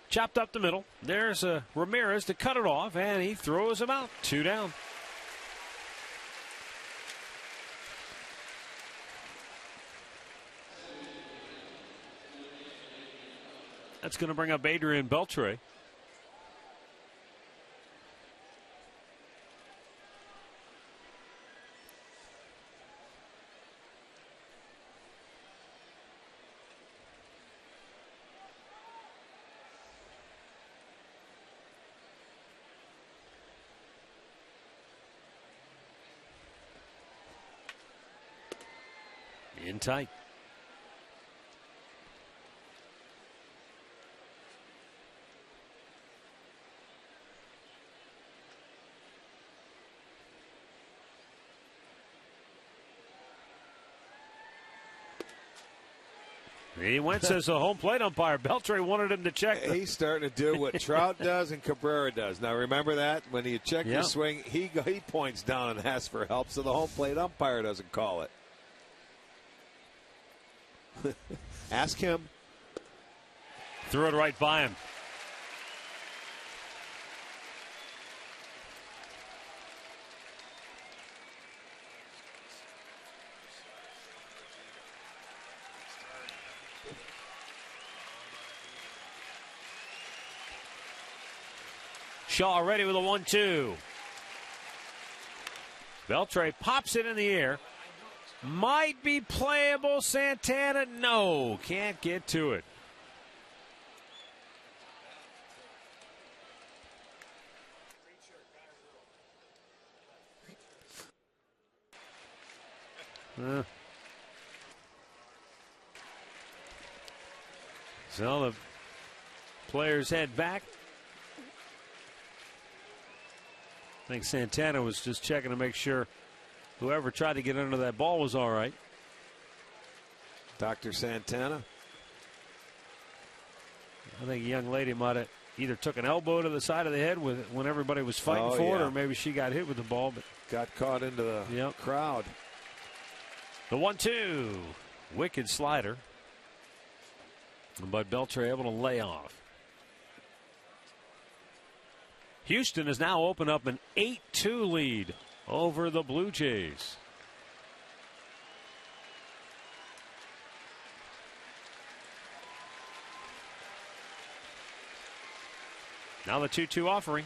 Chopped up the middle. There's Ramirez to cut it off, and he throws him out. 2 down. That's going to bring up Adrian Beltre. In tight. He went, says the home plate umpire. Beltre wanted him to check. He's starting to do what Trout does and Cabrera does. Now remember that when you check your swing, he points down and asks for help, so the home plate umpire doesn't call it. Ask him. Threw it right by him. Shaw ready with a 1-2. Beltre pops it in the air. Might be playable. Santana, no. Can't get to it. So the players head back. I think Santana was just checking to make sure whoever tried to get under that ball was all right. Dr. Santana. I think a young lady might have either took an elbow to the side of the head when everybody was fighting for it, or maybe she got hit with the ball. But got caught into the crowd. The 1-2. Wicked slider. But Beltre able to lay off. Houston has now opened up an 8-2 lead over the Blue Jays. Now the 2-2 offering.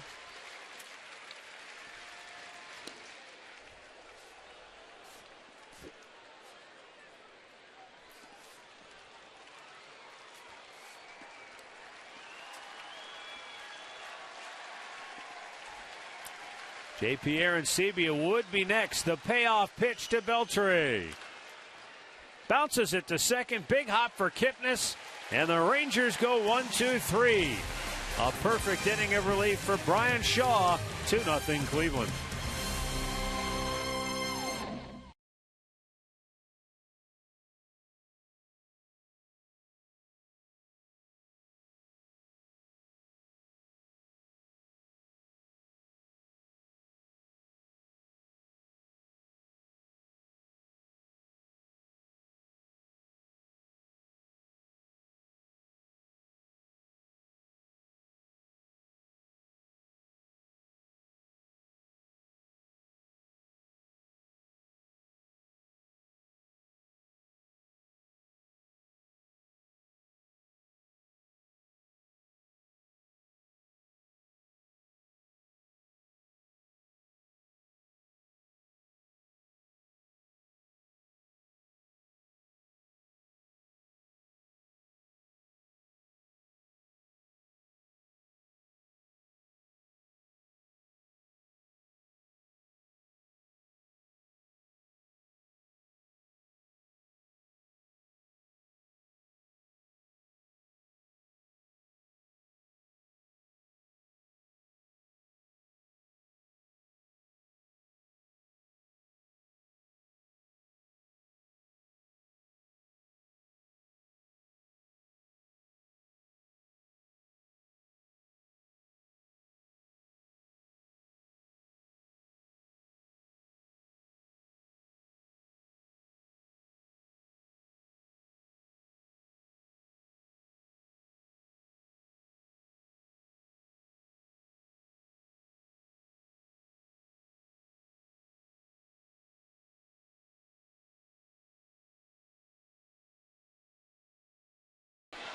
J.P. Arancibia would be next. The payoff pitch to Beltre. Bounces it to second. Big hop for Kipnis. And the Rangers go 1-2-3. A perfect inning of relief for Brian Shaw. 2-0 Cleveland.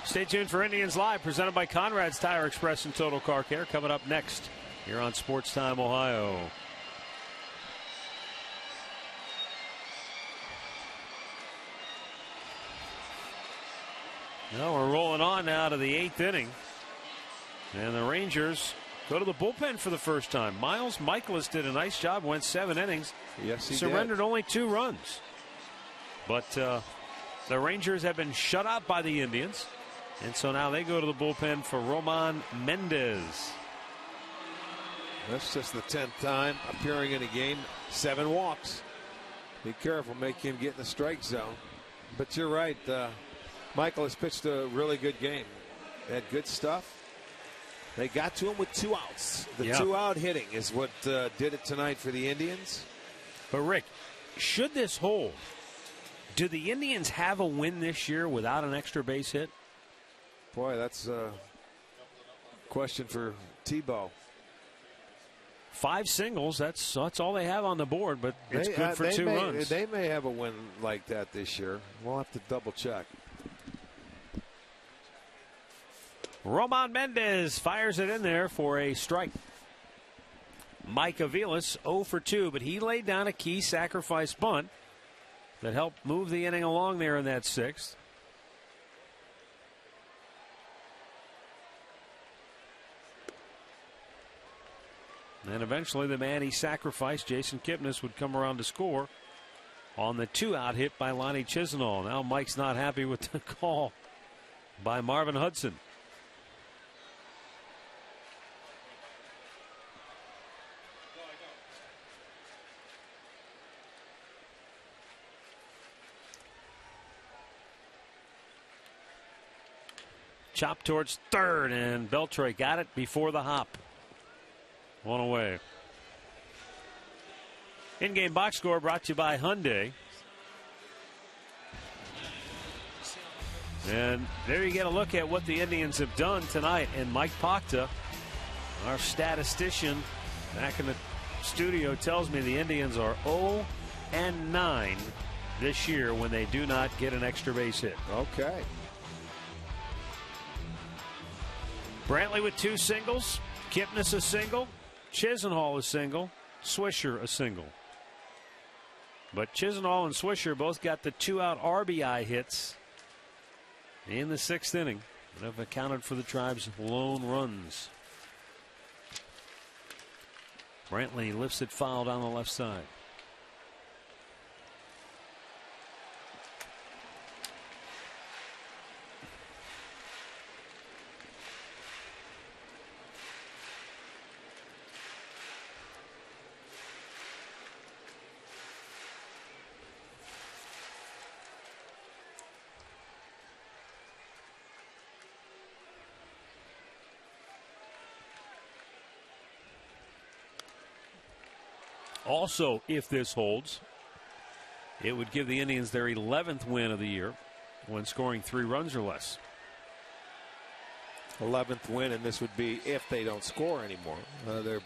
Stay tuned for Indians Live, presented by Conrad's Tire Express and Total Car Care. Coming up next here on Sports Time Ohio. Now we're rolling on now to the 8th inning. And the Rangers go to the bullpen for the first time. Miles Michaelis did a nice job, went 7 innings. Yes, he surrendered did. only 2 runs. But the Rangers have been shut out by the Indians. And so now they go to the bullpen for Roman Mendez. That's just the 10th time appearing in a game. 7 walks. Be careful, make him get in the strike zone. But you're right. Michael has pitched a really good game. Had good stuff. They got to him with 2 outs. The 2-out hitting is what did it tonight for the Indians. But Rick, should this hold, do the Indians have a win this year without an extra base hit? Boy, that's a question for Tebow. 5 singles, that's all they have on the board, but it's good for 2 runs. They may have a win like that this year. We'll have to double check. Roman Mendez fires it in there for a strike. Mike Aviles 0 for 2, but he laid down a key sacrifice bunt that helped move the inning along there in that 6th. And eventually the man he sacrificed, Jason Kipnis, would come around to score on the 2-out hit by Lonnie Chisenhall. Now Mike's not happy with the call by Marvin Hudson. Chop towards third, and Beltre got it before the hop. 1 away. In-game box score brought to you by Hyundai. And there you get a look at what the Indians have done tonight. And Mike Pacta Our statistician back in the studio tells me the Indians are 0-9 this year when they do not get an extra base hit. Okay. Brantley with 2 singles, Kipnis a single, Chisenhall a single, Swisher a single. But Chisenhall and Swisher both got the 2-out RBI hits in the 6th inning that have accounted for the Tribe's lone runs. Brantley lifts it foul down the left side. Also, if this holds, it would give the Indians their 11th win of the year when scoring 3 runs or less. 11th win, and this would be if they don't score anymore. Their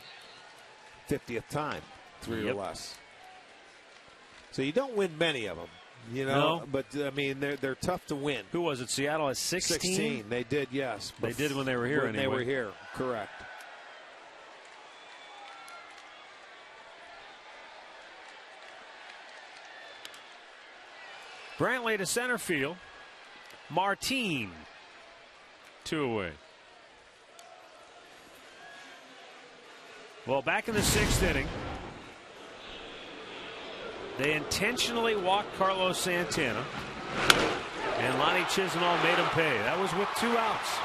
50th time, 3 or less. So you don't win many of them, you know. No. But I mean, they're tough to win. Who was it? Seattle at 16? 16. They did, yes. They did when they were here. When they were here, correct. Brantley to center field. Martin 2 away. Well, back in the 6th inning, they intentionally walked Carlos Santana, and Lonnie Chisenhall made him pay. That was with 2 outs.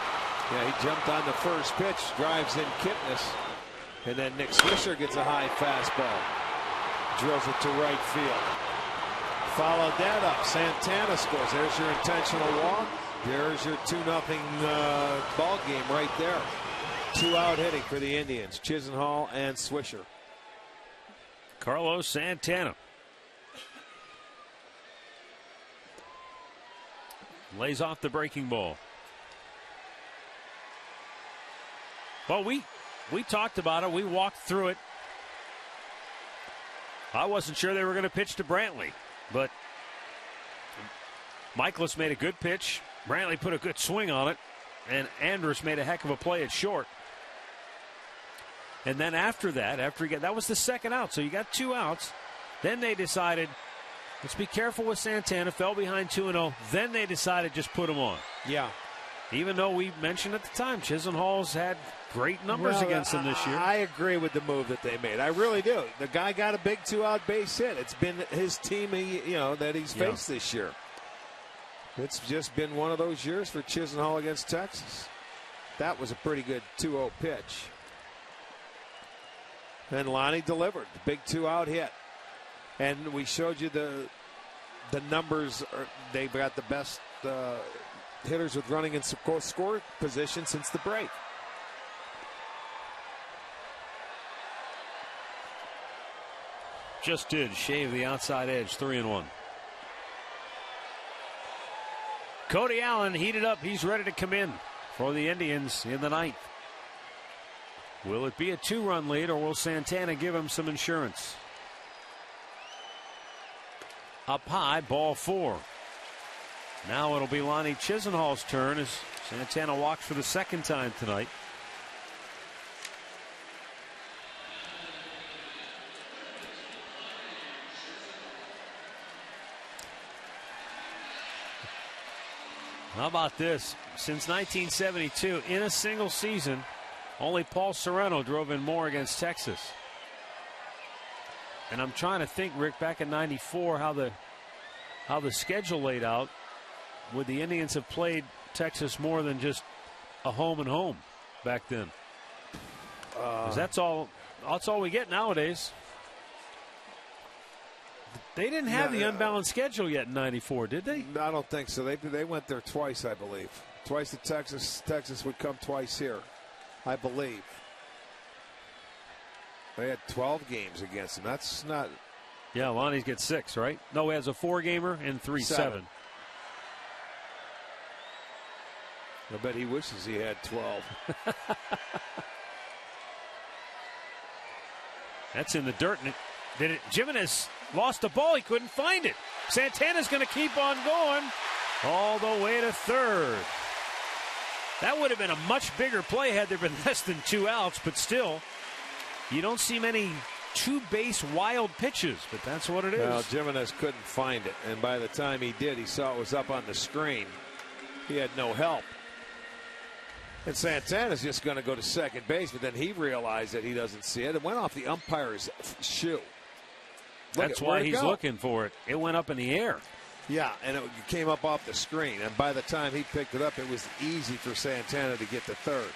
Yeah, he jumped on the first pitch, drives in Kipnis, and then Nick Swisher gets a high fastball, drills it to right field. Followed that up. Santana scores. There's your intentional walk. There's your 2-0 ball game right there. 2-out hitting for the Indians. Chisenhall and Swisher. Carlos Santana lays off the breaking ball. Well, we talked about it. We walked through it. I wasn't sure they were going to pitch to Brantley, but Michaelis made a good pitch. Brantley put a good swing on it, and Andrus made a heck of a play at short. And then after that, that was the 2nd out, so you got 2 outs. Then they decided, let's be careful with Santana. Fell behind 2-0. Then they decided just put him on. Yeah. Even though we mentioned at the time, Chisenhall's had great numbers against him this year. I agree with the move that they made. I really do. The guy got a big 2-out base hit. It's been his team, that he's faced this year. It's just been one of those years for Chisenhall against Texas. That was a pretty good 2-0 pitch. And Lonnie delivered the big 2-out hit. And we showed you the numbers. They've got the best hitters with running in score position since the break. Just did shave the outside edge. 3-1. Cody Allen heated up. He's ready to come in for the Indians in the 9th. Will it be a 2-run lead, or will Santana give him some insurance? Up high, ball 4. Now it'll be Lonnie Chisenhall's turn as Santana walks for the 2nd time tonight. How about this? Since 1972, in a single season, only Paul Sereno drove in more against Texas. And I'm trying to think, Rick, back in '94, how the schedule laid out. Would the Indians have played Texas more than just a home and home back then? 'Cause that's all we get nowadays. They didn't have the unbalanced schedule yet in '94, did they? I don't think so. They went there twice, I believe. Twice to Texas. Texas would come twice here, I believe. They had 12 games against him. That's not. Yeah, Lonnie's gets 6, right? No, he has a 4-gamer and 3-7. I bet he wishes he had 12. That's in the dirt. And Jimenez lost the ball. He couldn't find it. Santana's going to keep on going all the way to third. That would have been a much bigger play had there been less than 2 outs, but still, you don't see many two-base wild pitches, but that's what it is. Well, Jimenez couldn't find it, and by the time he did, he saw it was up on the screen. He had no help. And Santana's just going to go to second base, but then he realized that he doesn't see it. It went off the umpire's shoe. That's why he's looking for it. It went up in the air. Yeah, and it came up off the screen. And by the time he picked it up, it was easy for Santana to get to third.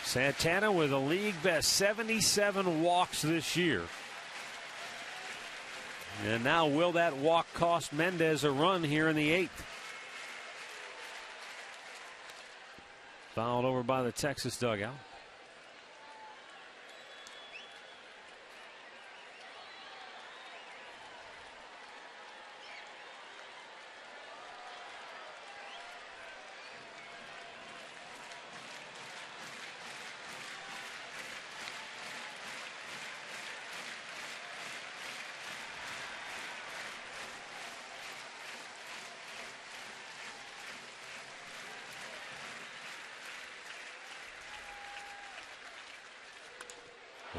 Santana with a league best 77 walks this year. And now will that walk cost Mendez a run here in the 8th? Fouled over by the Texas dugout.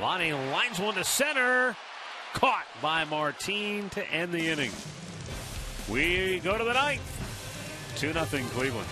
Lonnie lines one to center. Caught by Martin to end the inning. We go to the 9th. 2-0 Cleveland.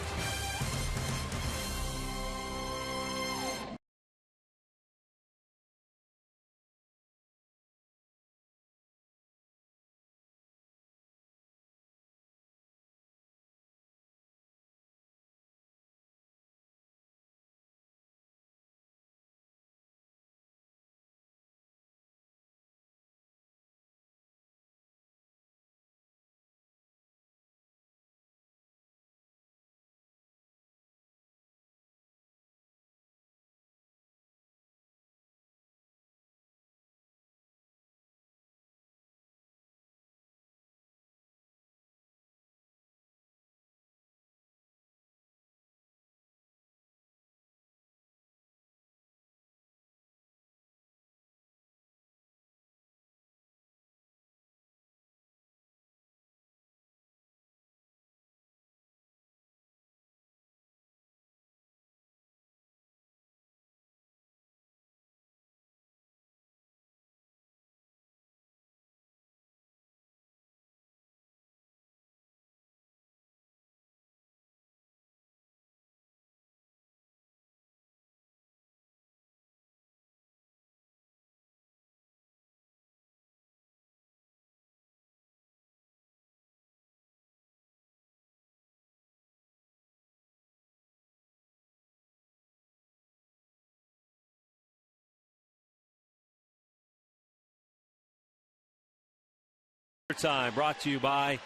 Time brought to you by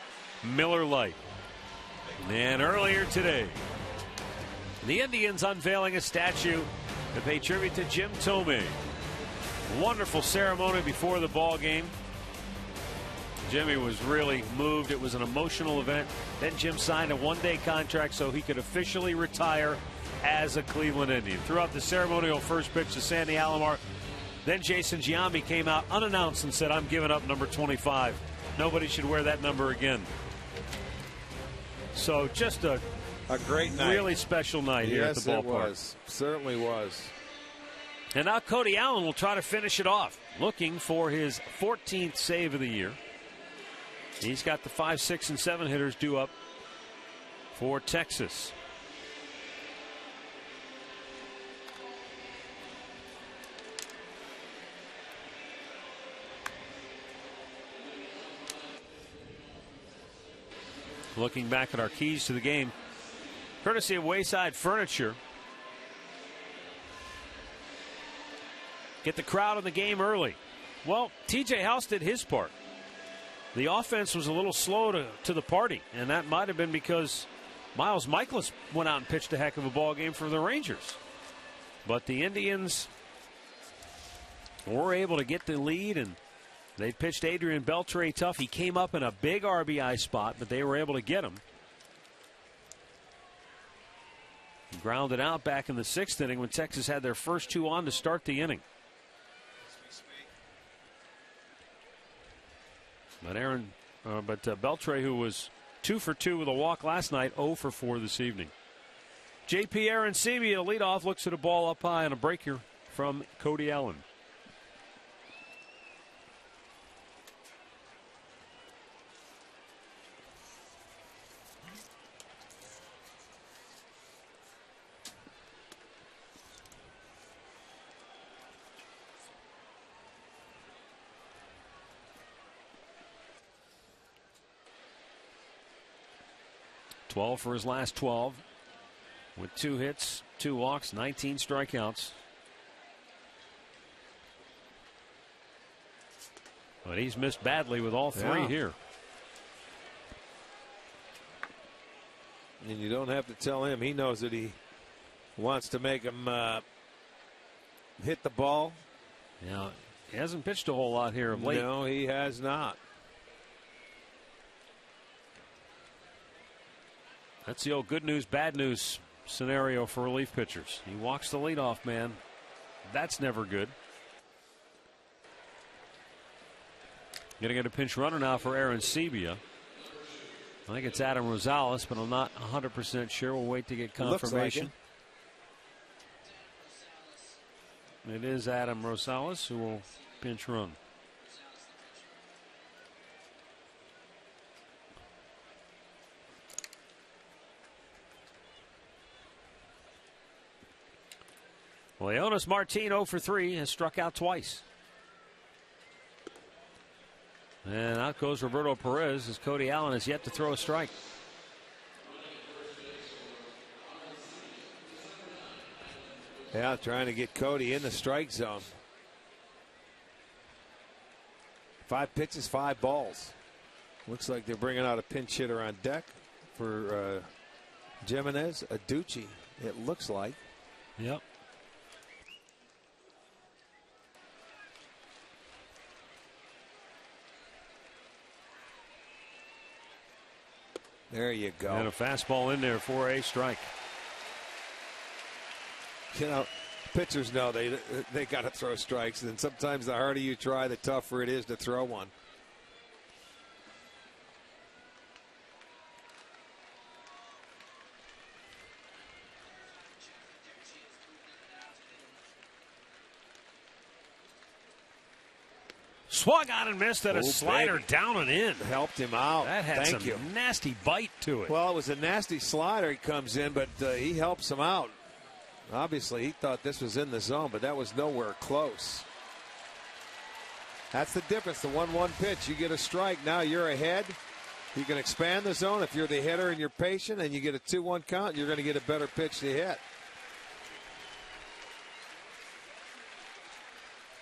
Miller Lite. And earlier today, the Indians unveiling a statue to pay tribute to Jim Thome. Wonderful ceremony before the ball game. Jimmy was really moved. It was an emotional event. Then Jim signed a one-day contract so he could officially retire as a Cleveland Indian. Throughout the ceremonial first pitch to Sandy Alomar, then Jason Giambi came out unannounced and said, "I'm giving up number 25. Nobody should wear that number again." So just a great night. Really special night here at the ballpark. Yes, it was. Certainly was. And now Cody Allen will try to finish it off, looking for his 14th save of the year. He's got the 5, 6, and 7 hitters due up for Texas. Looking back at our keys to the game, courtesy of Wayside Furniture. Get the crowd in the game early. Well, TJ House did his part. The offense was a little slow to the party, and that might have been because Miles Michaelis went out and pitched a heck of a ball game for the Rangers. But the Indians were able to get the lead, and they pitched Adrian Beltre tough. He came up in a big RBI spot, but they were able to get him. Grounded out back in the 6th inning when Texas had their first 2 on to start the inning. But Beltre, who was 2 for 2 with a walk last night, 0 for 4 this evening. JP Arencibia, leadoff, looks at a ball up high on a breaker from Cody Allen. .12 for his last 12. With 2 hits, 2 walks, 19 strikeouts. But he's missed badly with all 3 here. And you don't have to tell him. He knows that he wants to make him hit the ball. Yeah, he hasn't pitched a whole lot here of late. No, he has not. That's the old good news, bad news scenario for relief pitchers. He walks the leadoff man. That's never good. Going to get a pinch runner now for Arencibia. I think it's Adam Rosales, but I'm not 100% sure. We'll wait to get confirmation. It is Adam Rosales who will pinch run. Leonis Martin 0 for 3 has struck out twice. And out goes Roberto Perez as Cody Allen has yet to throw a strike. Yeah, trying to get Cody in the strike zone. 5 pitches, 5 balls. Looks like they're bringing out a pinch hitter on deck for Jimenez. Aducci, it looks like. Yep. There you go. And a fastball in there for a strike. You know, pitchers know they got to throw strikes, and sometimes the harder you try, the tougher it is to throw one. Swung on and missed at a slider down and in. Helped him out. That had some nasty bite to it. Well, it was a nasty slider. He comes in, but he helps him out. Obviously, he thought this was in the zone, but that was nowhere close. That's the difference. The 1-1 pitch, you get a strike. Now you're ahead. You can expand the zone if you're the hitter and you're patient, and you get a 2-1 count. You're going to get a better pitch to hit.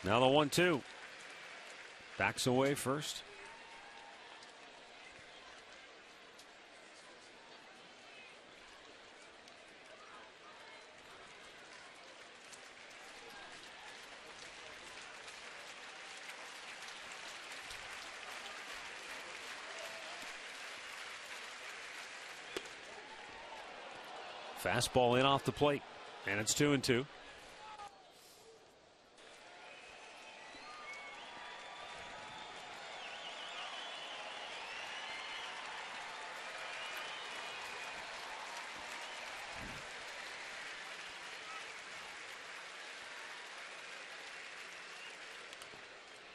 Now the 1-2. Backs away first. Fastball in off the plate, and it's 2-2.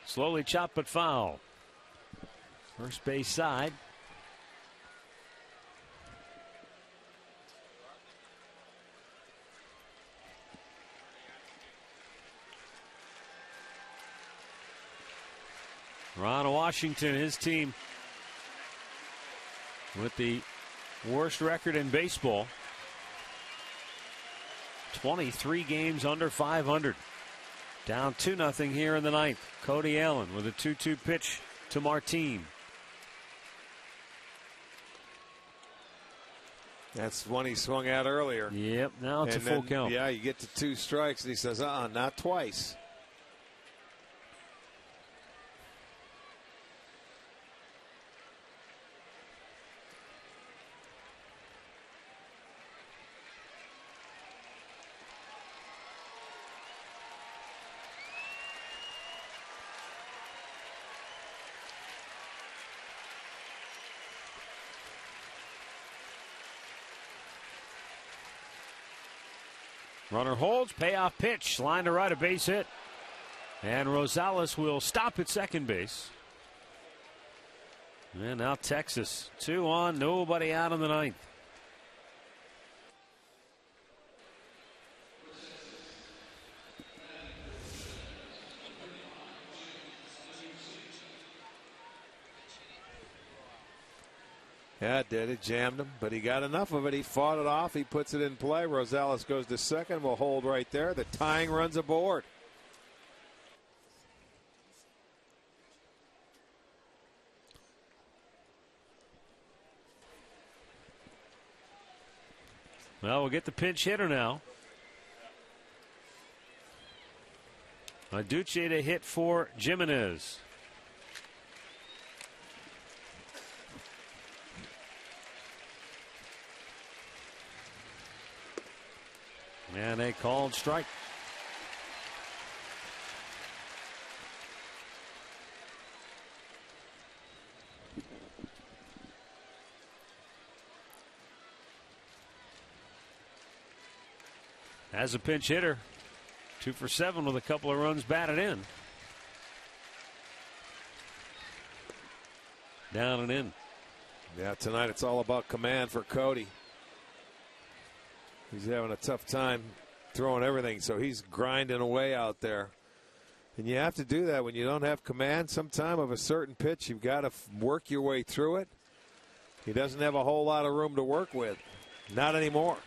Slowly chopped but foul. First base side. Ron Washington, his team, with the worst record in baseball. 23 games under 500. Down 2-0 here in the ninth. Cody Allen with a 2-2 pitch to Martin. That's one he swung at earlier. Yep, now it's a full count. Yeah, you get to 2 strikes, and he says, not twice. Runner holds, payoff pitch, line to right, a base hit. And Rosales will stop at second base. And now Texas, 2 on, nobody out in the ninth. Yeah, it did. It jammed him, but he got enough of it. He fought it off. He puts it in play. Rosales goes to second. Will hold right there. The tying runs aboard. Well, we'll get the pinch hitter now. Duce to hit for Jimenez. And a called strike. As a pinch hitter, 2 for 7 with a couple of runs batted in. Down and in. Yeah, tonight it's all about command for Cody. He's having a tough time throwing everything, so he's grinding away out there. And you have to do that when you don't have command. Sometime of a certain pitch, you've got to work your way through it. He doesn't have a whole lot of room to work with. Not anymore.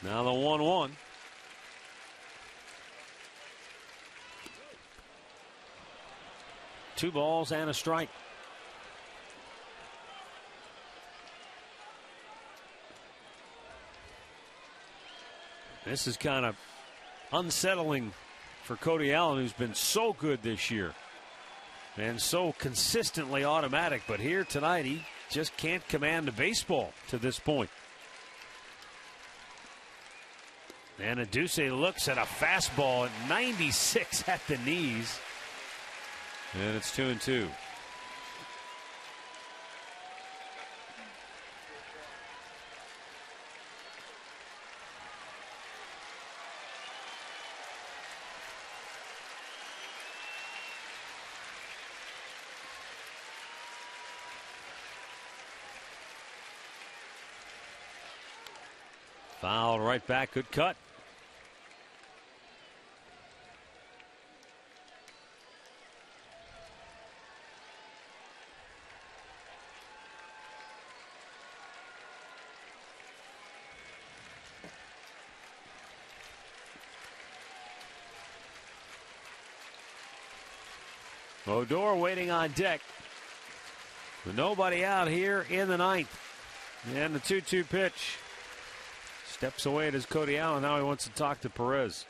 Now the 1-1. Two balls and a strike. This is kind of unsettling for Cody Allen, who's been so good this year and so consistently automatic. But here tonight, he just can't command the baseball to this point. And Duce looks at a fastball at 96 at the knees. And it's 2-2. Foul right back, good cut. Odor waiting on deck. With nobody out here in the ninth. And the 2-2 pitch. Steps away as Cody Allen. Now he wants to talk to Perez.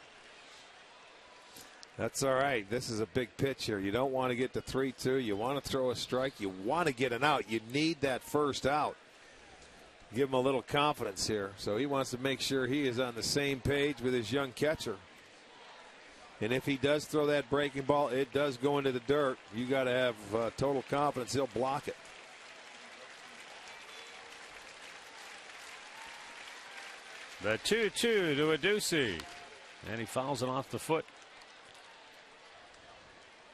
That's all right. This is a big pitch here. You don't want to get to 3-2. You want to throw a strike. You want to get an out. You need that first out. Give him a little confidence here. So he wants to make sure he is on the same page with his young catcher. And if he does throw that breaking ball, it does go into the dirt. You got to have total confidence he'll block it. The 2-2 to Duce. And he fouls it off the foot.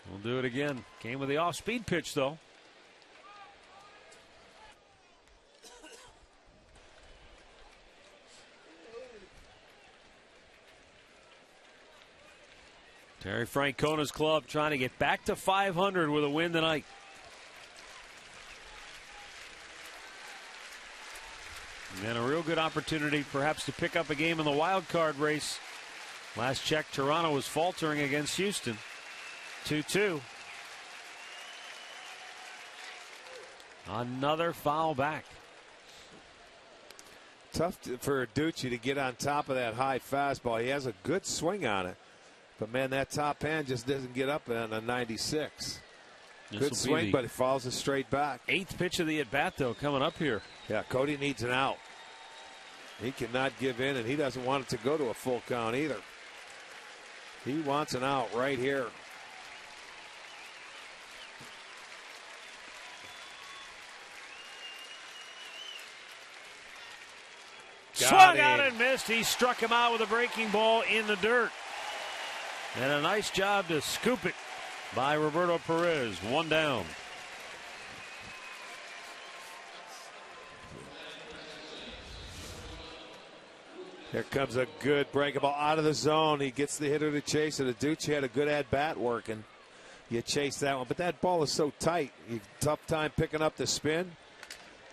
We'll do it again. Came with the off-speed pitch, though. Terry Francona's club trying to get back to 500 with a win tonight. And a real good opportunity perhaps to pick up a game in the wild card race. Last check, Toronto was faltering against Houston. 2-2. Another foul back. Tough for Duce to get on top of that high fastball. He has a good swing on it. But, man, that top hand just doesn't get up on a 96. Good swing, but it falls it straight back. 8th pitch of the at-bat, though, coming up here. Yeah, Cody needs an out. He cannot give in, and he doesn't want it to go to a full count either. He wants an out right here. Swung out and missed. He struck him out with a breaking ball in the dirt. And a nice job to scoop it by Roberto Perez. One down. Here comes a good breaking ball out of the zone. He gets the hitter to chase it. Aducci had a good at-bat working. You chase that one, but that ball is so tight. You tough time picking up the spin,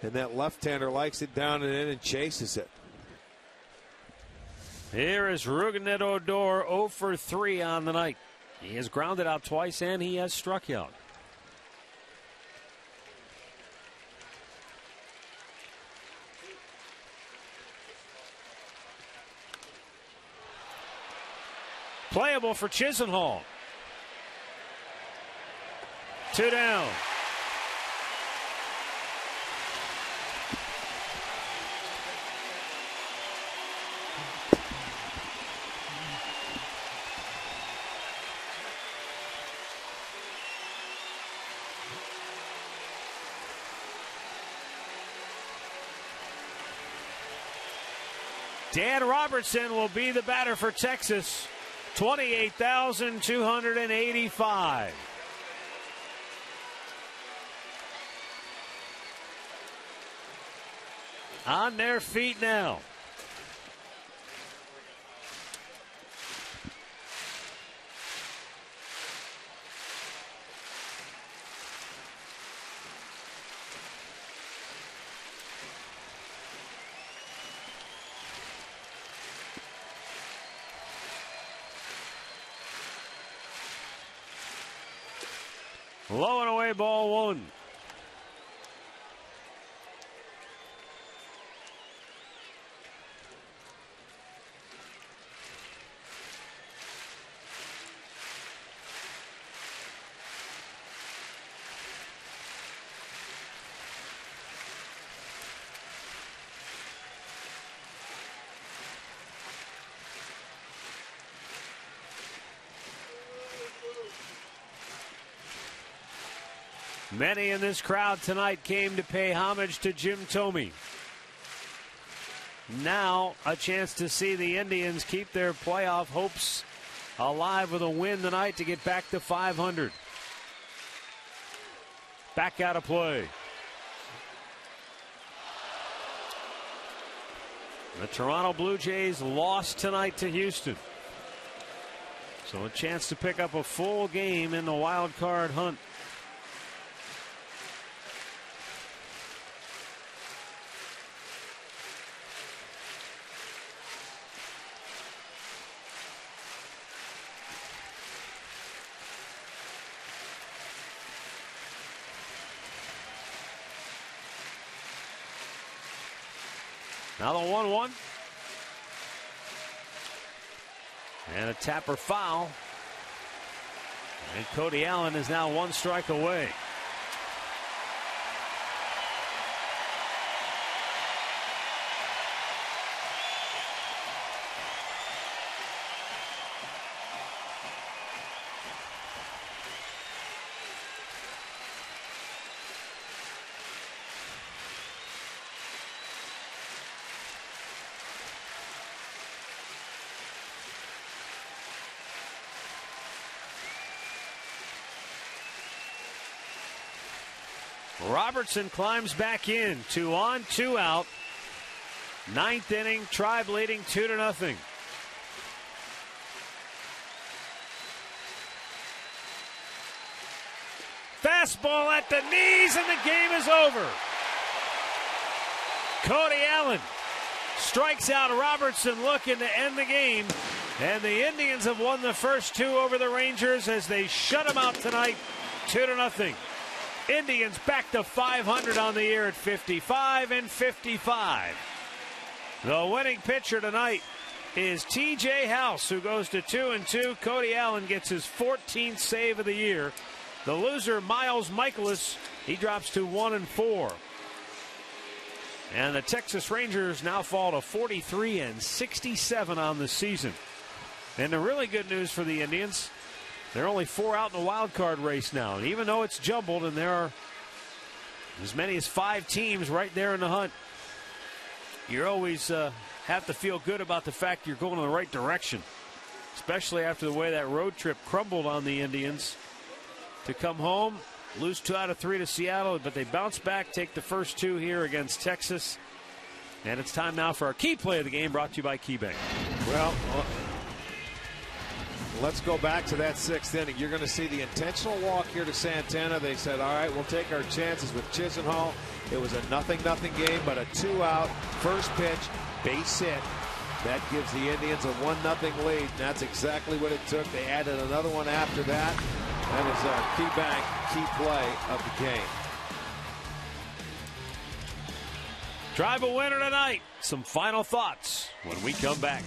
and that left-hander likes it down and in and chases it. Here is Rougned Odor, 0 for 3 on the night. He has grounded out twice, and he has struck out. Playable for Chisenhall. 2 down. Dan Robertson will be the batter for Texas. 28,285. On their feet now. Low and away, ball 1. Many in this crowd tonight came to pay homage to Jim Thome. Now a chance to see the Indians keep their playoff hopes alive with a win tonight to get back to 500. Back out of play. The Toronto Blue Jays lost tonight to Houston. So a chance to pick up a full game in the wild card hunt. Now the 1-1. And a tapper foul. And Cody Allen is now 1 strike away. Robertson climbs back in. 2 on, 2 out. 9th inning, Tribe leading 2-0. Fastball at the knees, and the game is over. Cody Allen strikes out Robertson, looking to end the game. And the Indians have won the first 2 over the Rangers as they shut them out tonight, 2-0. Indians back to 500 on the year at 55-55. The winning pitcher tonight is T.J. House, who goes to 2-2. Cody Allen gets his 14th save of the year. The loser, Miles Michaelis, he drops to 1-4. And the Texas Rangers now fall to 43-67 on the season. And the really good news for the Indians, they're only 4 out in the wild card race now. And even though it's jumbled and there are as many as 5 teams right there in the hunt, you're always have to feel good about the fact you're going in the right direction, especially after the way that road trip crumbled on the Indians. To come home, lose 2 out of 3 to Seattle, but they bounce back, take the first 2 here against Texas. And it's time now for our key play of the game, brought to you by KeyBank. Well, let's go back to that 6th inning. You're going to see the intentional walk here to Santana. They said, all right, we'll take our chances with Chisenhall. It was a 0-0 game, but a 2-out first pitch, base hit. That gives the Indians a 1-0 lead. And that's exactly what it took. They added another one after that. That is our KeyBank key play of the game. Drive a winner tonight. Some final thoughts when we come back.